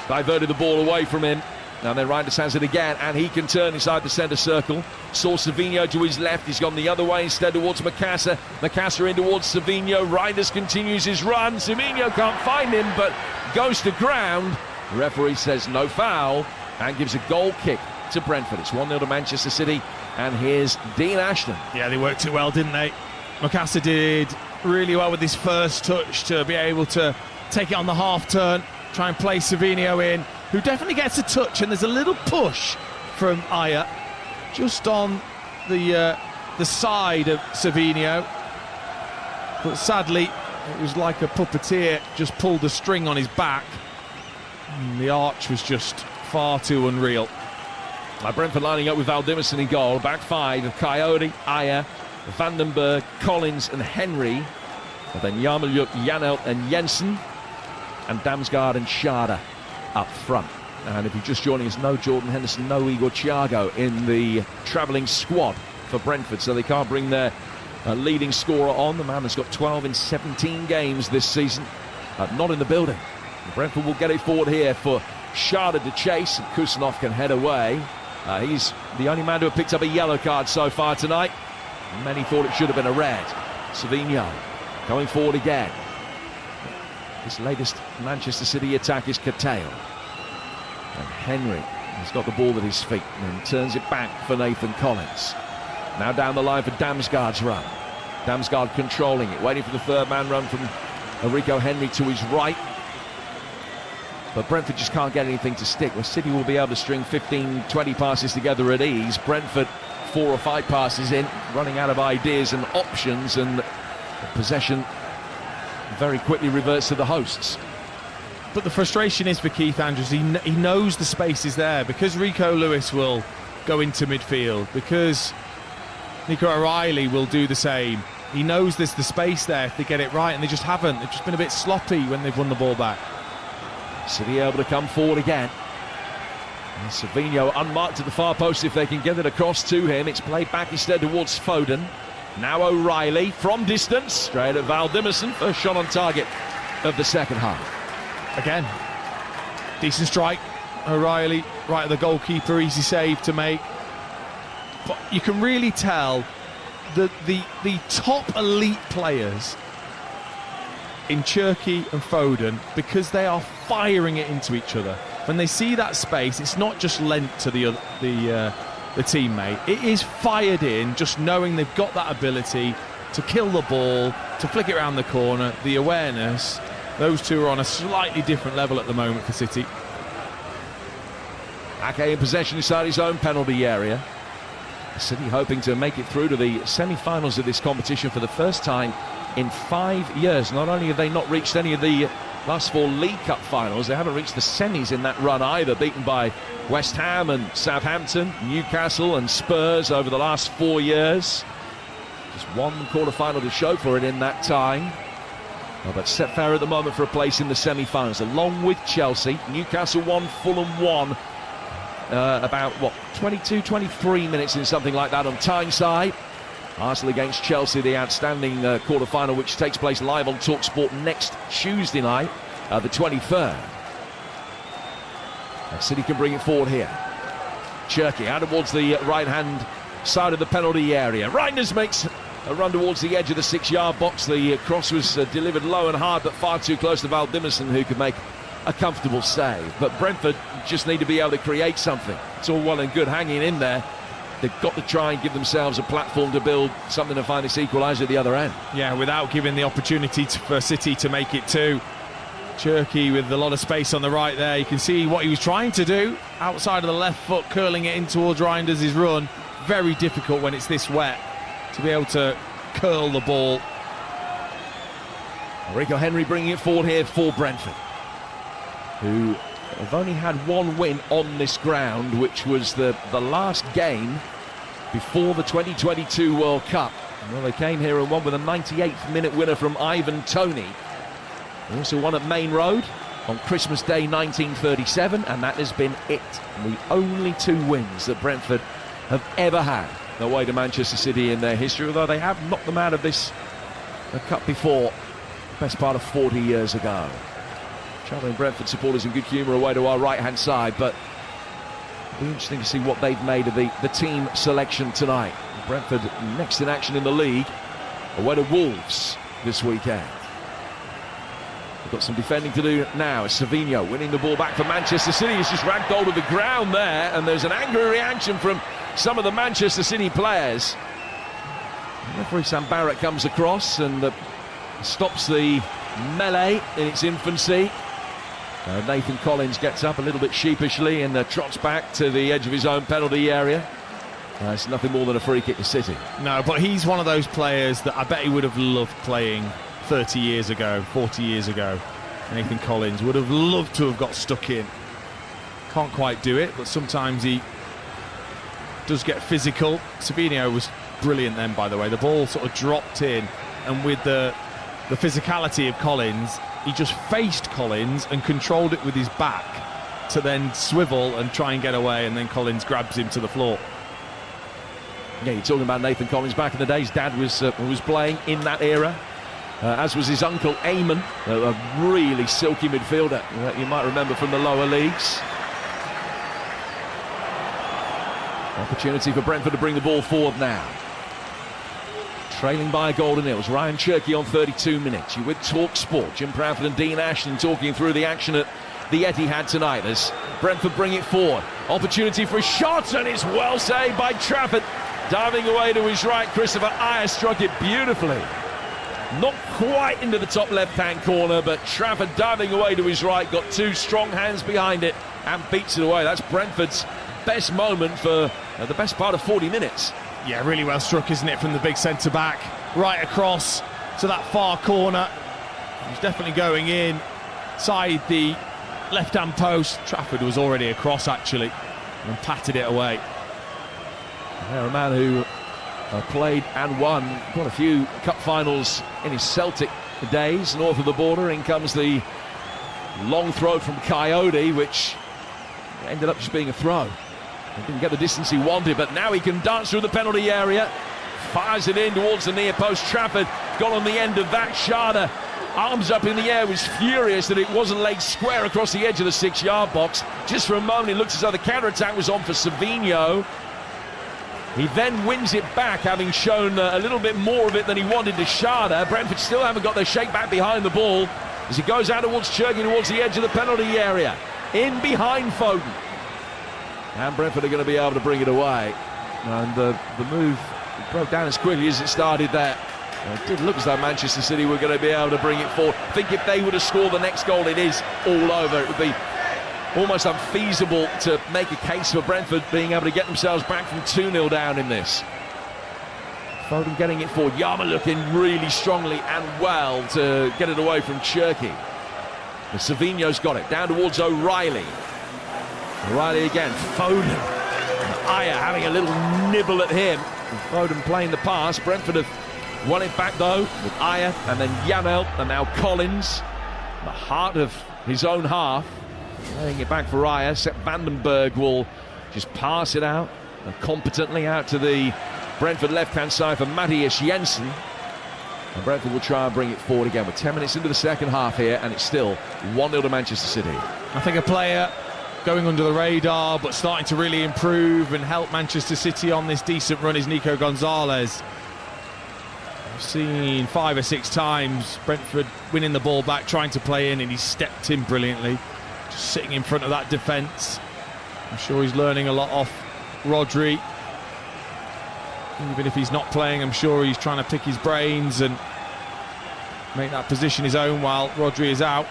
diverted the ball away from him. Now then Reinders has it again, and he can turn inside the centre circle. Saw Savinho to his left. He's gone the other way instead towards Macassar. Macassar in towards Savinho. Reinders continues his run. Savinho can't find him, but goes to ground. The referee says no foul and gives a goal kick to Brentford. It's 1-0 to Manchester City, and here's Dean Ashton. Yeah, they worked it well, didn't they? Macassar did really well with his first touch to be able to take it on the half turn, try and play Savinho in, who definitely gets a touch, and there's a little push from Aya just on the side of Savinho, but sadly it was like a puppeteer just pulled a string on his back, and the arch was just far too unreal. Brentford lining up with Valdimarsson in goal. Back five of Coyote, Ayer, Vandenberg, Collins and Henry. And then Yarmoliuk, Janelt and Jensen. And Damsgaard and Schade up front. And if you're just joining us, no Jordan Henderson, no Igor Thiago in the travelling squad for Brentford. So they can't bring their leading scorer on. The man has got 12 in 17 games this season. Not in the building. Brentford will get it forward here for Schade to chase. And Kusanov can head away. He's the only man to have picked up a yellow card so far tonight. Many thought it should have been a red. Savinho going forward again. This latest Manchester City attack is curtailed. And Henry has got the ball at his feet and turns it back for Nathan Collins. Now down the line for Damsgaard's run. Damsgaard controlling it, waiting for the third man run from Enrico Henry to his right. But Brentford just can't get anything to stick. Where City will be able to string 15, 20 passes together at ease. Brentford 4 or 5 passes in, running out of ideas and options, and possession very quickly reverts to the hosts. But the frustration is for Keith Andrews. He knows the space is there because Rico Lewis will go into midfield, because Nico O'Reilly will do the same. He knows there's the space there if they get it right, and they just haven't. They've just been a bit sloppy when they've won the ball back. City able to come forward again. And Savinho unmarked at the far post if they can get it across to him. It's played back instead towards Foden. Now O'Reilly from distance, straight at Valdimarsson. First shot on target of the second half. Again, decent strike. O'Reilly right at the goalkeeper, easy save to make. But you can really tell that the top elite players in Cherki and Foden, because they are firing it into each other. When they see that space, it's not just lent to the teammate. It is fired in, just knowing they've got that ability to kill the ball, to flick it around the corner, the awareness. Those two are on a slightly different level at the moment for City. Ake in possession inside his own penalty area. City hoping to make it through to the semi-finals of this competition for the first time in 5 years. Not only have they not reached any of the last 4 League Cup finals, they haven't reached the semis in that run either, beaten by West Ham and Southampton, Newcastle and Spurs over the last 4 years. Just one quarter-final to show for it in that time. Well, but set fair at the moment for a place in the semi-finals, along with Chelsea. Newcastle 1, Fulham 1. About, 22, 23 minutes in something like that on Tyneside. Arsenal against Chelsea, the outstanding quarter-final, which takes place live on TalkSport next Tuesday night, the 23rd. City can bring it forward here. Cherki out towards the right-hand side of the penalty area. Reinders makes a run towards the edge of the 6-yard box. The cross was delivered low and hard, but far too close to Valdimarsson, who could make a comfortable save. But Brentford just need to be able to create something. It's all well and good hanging in there. They've got to try and give themselves a platform to build something to find this equaliser at the other end. Yeah, without giving the opportunity for City to make it 2. Cherki with a lot of space on the right there. You can see what he was trying to do outside of the left foot, curling it in towards Reinders' run. Very difficult when it's this wet to be able to curl the ball. Enrico Henry bringing it forward here for Brentford, who have only had 1 win on this ground, which was the last game before the 2022 World Cup. Well, they came here and won with a 98th minute winner from Ivan Toney. They also won at Main Road on Christmas Day 1937, and that has been it. And the only 2 wins that Brentford have ever had away to Manchester City in their history, although they have knocked them out of this cup before, best part of 40 years ago. Travelling Brentford supporters in good humour away to our right-hand side, but it'll be interesting to see what they've made of the team selection tonight. Brentford next in action in the league, away to Wolves this weekend. They've got some defending to do now. Savinho winning the ball back for Manchester City. He's just ragdolled to the ground there, and there's an angry reaction from some of the Manchester City players. Referee Sam Barrett comes across and stops the melee in its infancy. Nathan Collins gets up a little bit sheepishly and trots back to the edge of his own penalty area. It's nothing more than a free kick to City. No, but he's one of those players that I bet he would have loved playing 30 years ago, 40 years ago. Nathan Collins would have loved to have got stuck in. Can't quite do it, but sometimes he does get physical. Savinho was brilliant then, by the way. The ball sort of dropped in, and with the physicality of Collins, he just faced Collins and controlled it with his back to then swivel and try and get away, and then Collins grabs him to the floor. Yeah, you're talking about Nathan Collins. Back in the day, his dad was playing in that era, as was his uncle Eamon, a really silky midfielder that you might remember from the lower leagues. Opportunity for Brentford to bring the ball forward now. Trailing by a goal to nil. Ryan Cherky on 32 minutes. You with Talk Sport. Jim Proudfoot and Dean Ashton talking through the action at the Etihad tonight as Brentford bring it forward. Opportunity for a shot, and it's well saved by Trafford. Diving away to his right, Christopher Ayer struck it beautifully. Not quite into the top left-hand corner, but Trafford diving away to his right, got two strong hands behind it and beats it away. That's Brentford's best moment for the best part of 40 minutes. Yeah, really well struck, isn't it, from the big centre-back, right across to that far corner. He's definitely going inside the left-hand post. Trafford was already across, actually, and patted it away. Yeah, a man who played and won quite a few cup finals in his Celtic days, north of the border. In comes the long throw from COYI, which ended up just being a throw. He didn't get the distance he wanted, but now he can dance through the penalty area. Fires it in towards the near post. Trafford got on the end of that. Sharda, arms up in the air, was furious that it wasn't laid square across the edge of the 6-yard box. Just for a moment, it looks as though the counter-attack was on for Savinho. He then wins it back, having shown a little bit more of it than he wanted to Sharda. Brentford still haven't got their shake back behind the ball as he goes out towards Cherky, towards the edge of the penalty area. In behind Foden. And Brentford are going to be able to bring it away. And the move broke down as quickly as it started there. It did look as though Manchester City were going to be able to bring it forward. I think if they were to score the next goal, it is all over. It would be almost unfeasible to make a case for Brentford being able to get themselves back from 2-0 down in this. Foden getting it forward. Yama looking really strongly and well to get it away from Cherky. But Savinho's got it. Down towards O'Reilly. O'Reilly again. Foden. Ayer having a little nibble at him. And Foden playing the pass. Brentford have won it back though with Ayer and then Janelt and now Collins. The heart of his own half. Laying it back for Ayer. Sepp Vandenberg will just pass it out competently out to the Brentford left-hand side for Matthias Jensen. And Brentford will try and bring it forward again. We're 10 minutes into the second half here, and it's still 1-0 to Manchester City. I think a player going under the radar, but starting to really improve and help Manchester City on this decent run is Nico Gonzalez. I've seen 5 or 6 times Brentford winning the ball back, trying to play in, and he's stepped in brilliantly. Just sitting in front of that defence. I'm sure he's learning a lot off Rodri. Even if he's not playing, I'm sure he's trying to pick his brains and make that position his own while Rodri is out.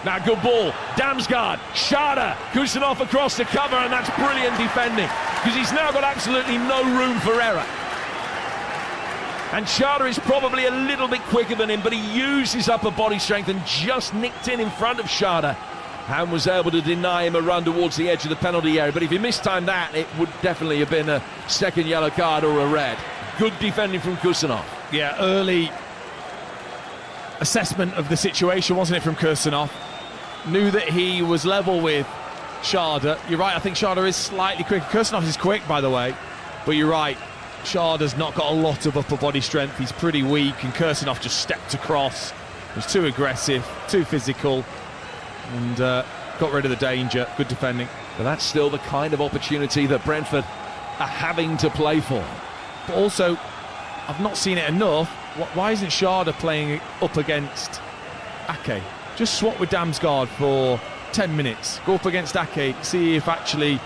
Now good ball, Damsgaard, Sharda, Kusanov across the cover, and that's brilliant defending because he's now got absolutely no room for error. And Sharda is probably a little bit quicker than him, but he used his upper body strength and just nicked in front of Sharda and was able to deny him a run towards the edge of the penalty area. But if he mistimed that, it would definitely have been a second yellow card or a red. Good defending from Kusanov. Yeah, early assessment of the situation, wasn't it, from Kusanov? Knew that he was level with Sharda. You're right, I think Sharda is slightly quicker. Kusanov is quick, by the way, but you're right, Sharda's not got a lot of upper body strength. He's pretty weak, and Kusanov just stepped across. Was too aggressive, too physical, and got rid of the danger. Good defending. But that's still the kind of opportunity that Brentford are having to play for. But also, I've not seen it enough. Why isn't Sharda playing up against Ake? Just swap with Damsgaard for 10 minutes. Go up against Ake, see if actually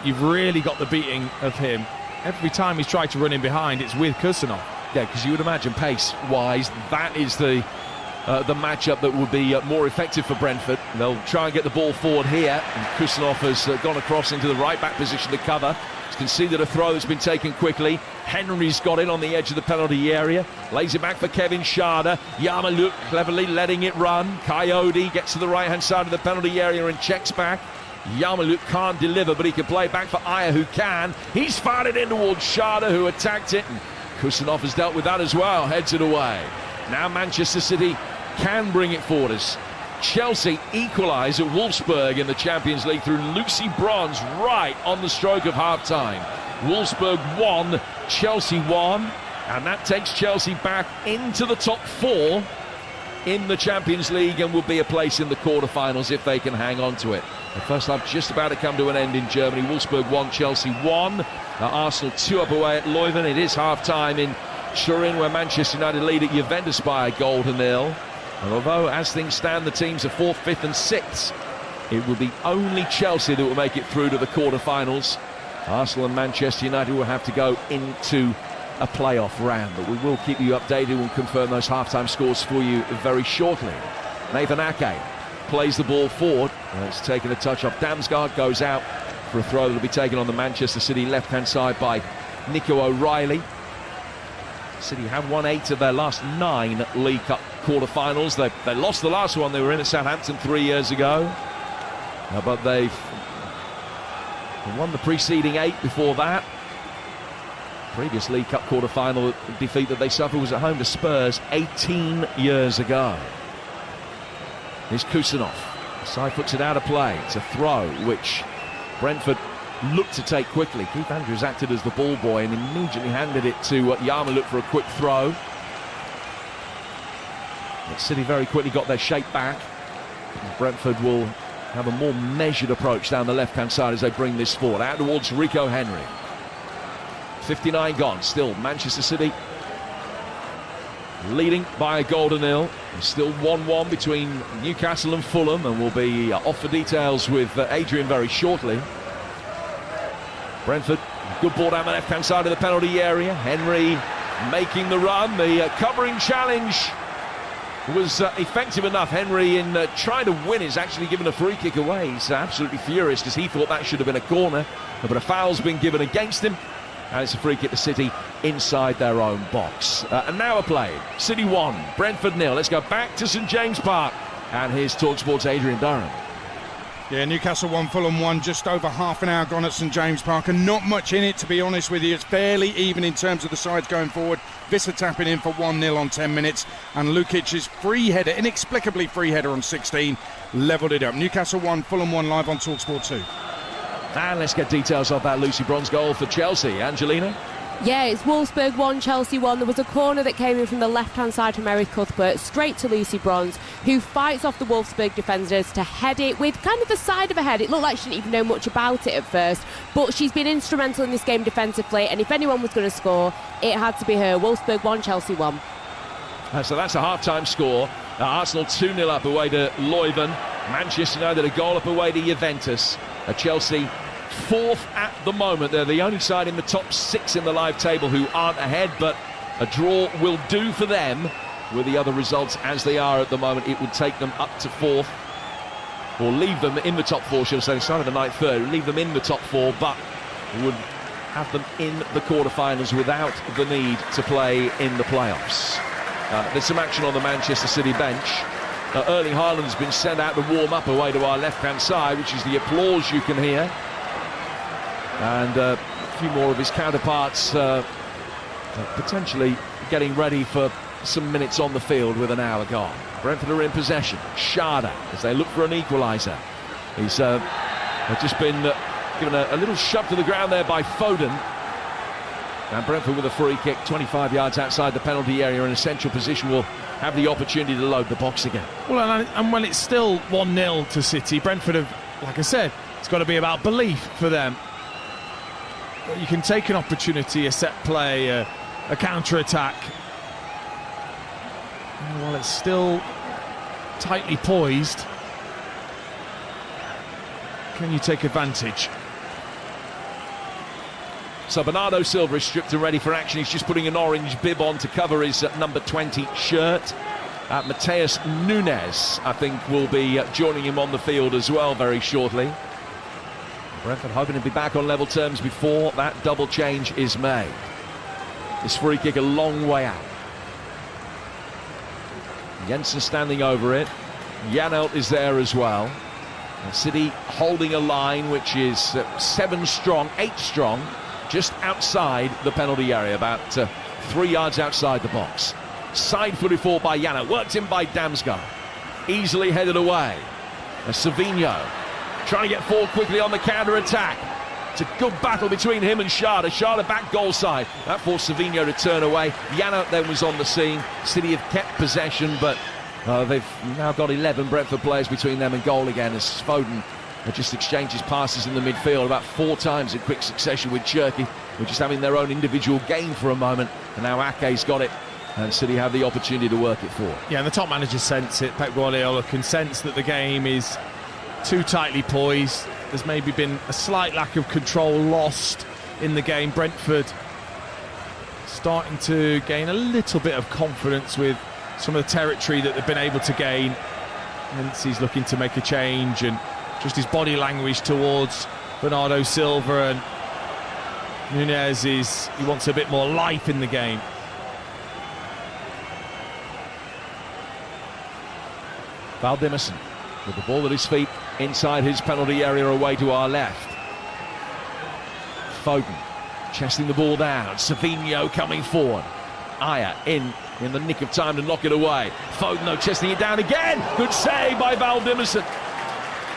you've really got the beating of him. Every time he's tried to run in behind, it's with Kusanov. Yeah, because you would imagine pace-wise, that is the matchup that would be more effective for Brentford. They'll try and get the ball forward here, and Kusanov has gone across into the right-back position to cover. He's conceded a throw that's been taken quickly. Henry's got in on the edge of the penalty area. Lays it back for Kevin Sharda. Yarmouk cleverly letting it run. Coyote gets to the right-hand side of the penalty area and checks back. Yarmouk can't deliver, but he can play back for Ayer, who can. He's fired it in towards Schade, who attacked it. And Kusanov has dealt with that as well, heads it away. Now Manchester City can bring it forward as Chelsea equalise at Wolfsburg in the Champions League through Lucy Bronze right on the stroke of half-time. Wolfsburg 1, Chelsea 1, and that takes Chelsea back into the top 4 in the Champions League and will be a place in the quarter-finals if they can hang on to it. The first half just about to come to an end in Germany. Wolfsburg 1, Chelsea 1. Arsenal 2 up away at Leuven. It is half-time in Turin, where Manchester United lead at Juventus by a goal to nil. And although, as things stand, the teams are 4th, 5th and 6th, it will be only Chelsea that will make it through to the quarter-finals. Arsenal and Manchester United will have to go into a playoff round, but we will keep you updated and confirm those half-time scores for you very shortly. Nathan Ake plays the ball forward. It's taken a touch off. Damsgaard goes out for a throw that will be taken on the Manchester City left-hand side by Nico O'Reilly. City have won 8 of their last 9 League Cup quarter-finals. They lost the last one. They were in at Southampton 3 years ago. But they've won the preceding 8 before that. Previous League Cup quarter-final defeat that they suffered was at home to Spurs 18 years ago. Here's Kusanov. Side puts it out of play. It's a throw which Brentford looked to take quickly. Keith Andrews acted as the ball boy and immediately handed it to Yarmouk for a quick throw. But City very quickly got their shape back. Brentford will have a more measured approach down the left-hand side as they bring this forward. Out towards Rico Henry. 59 gone. Still Manchester City leading by a goal to nil. Still 1-1 between Newcastle and Fulham, and we'll be off for details with Adrian very shortly. Brentford, good ball down the left-hand side of the penalty area. Henry making the run. The covering challenge was effective enough. Henry, in trying to win, is actually given a free kick away. He's absolutely furious because he thought that should have been a corner, but a foul's been given against him. And it's a free kick to City inside their own box. And now a play. City 1, Brentford 0. Let's go back to St James Park. And here's TalkSport's Adrian Durham. Yeah, Newcastle 1, Fulham 1, just over half an hour gone at St James Park, and not much in it, to be honest with you. It's fairly even in terms of the sides going forward. Visser tapping in for 1-0 on 10 minutes, and Lukic's free header, inexplicably free header on 16, levelled it up. Newcastle 1, Fulham 1, live on TalkSport 2. And let's get details of that Lucy Bronze goal for Chelsea. Angelina? Yeah, it's Wolfsburg 1, Chelsea 1. There was a corner that came in from the left-hand side from Eric Cuthbert, straight to Lucy Bronze, who fights off the Wolfsburg defenders to head it with kind of the side of her head. It looked like she didn't even know much about it at first, but she's been instrumental in this game defensively, and if anyone was going to score, it had to be her. Wolfsburg 1, Chelsea 1. So that's a half-time score. Arsenal 2-0 up away to Leuven. Manchester United a goal up away to Juventus. Chelsea 4th at the moment. They're the only side in the top 6 in the live table who aren't ahead, but a draw will do for them. With the other results as they are at the moment, it would take them up to 4th, or leave them in the top 4, should I say. They started the ninth third, leave them in the top 4, but would have them in the quarter-finals without the need to play in the playoffs. There's some action on the Manchester City bench. Erling Haaland's been sent out to warm up away to our left-hand side, which is the applause you can hear. And a few more of his counterparts potentially getting ready for some minutes on the field with an hour gone. Brentford are in possession. Schade as they look for an equaliser. He's just been given a little shove to the ground there by Foden. And Brentford with a free kick 25 yards outside the penalty area in a central position will have the opportunity to load the box again. Well, and when it's still 1-0 to City, Brentford have, like I said, it's got to be about belief for them. You can take an opportunity, a set play, a counter-attack. While it's still tightly poised, can you take advantage? So Bernardo Silva is stripped and ready for action. He's just putting an orange bib on to cover his number 20 shirt. Mateus Nunes, I think, will be joining him on the field as well very shortly. Brentford hoping to be back on level terms before that double change is made. This free kick a long way out. Jensen standing over it. Janelt is there as well. City holding a line which is 7 strong, 8 strong, just outside the penalty area, about 3 yards outside the box. Side-footed forward by Yana, worked in by Damsgaard, easily headed away. Savinho trying to get forward quickly on the counter-attack. It's a good battle between him and Schade. Schade back goal side. That forced Savinho to turn away. Yana then was on the scene. City have kept possession, but they've now got 11 Brentford players between them and goal again, as Foden just exchanges passes in the midfield about 4 times in quick succession with Cherki. We're just having their own individual game for a moment, and now Ake's got it, and City have the opportunity to work it forward. Yeah, and the top managers sense it. Pep Guardiola can sense that the game is too tightly poised. There's maybe been a slight lack of control lost in the game. Brentford starting to gain a little bit of confidence with some of the territory that they've been able to gain. Hence he's looking to make a change, and just his body language towards Bernardo Silva and Nunez he wants a bit more life in the game. Valdimarsson with the ball at his feet inside his penalty area away to our left. Foden chesting the ball down. Savinho coming forward. Aya in the nick of time to knock it away. Foden though chesting it down again. Good save by Valdimarsson.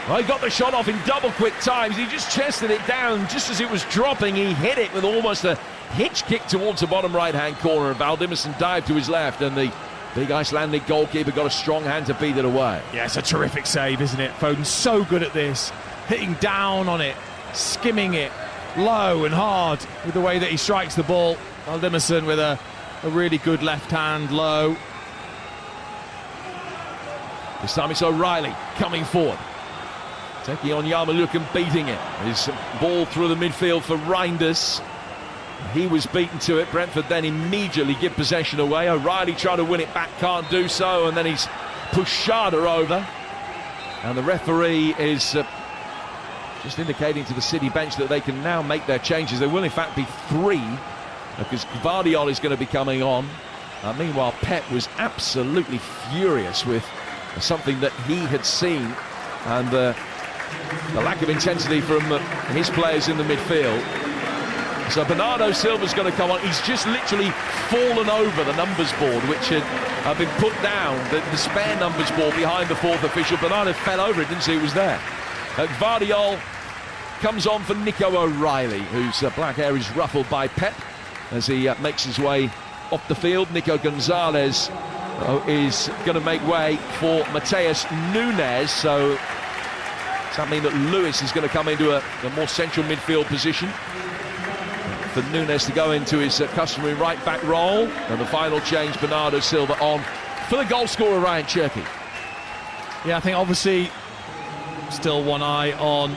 Well, he got the shot off in double quick times. He just chested it down just as it was dropping. He hit it with almost a hitch kick towards the bottom right-hand corner, and Valdimarsson dived to his left, and the big Icelandic goalkeeper got a strong hand to beat it away. Yeah, it's a terrific save, isn't it? Foden's so good at this, hitting down on it, skimming it low and hard with the way that he strikes the ball. Valdimarsson with a really good left hand, low. This time it's O'Reilly coming forward, taking on Yarmouk and beating it. His ball through the midfield for Reinders. He was beaten to it. Brentford then immediately give possession away. O'Reilly trying to win it back, can't do so, and then he's pushed Schade over. And the referee is just indicating to the City bench that they can now make their changes. There will in fact be 3, because Gvardiol is going to be coming on. Meanwhile, Pep was absolutely furious with something that he had seen, and the lack of intensity from his players in the midfield. So Bernardo Silva's going to come on. He's just literally fallen over the numbers board, which had been put down, the spare numbers board behind the 4th official. Bernardo fell over it, didn't see it was there. Gvardiol comes on for Nico O'Reilly, whose black hair is ruffled by Pep as he makes his way off the field. Nico Gonzalez is going to make way for Mateus Nunes. So does that mean that Lewis is going to come into a more central midfield position for Nunes to go into his customary right-back role? And the final change, Bernardo Silva on for the goal scorer, Ryan Cherki. Yeah, I think obviously still one eye on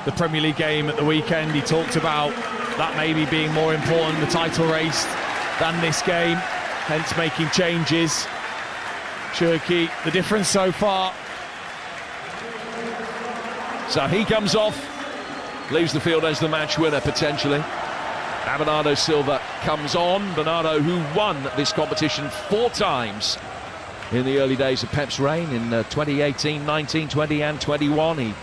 the Premier League game at the weekend. He talked about that maybe being more important, the title race, than this game, hence making changes. Cherki, the difference so far. So he comes off, leaves the field as the match winner potentially. Now Bernardo Silva comes on. Bernardo, who won this competition 4 times in the early days of Pep's reign in 2018, 19, 20 and 21. He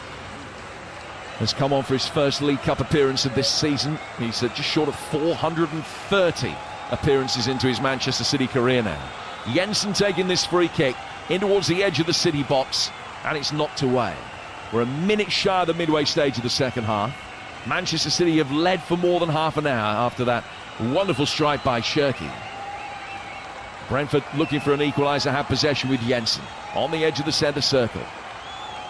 has come on for his first League Cup appearance of this season. He's just short of 430 appearances into his Manchester City career now. Jensen taking this free kick in towards the edge of the City box, and it's knocked away. We're a minute shy of the midway stage of the second half. Manchester City have led for more than half an hour after that wonderful strike by Cherki. Brentford looking for an equaliser, have possession with Jensen on the edge of the centre circle.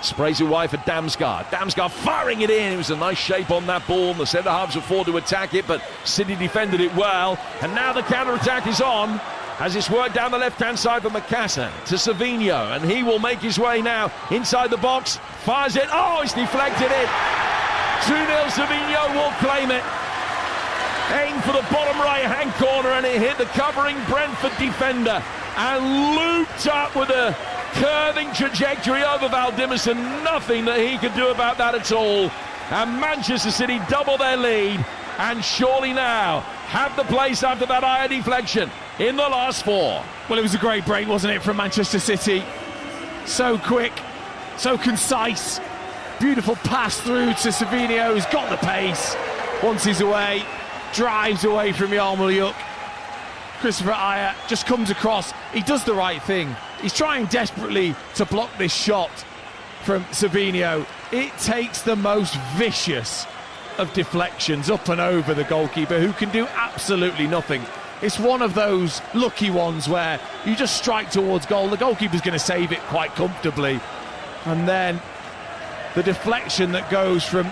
Sprays it wide for Damsgaard. Damsgaard firing it in. It was a nice shape on that ball. The centre halves were forward to attack it, but City defended it well. And now the counter-attack is on as it's worked down the left-hand side for Macassa to Savinho, and he will make his way now inside the box. Fires it. Oh, it's deflected in. 2-0, Savinho will claim it. Aimed for the bottom right-hand corner, and it hit the covering Brentford defender and looped up with a curving trajectory over Valdimarsson. Nothing that he could do about that at all. And Manchester City double their lead, and surely now have the place after that eye deflection in the last 4. Well, it was a great break, wasn't it, from Manchester City? So quick, so concise. Beautiful pass through to Savinho, who's got the pace. Once he's away, drives away from Yarmoliuk. Christopher Ayer just comes across. He does the right thing. He's trying desperately to block this shot from Savinho. It takes the most vicious of deflections up and over the goalkeeper, who can do absolutely nothing. It's one of those lucky ones where you just strike towards goal. The goalkeeper's going to save it quite comfortably. And then the deflection that goes from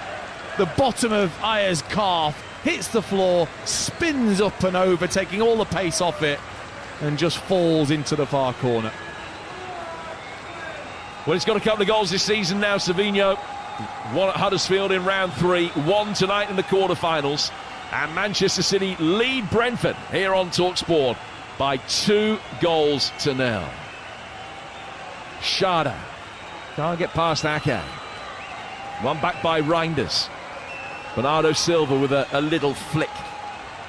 the bottom of Ayer's calf, hits the floor, spins up and over, taking all the pace off it, and just falls into the far corner. Well, he's got a couple of goals this season now, Savinho. One at Huddersfield in round 3, one tonight in the quarterfinals. And Manchester City lead Brentford here on TalkSport by 2-0. Schade can't get past Ake. One back by Reinders. Bernardo Silva with a little flick.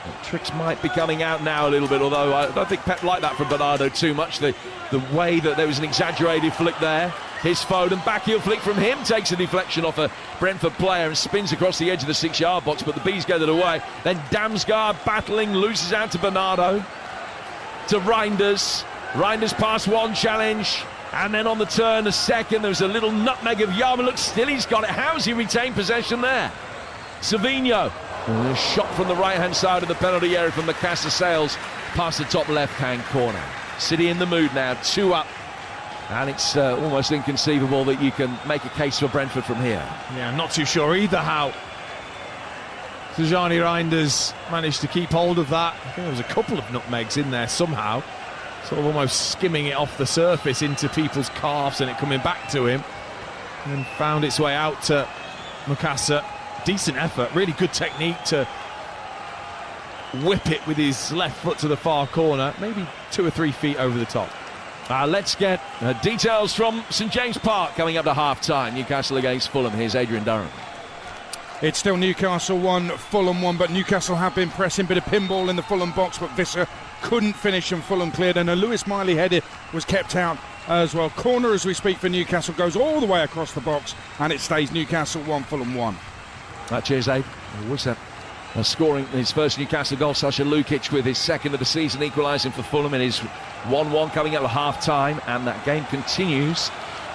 The tricks might be coming out now a little bit, although I don't think Pep liked that from Bernardo too much. The way that there was an exaggerated flick there. His Foden, backheel flick from him, takes a deflection off a Brentford player and spins across the edge of the 6-yard box, but the Bees get it away. Then Damsgaard battling, loses out to Bernardo. To Reinders. Reinders pass one, challenge. And then on the turn, a second, there was a little nutmeg of Yarmoliuk. Still he's got it. How's he retained possession there? Savinho. A shot from the right-hand side of the penalty area from Macassar Sales past the top left-hand corner. City in the mood now, 2 up. And it's almost inconceivable that you can make a case for Brentford from here. Yeah, I'm not too sure either how Tijani Reinders managed to keep hold of that. I think there was a couple of nutmegs in there somehow, sort of almost skimming it off the surface into people's calves and it coming back to him. And found its way out to Macassar. Decent effort, really good technique to whip it with his left foot to the far corner, maybe 2 or 3 feet over the top. Let's get details from St James Park coming up to half-time. Newcastle against Fulham. Here's Adrian Durham. It's still Newcastle 1, Fulham 1, but Newcastle have been pressing. Bit of pinball in the Fulham box, but Visser couldn't finish and Fulham cleared. And a Lewis Miley header was kept out as well. Corner as we speak for Newcastle goes all the way across the box, and it stays Newcastle 1, Fulham 1. Cheers, Abe. Scoring his first Newcastle goal, Sasha Lukic with his second of the season, equalising for Fulham in his 1-1 coming up at half-time, and that game continues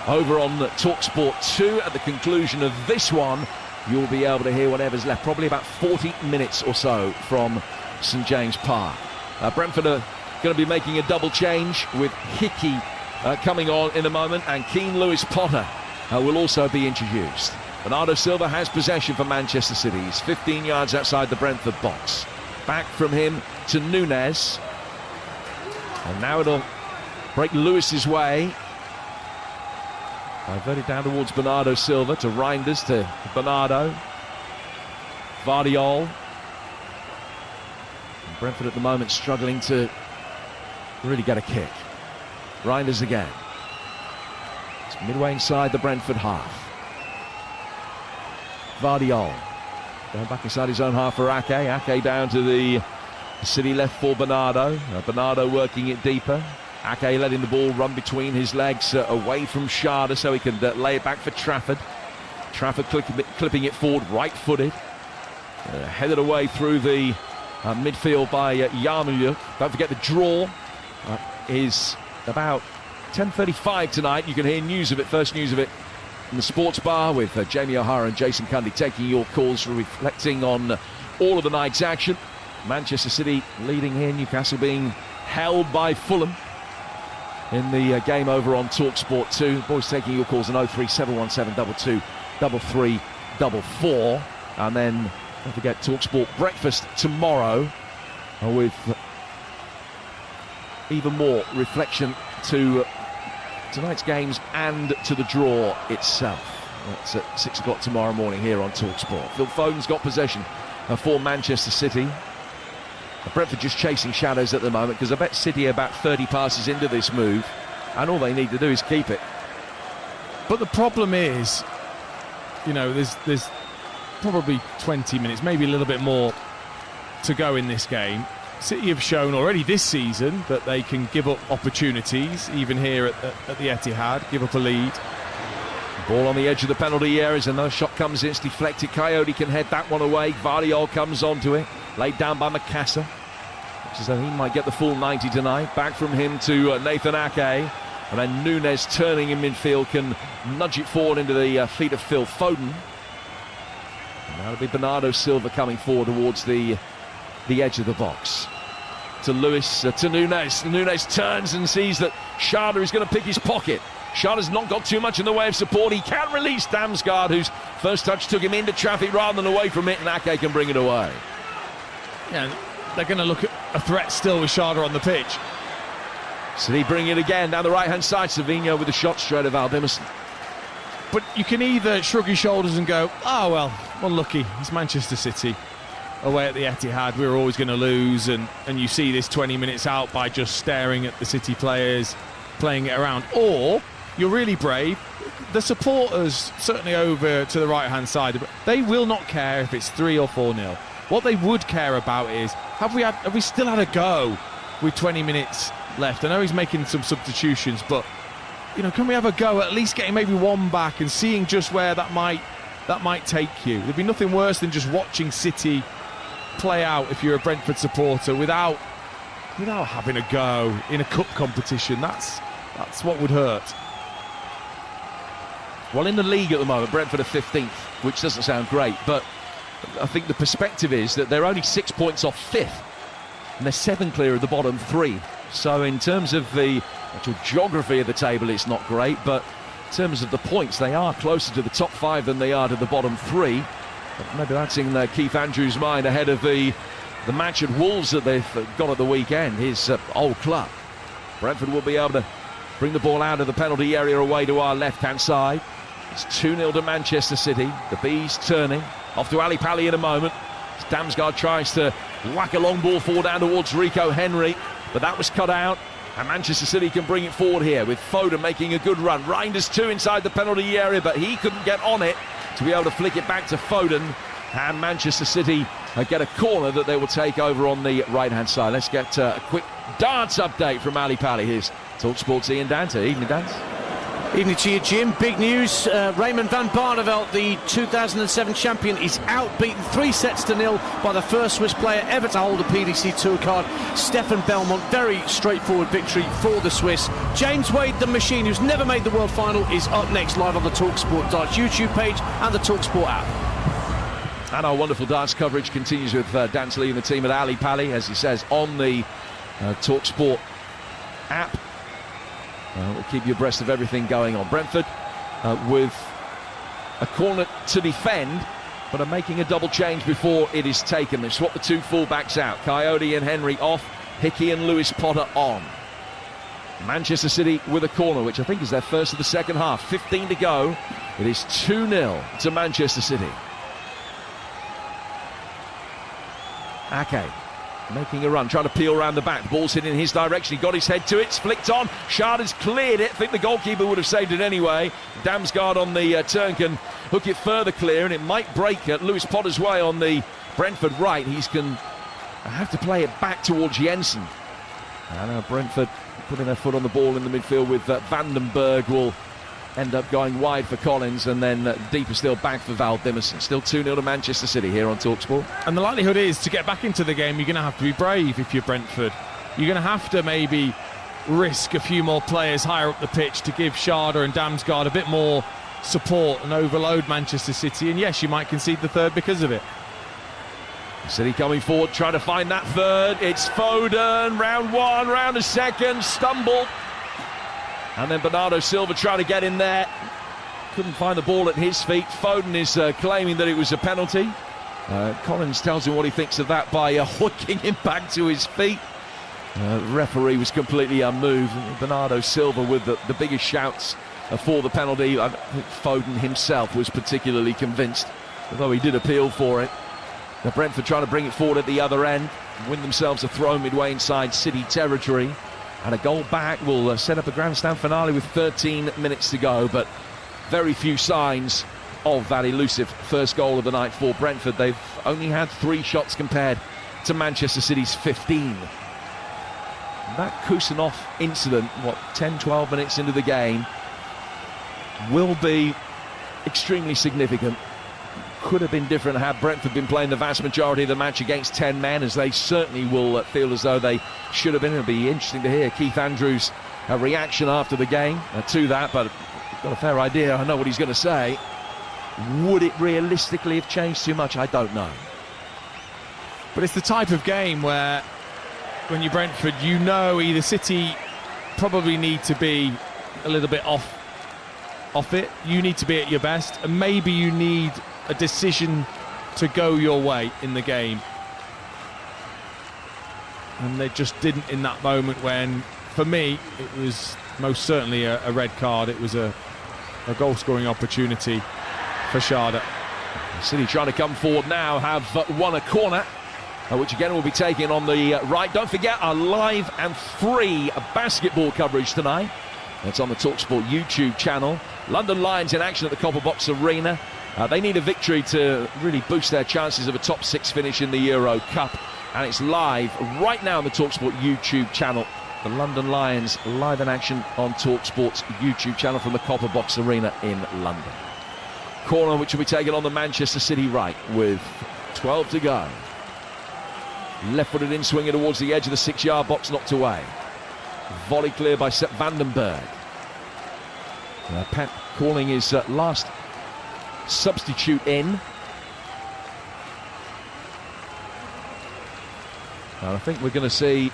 over on TalkSport 2. At the conclusion of this one, you'll be able to hear whatever's left, probably about 40 minutes or so from St James Park. Brentford are going to be making a double change with Hickey coming on in a moment, and Keane Lewis Potter will also be introduced. Bernardo Silva has possession for Manchester City. He's 15 yards outside the Brentford box. Back from him to Nunez. And now it'll break Lewis's way. Diverted down towards Bernardo Silva, to Reinders, to Bernardo. Vardiol. And Brentford at the moment struggling to really get a kick. Reinders again. It's midway inside the Brentford half. Vardiol going back inside his own half for Ake. Ake down to the City left for Bernardo. Bernardo working it deeper. Ake letting the ball run between his legs away from Schade so he can lay it back for Trafford. Trafford clipping it forward, right-footed. Headed away through the midfield by Yarmoliuk. Don't forget the draw is about 10:35 tonight. You can hear news of it, first news of it, in the sports bar with Jamie O'Hara and Jason Cundy taking your calls, reflecting on all of the night's action. Manchester City leading here, Newcastle being held by Fulham in the game over on TalkSport 2. Boys taking your calls on 03717 22 3344. And then don't forget TalkSport breakfast tomorrow with even more reflection to tonight's games and to the draw itself. That's at 6 o'clock tomorrow morning here on TalkSport. Phil Foden's got possession for Manchester City. Brentford just chasing shadows at the moment because I bet City are about 30 passes into this move and all they need to do is keep it. But the problem is, you know, there's probably 20 minutes, maybe a little bit more to go in this game. City have shown already this season that they can give up opportunities, even here at the Etihad, give up a lead. Ball on the edge of the penalty area as another shot comes in. It's deflected. Coyote can head that one away. Vardiol comes onto it. Laid down by Macassa. So he might get the full 90 tonight. Back from him to Nathan Ake. And then Nunes turning in midfield can nudge it forward into the feet of Phil Foden. And that'll be Bernardo Silva coming forward towards the edge of the box. To Lewis, to Nunes. Nunes turns and sees that Schade is going to pick his pocket. Schade's not got too much in the way of support. He can release Damsgaard, whose first touch took him into traffic rather than away from it, and Ake can bring it away. Yeah, they're going to look at a threat still with Schade on the pitch. City bring it again down the right-hand side. Savinho with a shot straight of Valdemison. But you can either shrug your shoulders and go, oh, well, unlucky. It's Manchester City. Away at the Etihad, we were always going to lose. And you see this 20 minutes out by just staring at the City players, playing it around. Or you're really brave. The supporters, certainly over to the right-hand side, they will not care if it's 3 or 4-0. What they would care about is, have we still had a go with 20 minutes left? I know he's making some substitutions, but can we have a go at least getting maybe one back and seeing just where that might take you? There'd be nothing worse than just watching City play out if you're a Brentford supporter without having a go in a cup competition. That's what would hurt. Well, in the league at the moment, Brentford are 15th, which doesn't sound great, but I think the perspective is that they're only 6 points off 5th, and they're 7 clear of the bottom 3. So in terms of the actual geography of the table, it's not great, but in terms of the points, they are closer to the top 5 than they are to the bottom 3. But maybe that's in Keith Andrews' mind ahead of the match at Wolves that they've got at the weekend, his old club. Brentford will be able to bring the ball out of the penalty area away to our left-hand side. It's 2-0 to Manchester City. The Bees turning. Off to Ali Pali in a moment. Damsgaard tries to whack a long ball forward down towards Rico Henry, but that was cut out. And Manchester City can bring it forward here with Foden making a good run. Reinders too inside the penalty area, but he couldn't get on it to be able to flick it back to Foden. And Manchester City get a corner that they will take over on the right-hand side. Let's get a quick dance update from Ali Pali. Here's TalkSport's Ian Dante. Evening, Dance. Evening to you, Jim. Big news. Raymond van Barneveld, the 2007 champion, is outbeaten 3-0 by the first Swiss player ever to hold a PDC Tour card, Stefan Belmont. Very straightforward victory for the Swiss. James Wade, the machine, who's never made the world final, is up next live on the TalkSport Darts YouTube page and the TalkSport app. And our wonderful darts coverage continues with Dan Lee and the team at Ali Pali, as he says, on the TalkSport app. We'll keep you abreast of everything going on. Brentford with a corner to defend, but are making a double change before it is taken. They swap the 2 full-backs out. Coyote and Henry off. Hickey and Lewis Potter on. Manchester City with a corner, which I think is their first of the second half. 15 to go. It is 2-0 to Manchester City. Ake making a run, trying to peel around the back. Ball's hit in his direction. He got his head to it. It's flicked on. Schade has cleared it. I think the goalkeeper would have saved it anyway. Damsgaard on the turn can hook it further clear, and it might break at Lewis Potter's way on the Brentford right. He's can have to play it back towards Jensen. And Brentford putting their foot on the ball in the midfield with Vandenberg will end up going wide for Collins, and then deeper still back for Valdemison. Still 2-0 to Manchester City here on TalkSport. And the likelihood is, to get back into the game, you're going to have to be brave if you're Brentford. You're going to have to maybe risk a few more players higher up the pitch to give Schade and Damsgaard a bit more support and overload Manchester City. And yes, you might concede the third because of it. City coming forward, trying to find that third. It's Foden, round 1, round a second, stumbled. And then Bernardo Silva trying to get in there. Couldn't find the ball at his feet. Foden is claiming that it was a penalty. Collins tells him what he thinks of that by hooking him back to his feet. The referee was completely unmoved. Bernardo Silva with the biggest shouts for the penalty. I think Foden himself was particularly convinced, although he did appeal for it. The Brentford trying to bring it forward at the other end, win themselves a throw midway inside City territory. And a goal back will set up a grandstand finale with 13 minutes to go, but very few signs of that elusive first goal of the night for Brentford. They've only had 3 shots compared to Manchester City's 15. That Kusanov incident, 10-12 minutes into the game, will be extremely significant. Could have been different had Brentford been playing the vast majority of the match against 10 men, as they certainly will feel as though they should have been. It'll be interesting to hear Keith Andrews' reaction after the game to that, but I've got a fair idea. I know what he's going to say. Would it realistically have changed too much? I don't know. But it's the type of game where, when you're Brentford, you know either City probably need to be a little bit off it. You need to be at your best, and maybe you need a decision to go your way in the game. And they just didn't in that moment when, for me, it was most certainly a red card. It was a goal-scoring opportunity for Sharda. City trying to come forward now, have won a corner, which again will be taken on the right. Don't forget our live and free basketball coverage tonight. That's on the TalkSport YouTube channel. London Lions in action at the Copper Box Arena. They need a victory to really boost their chances of a top 6 finish in the Euro Cup. And it's live right now on the TalkSport YouTube channel. The London Lions live in action on TalkSport's YouTube channel from the Copper Box Arena in London. Corner which will be taken on the Manchester City right with 12 to go. Left-footed in, swinging towards the edge of the 6-yard box, knocked away. Volley clear by Sepp Vandenberg. Pep calling his last substitute in. And I think we're going to see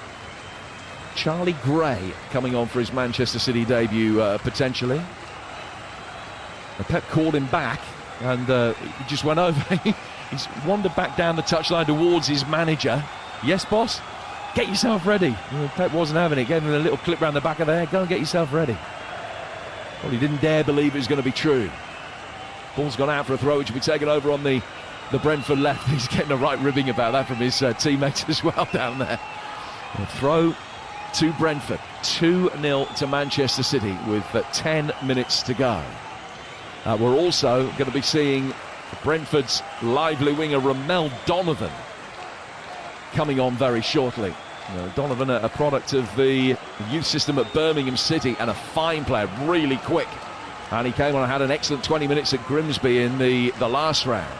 Charlie Gray coming on for his Manchester City debut potentially. Pep called him back and he just went over. He's wandered back down the touchline towards his manager. Yes, boss? Get yourself ready. Pep wasn't having it. Gave him a little clip round the back of the head. Go and get yourself ready. Well, he didn't dare believe it was going to be true. Ball's gone out for a throw, which will be taken over on the Brentford left. He's getting a right ribbing about that from his teammates as well down there. A throw to Brentford. 2-0 to Manchester City with 10 minutes to go. We're also going to be seeing Brentford's lively winger Ramel Donovan coming on very shortly. Donovan, a product of the youth system at Birmingham City and a fine player, really quick. And he came on and had an excellent 20 minutes at Grimsby in the last round.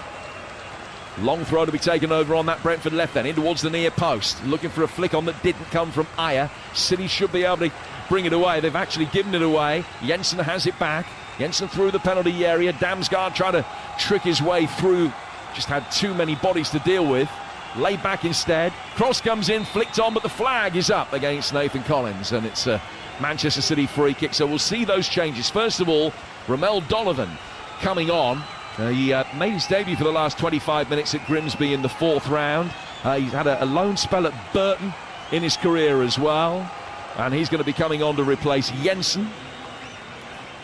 Long throw to be taken over on that Brentford left then, in towards the near post. Looking for a flick on that didn't come from Ayer. City should be able to bring it away. They've actually given it away. Jensen has it back. Jensen through the penalty area. Damsgaard trying to trick his way through. Just had too many bodies to deal with. Laid back instead. Cross comes in, flicked on, but the flag is up against Nathan Collins, and it's a Manchester City free kick. So we'll see those changes. First of all, Ramel Donovan coming on. He made his debut for the last 25 minutes at Grimsby in the 4th round. He's had a loan spell at Burton in his career as well, and he's going to be coming on to replace Jensen.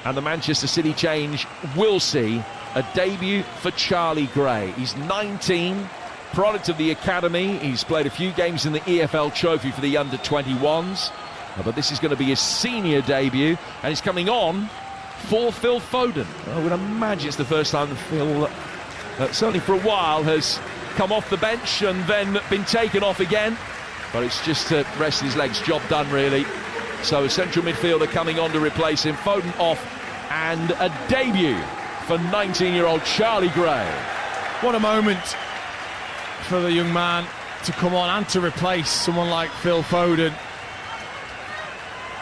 And the Manchester City change will see a debut for Charlie Gray. He's 19, product of the academy. He's played a few games in the EFL Trophy for the under-21s, but this is going to be his senior debut, and he's coming on for Phil Foden. I would imagine it's the first time that Phil, certainly for a while, has come off the bench and then been taken off again, but it's just to rest his legs. Job done, really. So a central midfielder coming on to replace him. Foden off, and a debut for 19-year-old Charlie Gray. What a moment for the young man to come on and to replace someone like Phil Foden.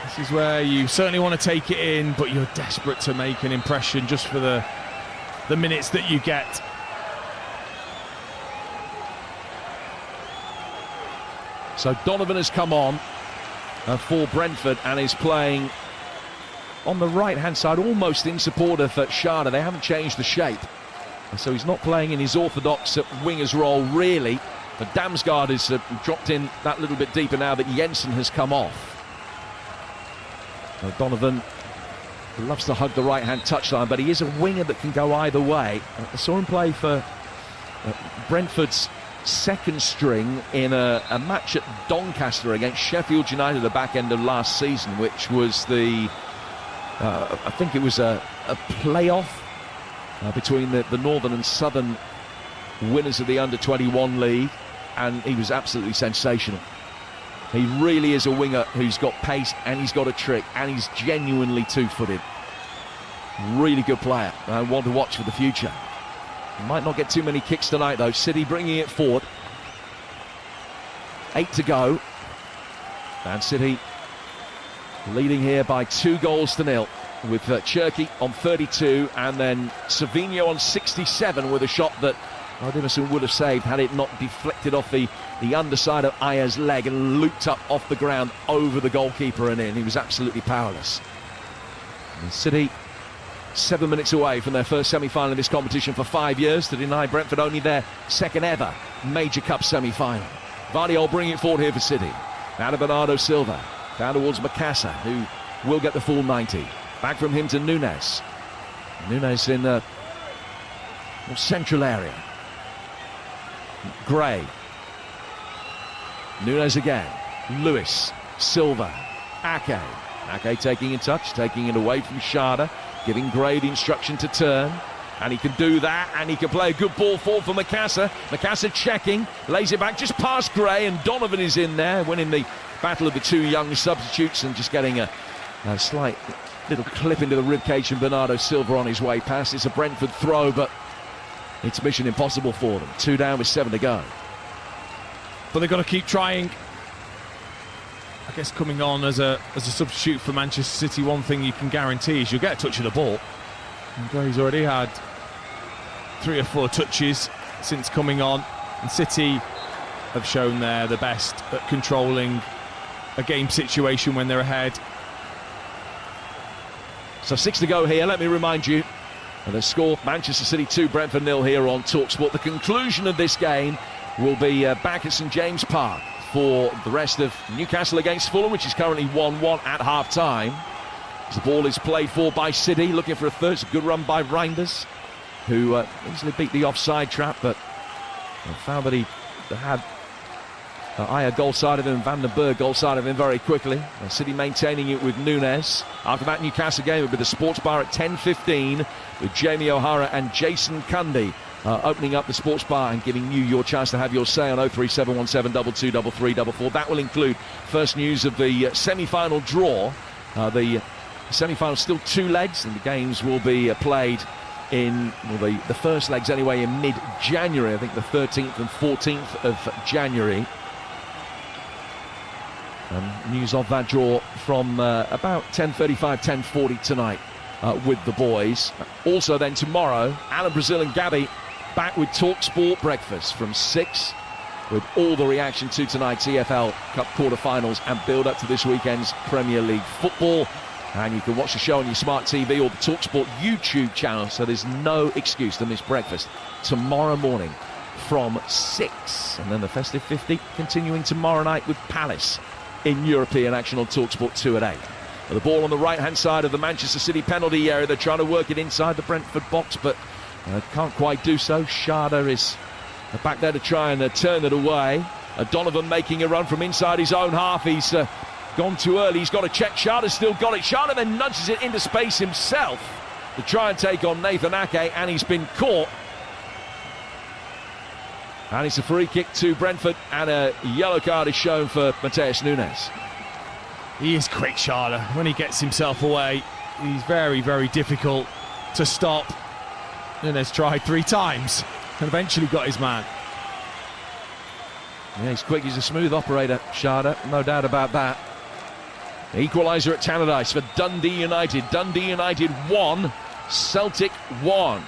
This is where you certainly want to take it in, but you're desperate to make an impression just for the minutes that you get. So Donovan has come on for Brentford and is playing on the right-hand side, almost in support of Sharda. They haven't changed the shape. So he's not playing in his orthodox winger's role, really. But Damsgaard has dropped in that little bit deeper now that Jensen has come off. Donovan loves to hug the right-hand touchline, but he is a winger that can go either way. I saw him play for Brentford's second string in a match at Doncaster against Sheffield United at the back end of last season, which was I think it was a playoff between the Northern and Southern winners of the Under-21 League, and he was absolutely sensational. He really is a winger who's got pace and he's got a trick and he's genuinely two-footed. Really good player and one to watch for the future. Might not get too many kicks tonight though. City bringing it forward. 8 to go. Man City leading here by 2-0 with Cherki on 32 and then Savinho on 67 with a shot that Dimmerson would have saved had it not deflected off the underside of Aya's leg and looped up off the ground over the goalkeeper and in. He was absolutely powerless. And City 7 minutes away from their first semi-final in this competition for 5 years to deny Brentford only their second ever major cup semi-final. Vardiol bringing it forward here for City. Now to Bernardo Silva. Down towards Macassa, who will get the full 90. Back from him to Nunes. Nunes in the more central area. Gray. Nunes again. Lewis. Silva. Ake. Ake taking in touch, taking it away from Schade, giving Gray the instruction to turn. And he can do that, and he can play a good ball forward for Macassa. Macassa checking, lays it back just past Gray, and Donovan is in there, winning the battle of the two young substitutes and just getting a slight little clip into the ribcage from Bernardo Silva on his way past. It's a Brentford throw, but it's mission impossible for them. 2 down with 7 to go. But they've got to keep trying. I guess coming on as a substitute for Manchester City, one thing you can guarantee is you'll get a touch of the ball. And Gray's already had 3 or 4 touches since coming on, and City have shown they're the best at controlling a game situation when they're ahead. So 6 to go here. Let me remind you of the score: Manchester City 2, Brentford 0 here on TalkSport. The conclusion of this game will be back at St James Park for the rest of Newcastle against Fulham, which is currently 1-1 at half-time. The ball is played for by City, looking for a third. It's a good run by Reinders, who easily beat the offside trap, but found that he had Aya goal side of him, Van den Berg goal side of him very quickly. City maintaining it with Nunes. After that Newcastle game, it'll be the Sports Bar at 10:15 with Jamie O'Hara and Jason Cundy opening up the Sports Bar and giving you your chance to have your say on 03717 223344. That will include first news of the semi-final draw. The semi-final still 2 legs, and the games will be played in, well, the first legs anyway, in mid-January. I think the 13th and 14th of January. News of that draw from about 10:35, 10:40 tonight with the boys. Also then tomorrow, Alan Brazil and Gabby back with TalkSport Breakfast from 6, with all the reaction to tonight's EFL Cup quarter-finals and build up to this weekend's Premier League football. And you can watch the show on your smart TV or the TalkSport YouTube channel, so there's no excuse to miss breakfast tomorrow morning from 6. And then the festive 50 continuing tomorrow night with Palace in European action on TalkSport 2 at 8. The ball on the right-hand side of the Manchester City penalty area. They're trying to work it inside the Brentford box, but can't quite do so. Schade is back there to try and turn it away. Donovan making a run from inside his own half. He's gone too early. He's got to check. Schade's still got it. Schade then nudges it into space himself to try and take on Nathan Ake, and he's been caught. And it's a free kick to Brentford, and a yellow card is shown for Mateus Nunes. He is quick, Schade. When he gets himself away, he's very, very difficult to stop. Nunes tried 3 times and eventually got his man. Yeah, he's quick. He's a smooth operator, Schade. No doubt about that. Equaliser at Tannadice for Dundee United. Dundee United 1, Celtic 1.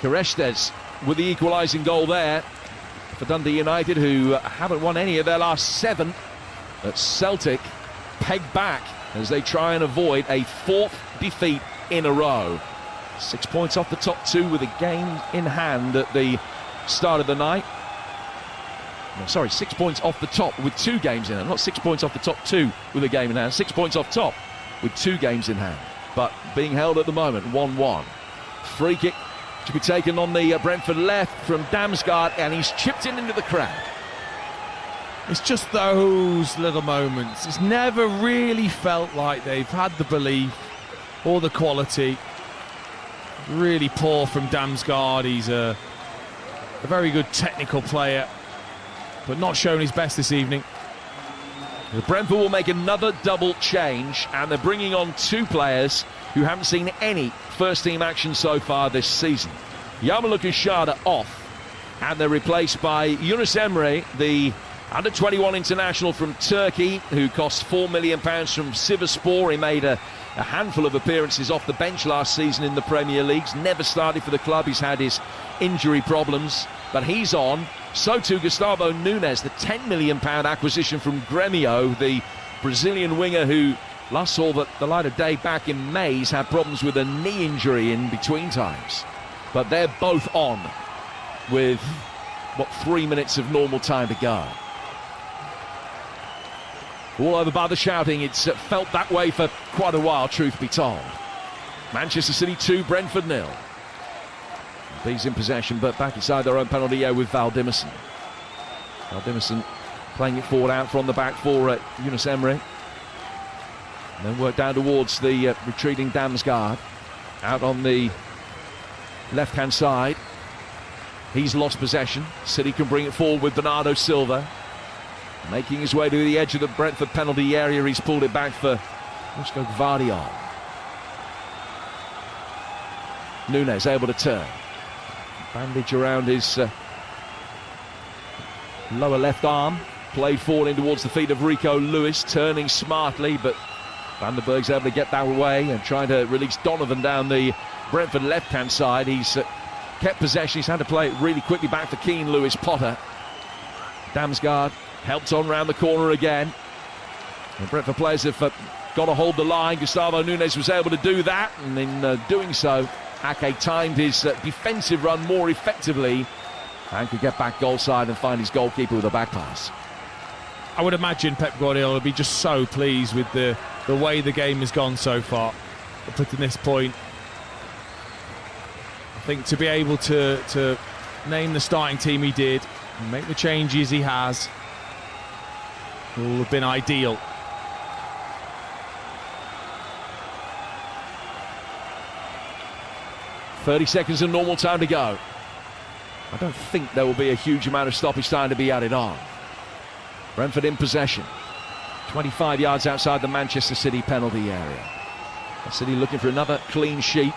Korestes with the equalising goal there for Dundee United, who haven't won any of their last 7 at Celtic. Pegged back as they try and avoid a 4th defeat in a row. 6 points off the top 2 with a game in hand at the start of the night. No, sorry, 6 points off the top with 2 games in hand. Not 6 points off the top 2 with a game in hand. 6 points off top with 2 games in hand. But being held at the moment, 1-1. Free kick to be taken on the Brentford left from Damsgaard, and he's chipped in into the crowd. It's just those little moments. It's never really felt like they've had the belief or the quality. Really poor from Damsgaard. He's a very good technical player, but not shown his best this evening. The Brentford will make another double change, and they're bringing on 2 players who haven't seen any first-team action so far this season. Yamalu Kışada off, and they're replaced by Yunus Emre, the under-21 international from Turkey, who cost £4 million from Sivasspor. He made a handful of appearances off the bench last season in the Premier Leagues. Never started for the club. He's had his injury problems, but he's on. So too Gustavo Nunes, the £10 million acquisition from Grêmio, the Brazilian winger who last saw the light of day back in May. He's had problems with a knee injury in between times. But they're both on with, 3 minutes of normal time to go. All over by the shouting. It's felt that way for quite a while, truth be told. Manchester City 2, Brentford 0. Bees in possession, but back inside their own penalty area with Valdimarsson. Valdimarsson playing it forward out from the back for Yunus Emre. And then work down towards the retreating Damsgaard. Out on the left-hand side. He's lost possession. City can bring it forward with Bernardo Silva. Making his way to the edge of the Brentford penalty area. He's pulled it back for Dusko Gvardiol. Nunes able to turn. Bandage around his lower left arm. Played forward in towards the feet of Rico Lewis. Turning smartly, but Van der Berg's able to get that away and trying to release Donovan down the Brentford left-hand side. He's kept possession. He's had to play it really quickly back for Keane Lewis Potter. Damsgaard helped on round the corner again. The Brentford players have got to hold the line. Gustavo Nunes was able to do that, and in doing so, Ake timed his defensive run more effectively and could get back goal side and find his goalkeeper with a back pass. I would imagine Pep Guardiola would be just so pleased with the way the game has gone so far up to this point. I think to be able to name the starting team he did and make the changes he has will have been ideal. .30 seconds of normal time to go. I don't think there will be a huge amount of stoppage time to be added on. Brentford in possession. 25 yards outside the Manchester City penalty area. City looking for another clean sheet.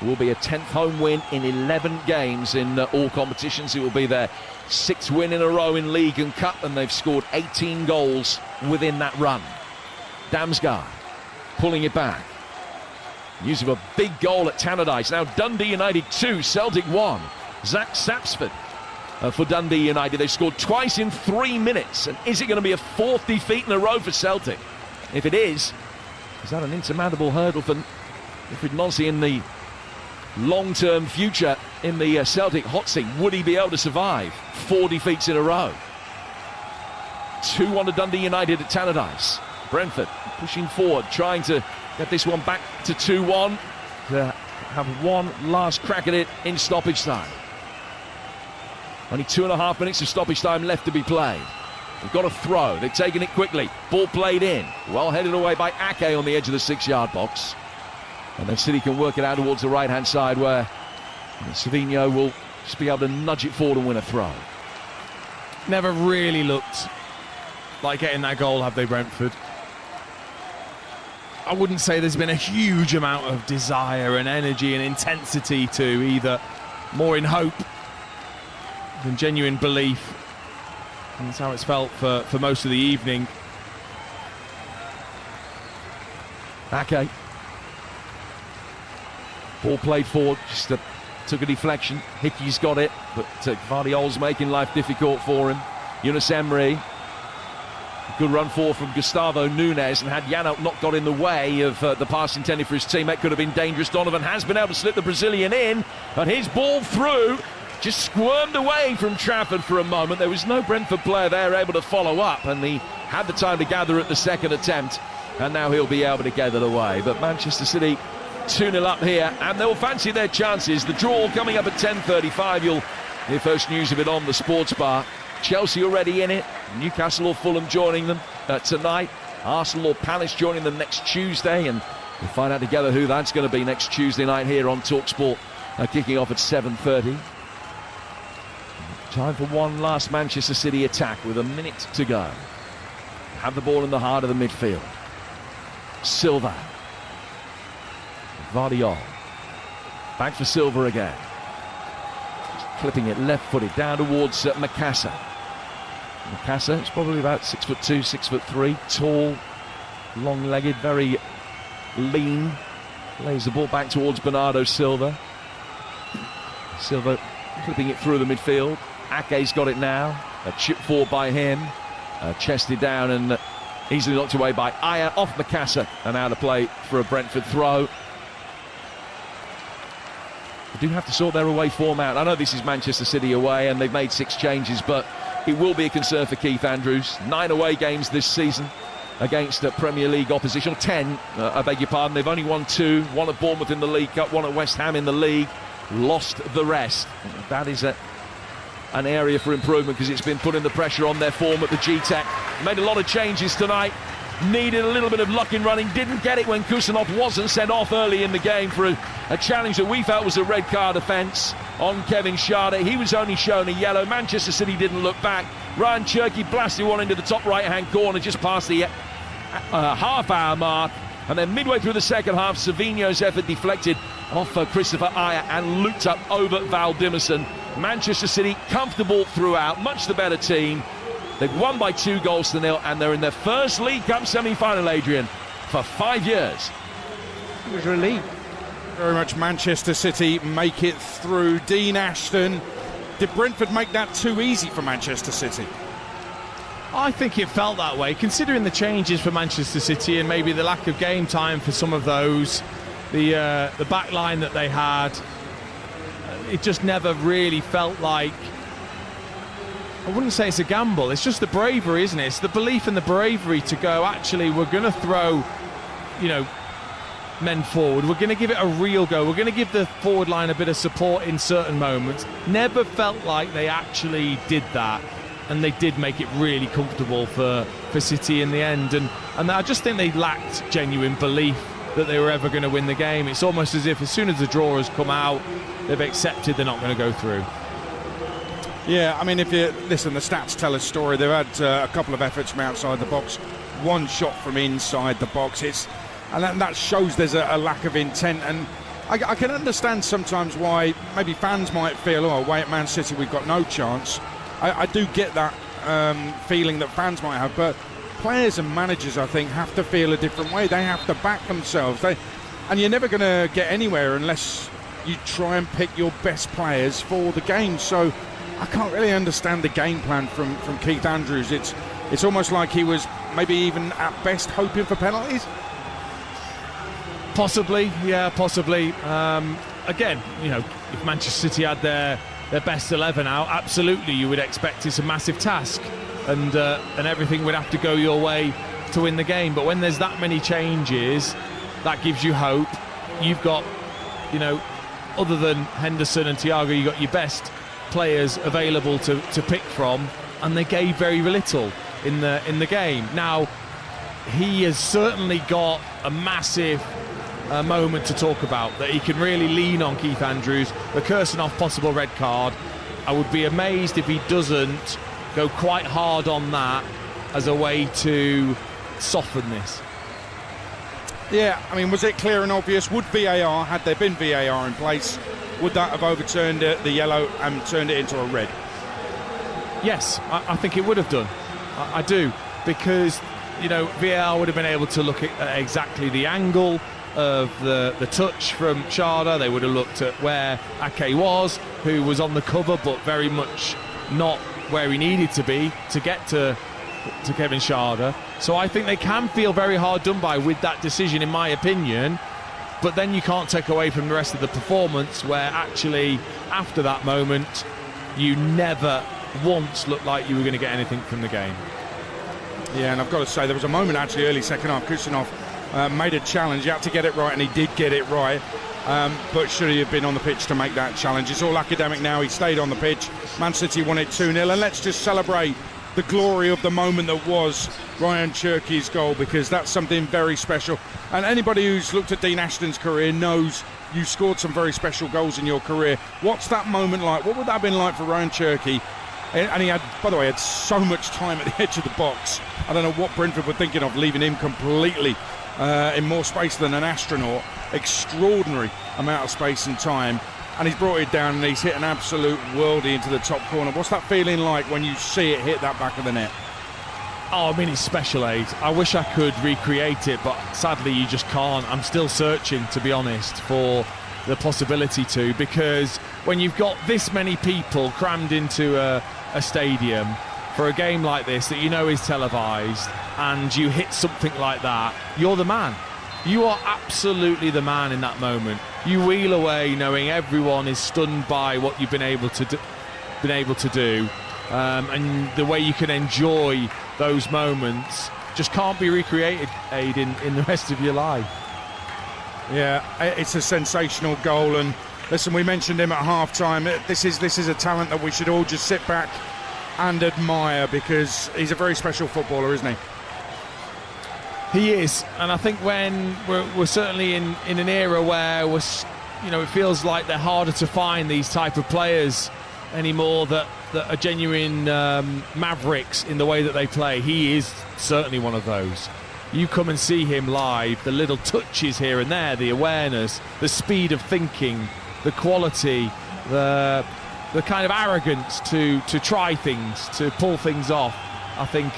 It will be a 10th home win in 11 games in all competitions. It will be their 6th win in a row in League and Cup, and they've scored 18 goals within that run. Damsgaard pulling it back. Use of a big goal at Tannadice. Now Dundee United 2, Celtic 1. Zach Sapsford for Dundee United. They've scored twice in 3 minutes. And is it going to be a 4th defeat in a row for Celtic? If it is that an insurmountable hurdle for Wilfried Nancy in the long-term future in the Celtic hot seat? Would he be able to survive 4 defeats in a row? 2-1 to Dundee United at Tannadice. Brentford pushing forward, trying to get this one back to 2-1 to have one last crack at it in stoppage time. Only 2.5 minutes of stoppage time left to be played. They've got a throw. They've taken it quickly. Ball played in. Well headed away by Ake on the edge of the 6-yard box. And then City can work it out towards the right-hand side where Savinho will just be able to nudge it forward and win a throw. Never really looked like getting that goal, have they, Brentford? I wouldn't say there's been a huge amount of desire and energy and intensity to either. More in hope than genuine belief. And that's how it's felt for most of the evening. Ake. Ball played forward, just took a deflection. Hickey's got it, but Gvardiol's making life difficult for him. Yunus Emre. Good run forward from Gustavo Nunes, and had Janelt not got in the way of the pass intended for his teammate, could have been dangerous. Donovan has been able to slip the Brazilian in, but his ball through just squirmed away from Trafford for a moment. There was no Brentford player there able to follow up, and he had the time to gather at the second attempt, and now he'll be able to get it away. But Manchester City 2-0 up here, and they'll fancy their chances. The draw coming up at 10:35. You'll hear first news of it on the Sports Bar. Chelsea already in it. Newcastle or Fulham joining them tonight. Arsenal or Palace joining them next Tuesday, and we'll find out together who that's going to be next Tuesday night here on TalkSport, kicking off at 7:30. Time for one last Manchester City attack with a minute to go. Have the ball in the heart of the midfield. Silva. Vardiol. Back for Silva again. Clipping it left-footed down towards Macassa. Macassa is probably about 6'2", 6'3", tall, long-legged, very lean. Lays the ball back towards Bernardo Silva. Silva clipping it through the midfield. Ake's got it now. A chip forward by him. Chested down and easily knocked away by Aya off Macassa, and out of play for a Brentford throw. They do have to sort their away form out. I know this is Manchester City away and they've made 6 changes, but it will be a concern for Keith Andrews. 9 away games this season against Premier League opposition. 10, I beg your pardon. They've only won 2. 1 at Bournemouth in the League Cup, 1 at West Ham in the league. Lost the rest. That is an area for improvement, because it's been putting the pressure on their form at the G-Tech. Made a lot of changes tonight. Needed a little bit of luck in running. Didn't get it when Kusanov wasn't sent off early in the game for a challenge that we felt was a red card offence on Kevin Schade. He was only shown a yellow. Manchester City didn't look back. Ryan Cherki blasted one into the top right-hand corner just past the half-hour mark. And then midway through the second half, Savinho's effort deflected off Christopher Aya and looped up over Valdimarsson. Manchester City comfortable throughout, much the better team. They've won by 2-0, and they're in their first League Cup semi-final, Adrian, for 5 years. It was relieved. Very much Manchester City make it through. Dean Ashton, did Brentford make that too easy for Manchester City? I think it felt that way, considering the changes for Manchester City and maybe the lack of game time for some of those. The back line that they had, it just never really felt like, I wouldn't say it's a gamble, it's just the bravery, isn't it? It's the belief and the bravery to go, actually, we're going to throw, men forward. We're going to give it a real go. We're going to give the forward line a bit of support in certain moments. Never felt like they actually did that, and they did make it really comfortable for City in the end. And I just think they lacked genuine belief that they were ever going to win the game. It's almost as if as soon as the draw has come out, they've accepted they're not going to go through. Yeah, I mean, if you listen, the stats tell a story. They've had a couple of efforts from outside the box, 1 shot from inside the box. And that shows there's a lack of intent. And I can understand sometimes why maybe fans might feel, away at Man City we've got no chance. I do get that feeling that fans might have, but players and managers, I think, have to feel a different way. They have to back themselves. And you're never going to get anywhere unless you try and pick your best players for the game. So I can't really understand the game plan from Keith Andrews. It's almost like he was maybe even at best hoping for penalties. Possibly, yeah, possibly. Again, if Manchester City had their best 11 out, absolutely you would expect it's a massive task, and everything would have to go your way to win the game. But when there's that many changes, that gives you hope. You've got, other than Henderson and Thiago, you've got your best players available to pick from, and they gave very little in the game. Now, he has certainly got a massive moment to talk about, that he can really lean on, Keith Andrews. The Kusanov possible red card, I would be amazed if he doesn't go quite hard on that as a way to soften this. Yeah, I mean, was it clear and obvious? Would VAR, had there been VAR in place, would that have overturned the yellow and turned it into a red? Yes, I think it would have done. I do, because VAR would have been able to look at exactly the angle of the touch from Schade. They would have looked at where Ake was, who was on the cover but very much not where he needed to be to get to Kevin Schade. So I think they can feel very hard done by with that decision, in my opinion. But then you can't take away from the rest of the performance, where actually after that moment you never once looked like you were going to get anything from the game. Yeah, and I've got to say, there was a moment actually early second half, Kusanov made a challenge. He had to get it right, and he did get it right. But should he have been on the pitch to make that challenge? It's all academic now. He stayed on the pitch. Man City won it 2-0, and let's just celebrate the glory of the moment that was Ryan Cherki's goal, because that's something very special. And anybody who's looked at Dean Ashton's career knows you scored some very special goals in your career. What's that moment like? What would that have been like for Ryan Cherki? And he had, by the way, had so much time at the edge of the box. I don't know what Brentford were thinking of, leaving him completely in more space than an astronaut. Extraordinary amount of space and time. And he's brought it down and he's hit an absolute worldie into the top corner. What's that feeling like when you see it hit that back of the net? Oh, I mean, it's special aid. I wish I could recreate it, but sadly you just can't. I'm still searching, to be honest, for the possibility to, because when you've got this many people crammed into a stadium for a game like this that you know is televised, and you hit something like that, you're the man. You are absolutely the man in that moment. You wheel away knowing everyone is stunned by what you've been able to do, and the way you can enjoy those moments just can't be recreated, Aid, in the rest of your life. Yeah, it's a sensational goal, and listen, we mentioned him at half-time. This is a talent that we should all just sit back and admire, because he's a very special footballer, isn't he? He is, and I think when we're certainly in an era where it feels like they're harder to find these type of players anymore that are genuine mavericks in the way that they play. He is certainly one of those. You come and see him live, the little touches here and there, the awareness, the speed of thinking, the quality, the kind of arrogance to try things, to pull things off, I think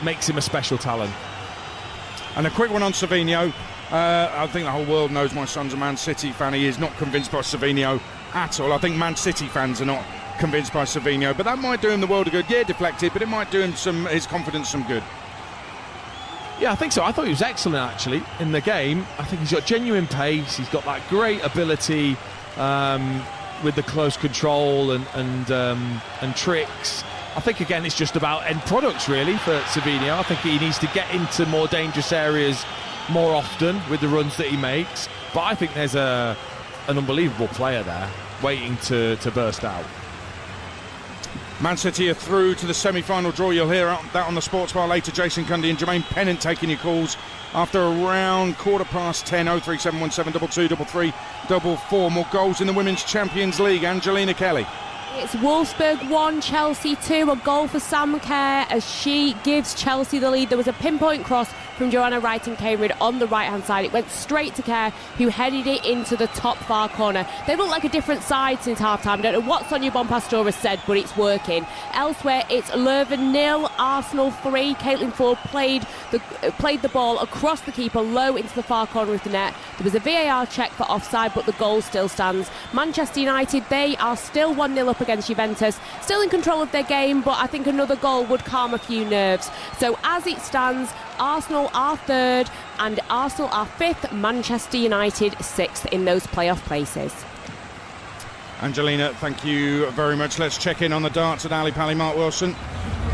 makes him a special talent. And a quick one on Savinho. I think the whole world knows my son's a Man City fan. He is not convinced by Savinho at all. I think Man City fans are not convinced by Savinho, but that might do him the world of good. Yeah, deflected, but it might do him his confidence some good. Yeah, I think so. I thought he was excellent, actually, in the game. I think he's got genuine pace. He's got that great ability with the close control and tricks. I think, again, it's just about end products, really, for Savinho. I think he needs to get into more dangerous areas more often with the runs that he makes. But I think there's an unbelievable player there waiting to burst out. Man City are through to the semi-final draw. You'll hear that on the Sports Bar later. Jason Cundy and Jermaine Pennant taking your calls after around 10:15. 03717223344. More goals in the Women's Champions League. Angelina Kelly. It's Wolfsburg 1, Chelsea 2, a goal for Sam Kerr as she gives Chelsea the lead. There was a pinpoint cross from Joanna Wright-Cambridge on the right-hand side. It went straight to Kerr, who headed it into the top far corner. They look like a different side since half-time. I don't know what Sonia Bonpastor has said, but it's working. Elsewhere, it's Leuven 0, Arsenal 3. Caitlin Ford played the ball across the keeper, low into the far corner of the net. There was a VAR check for offside, but the goal still stands. Manchester United, they are still 1-0 up against Juventus. Still in control of their game, but I think another goal would calm a few nerves. So as it stands, Arsenal are third and Arsenal are fifth, Manchester United sixth in those playoff places. Angelina, thank you very much. Let's check in on the darts at Ali Pally. Mark Wilson.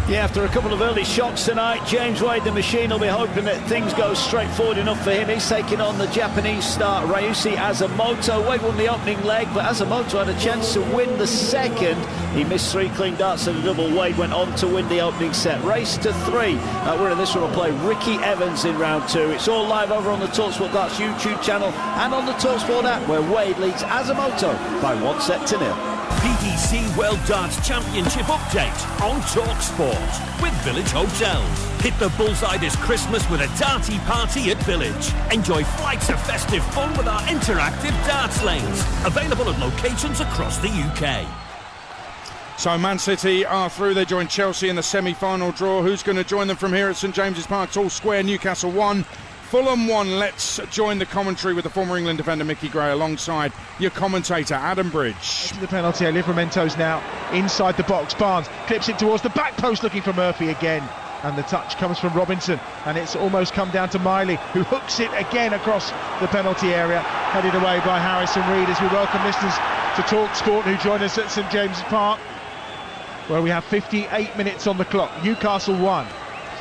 Yeah, after a couple of early shots tonight, James Wade, the machine, will be hoping that things go straightforward enough for him. He's taking on the Japanese star Ryushi Asamoto. Wade won the opening leg, but Asamoto had a chance to win the second. He missed 3 clean darts and a double. Wade went on to win the opening set. Race to 3. Winner this one will play Ricky Evans in round 2. It's all live over on the TalkSport Darts YouTube channel and on the TalkSport app, where Wade leads Asamoto by 1-0. PDC World Darts Championship update on TalkSport with Village Hotels. Hit the bullseye this Christmas with a darty party at Village. Enjoy flights of festive fun with our interactive darts lanes, available at locations across the UK. So Man City are through. They join Chelsea in the semi-final draw. Who's going to join them from here at St James's Park? All square. Newcastle 1. Fulham 1. Let's join the commentary with the former England defender Mickey Gray alongside your commentator Adam Bridge. The penalty. Livramento's now inside the box. Barnes clips it towards the back post, looking for Murphy again. And the touch comes from Robinson, and it's almost come down to Miley, who hooks it again across the penalty area, headed away by Harrison Reid. As we welcome listeners to TalkSport who join us at St James's Park, where we have 58 minutes on the clock. Newcastle 1,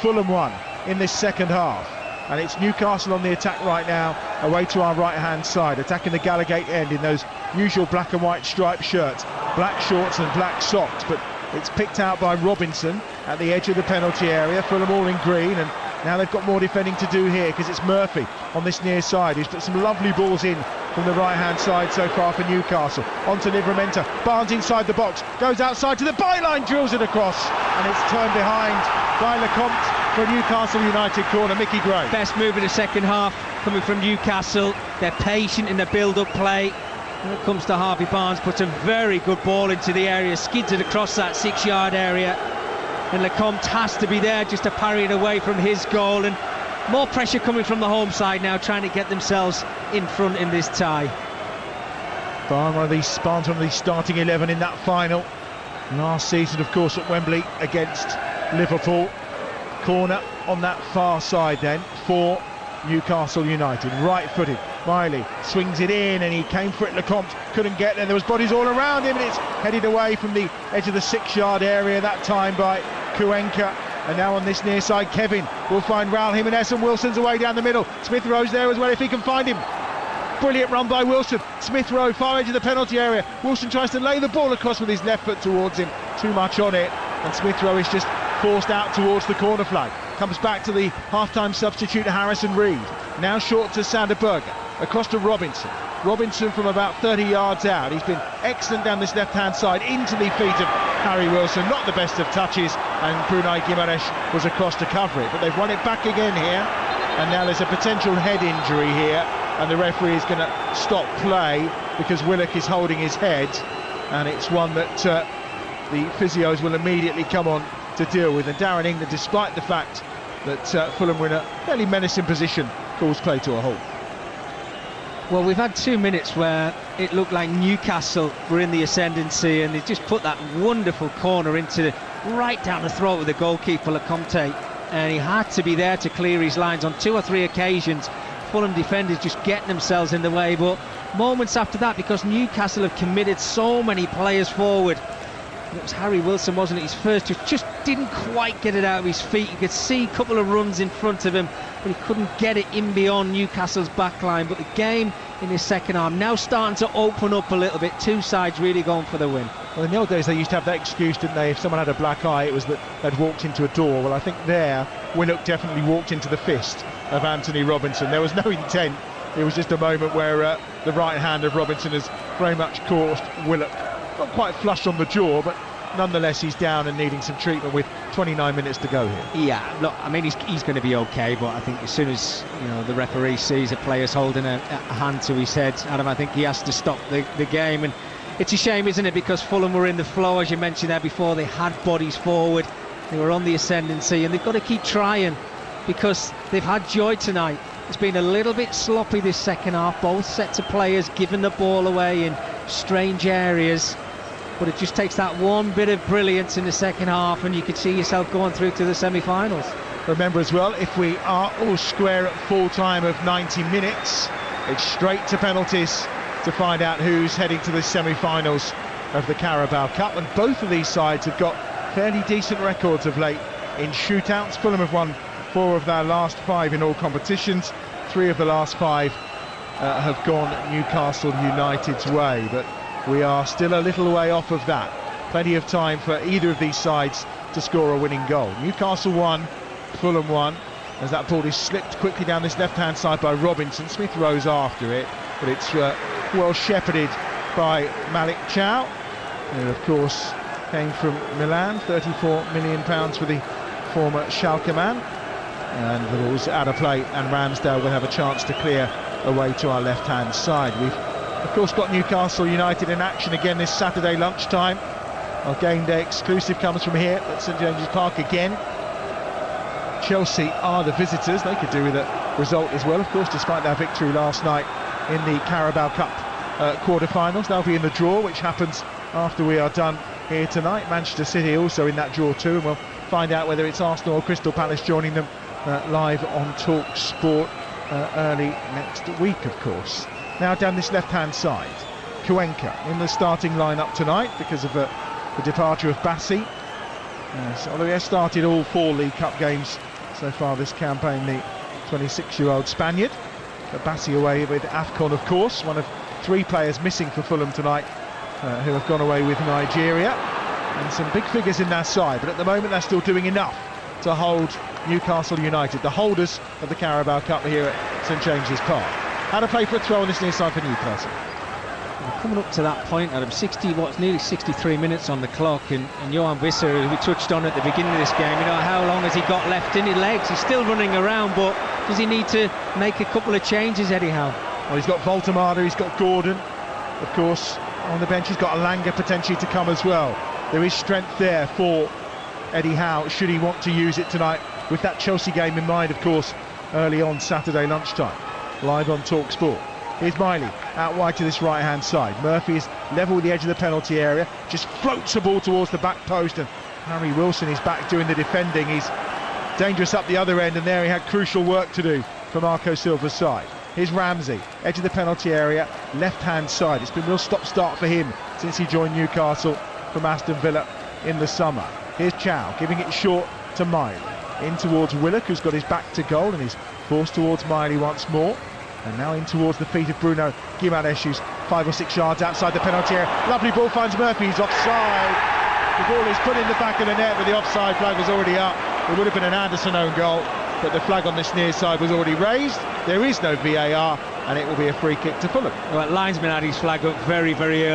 Fulham 1 in this second half. And it's Newcastle on the attack right now, away to our right-hand side, attacking the Gallagate end in those usual black and white striped shirts, black shorts and black socks, but it's picked out by Robinson at the edge of the penalty area. Fulham all in green, and now they've got more defending to do here, because it's Murphy on this near side who's put some lovely balls in from the right-hand side so far for Newcastle. On to Livramento. Barnes inside the box, goes outside to the byline, drills it across, and it's turned behind by Lecomte. for Newcastle United corner. Mickey Gray. Best move in the second half coming from Newcastle. They're patient in the build-up play. When it comes to Harvey Barnes, puts a very good ball into the area, skids it across that 6-yard area, and Lecomte has to be there just to parry it away from his goal. And more pressure coming from the home side now, trying to get themselves in front in this tie. Barnes, one of these starting 11 in that final. Last season, of course, at Wembley against Liverpool. Corner on that far side then for Newcastle United. Right-footed. Miley swings it in and he came for it. Lecomte couldn't get there. There was bodies all around him and it's headed away from the edge of the 6-yard area that time by Cuenca. And now on this near side, Kevin will find Raul Jimenez and Wilson's away down the middle. Smith Rowe's there as well if he can find him. Brilliant run by Wilson. Smith Rowe, far edge of the penalty area. Wilson tries to lay the ball across with his left foot towards him. Too much on it. And Smith Rowe is just forced out towards the corner flag. Comes back to the half-time substitute Harrison Reed. Now short to Sander Berge. Across to Robinson. Robinson from about 30 yards out. He's been excellent down this left-hand side into the feet of Harry Wilson. Not the best of touches. And Brunei Guimaraes was across to cover it. But they've won it back again here. And now there's a potential head injury here. And the referee is going to stop play because Willock is holding his head. And it's one that the physios will immediately come on to deal with. And Darren England, despite the fact that Fulham were in a fairly menacing position, calls play to a halt. Well, we've had 2 minutes where it looked like Newcastle were in the ascendancy, and they just put that wonderful corner into right down the throat of the goalkeeper Lecomte, and he had to be there to clear his lines on 2 or 3 occasions. Fulham defenders just getting themselves in the way, but moments after that, because Newcastle have committed so many players forward, it was Harry Wilson, wasn't it? His first just didn't quite get it out of his feet. You could see a couple of runs in front of him, but he couldn't get it in beyond Newcastle's backline. But the game in his second half now starting to open up a little bit. 2 sides really going for the win. Well, in the old days they used to have that excuse, didn't they? If someone had a black eye, it was that they'd walked into a door. Well, I think there Willock definitely walked into the fist of Anthony Robinson. There was no intent. It was just a moment where the right hand of Robinson has very much caused Willock. Not quite flush on the jaw, but nonetheless he's down and needing some treatment with 29 minutes to go here. Yeah, look, I mean he's going to be okay, but I think as soon as the referee sees a player's holding a hand to his head, Adam, I think he has to stop the game. And it's a shame, isn't it, because Fulham were in the flow, as you mentioned there before. They had bodies forward, they were on the ascendancy, and they've got to keep trying because they've had joy tonight. It's been a little bit sloppy this second half, both sets of players giving the ball away in strange areas. But it just takes that one bit of brilliance in the second half and you could see yourself going through to the semi-finals. Remember as well, if we are all square at full time of 90 minutes, it's straight to penalties to find out who's heading to the semi-finals of the Carabao Cup. And both of these sides have got fairly decent records of late in shootouts. Fulham have won 4 of their last 5 in all competitions. 3 of the last 5 have gone Newcastle United's way. But we are still a little way off of that. Plenty of time for either of these sides to score a winning goal. Newcastle 1, Fulham 1, as that ball is slipped quickly down this left-hand side by Robinson. Smith Rowe's after it, but it's well shepherded by Malik Chow, who of course came from Milan, £34 million for the former Schalke man. And the ball's out of play, and Ramsdale will have a chance to clear away to our left-hand side. We've of course got Newcastle United in action again this Saturday lunchtime. Our game day exclusive comes from here at St James's Park again. Chelsea are the visitors. They could do with a result as well, of course, despite their victory last night in the Carabao Cup quarter-finals. They'll be in the draw, which happens after we are done here tonight. Manchester City also in that draw too, and we'll find out whether it's Arsenal or Crystal Palace joining them live on Talk Sport early next week, of course. Now down this left-hand side, Cuenca in the starting lineup tonight because of the departure of Bassi. Although he has started all 4 League Cup games so far this campaign, the 26-year-old Spaniard. But Bassi away with AFCON, of course, one of 3 players missing for Fulham tonight who have gone away with Nigeria. And some big figures in their side, but at the moment they're still doing enough to hold Newcastle United, the holders of the Carabao Cup here at St James's Park. How to play for a throw on this near side for Newcastle. We're coming up to that point, Adam. Nearly 63 minutes on the clock, and Johan Visser, who we touched on at the beginning of this game, how long has he got left in his legs? He's still running around, but does he need to make a couple of changes, Eddie Howe? Well, he's got Voltemada, he's got Gordon, of course, on the bench. He's got Alanga potentially to come as well. There is strength there for Eddie Howe, should he want to use it tonight, with that Chelsea game in mind, of course, early on Saturday lunchtime, live on Talk Sport. Here's Miley, out wide to this right-hand side. Murphy is level with the edge of the penalty area, just floats the ball towards the back post, and Harry Wilson is back doing the defending. He's dangerous up the other end, and there he had crucial work to do for Marco Silva's side. Here's Ramsey, edge of the penalty area, left-hand side. It's been real stop-start for him since he joined Newcastle from Aston Villa in the summer. Here's Chow, giving it short to Miley. In towards Willock, who's got his back to goal, and he's forced towards Miley once more. And now in towards the feet of Bruno Guimaraes, who's 5 or 6 yards outside the penalty area. Lovely ball, finds Murphy, he's offside. The ball is put in the back of the net, but the offside flag was already up. It would have been an Anderson own goal, but the flag on this near side was already raised. There is no VAR, and it will be a free kick to Fulham. Well, linesman had his flag up very, very early.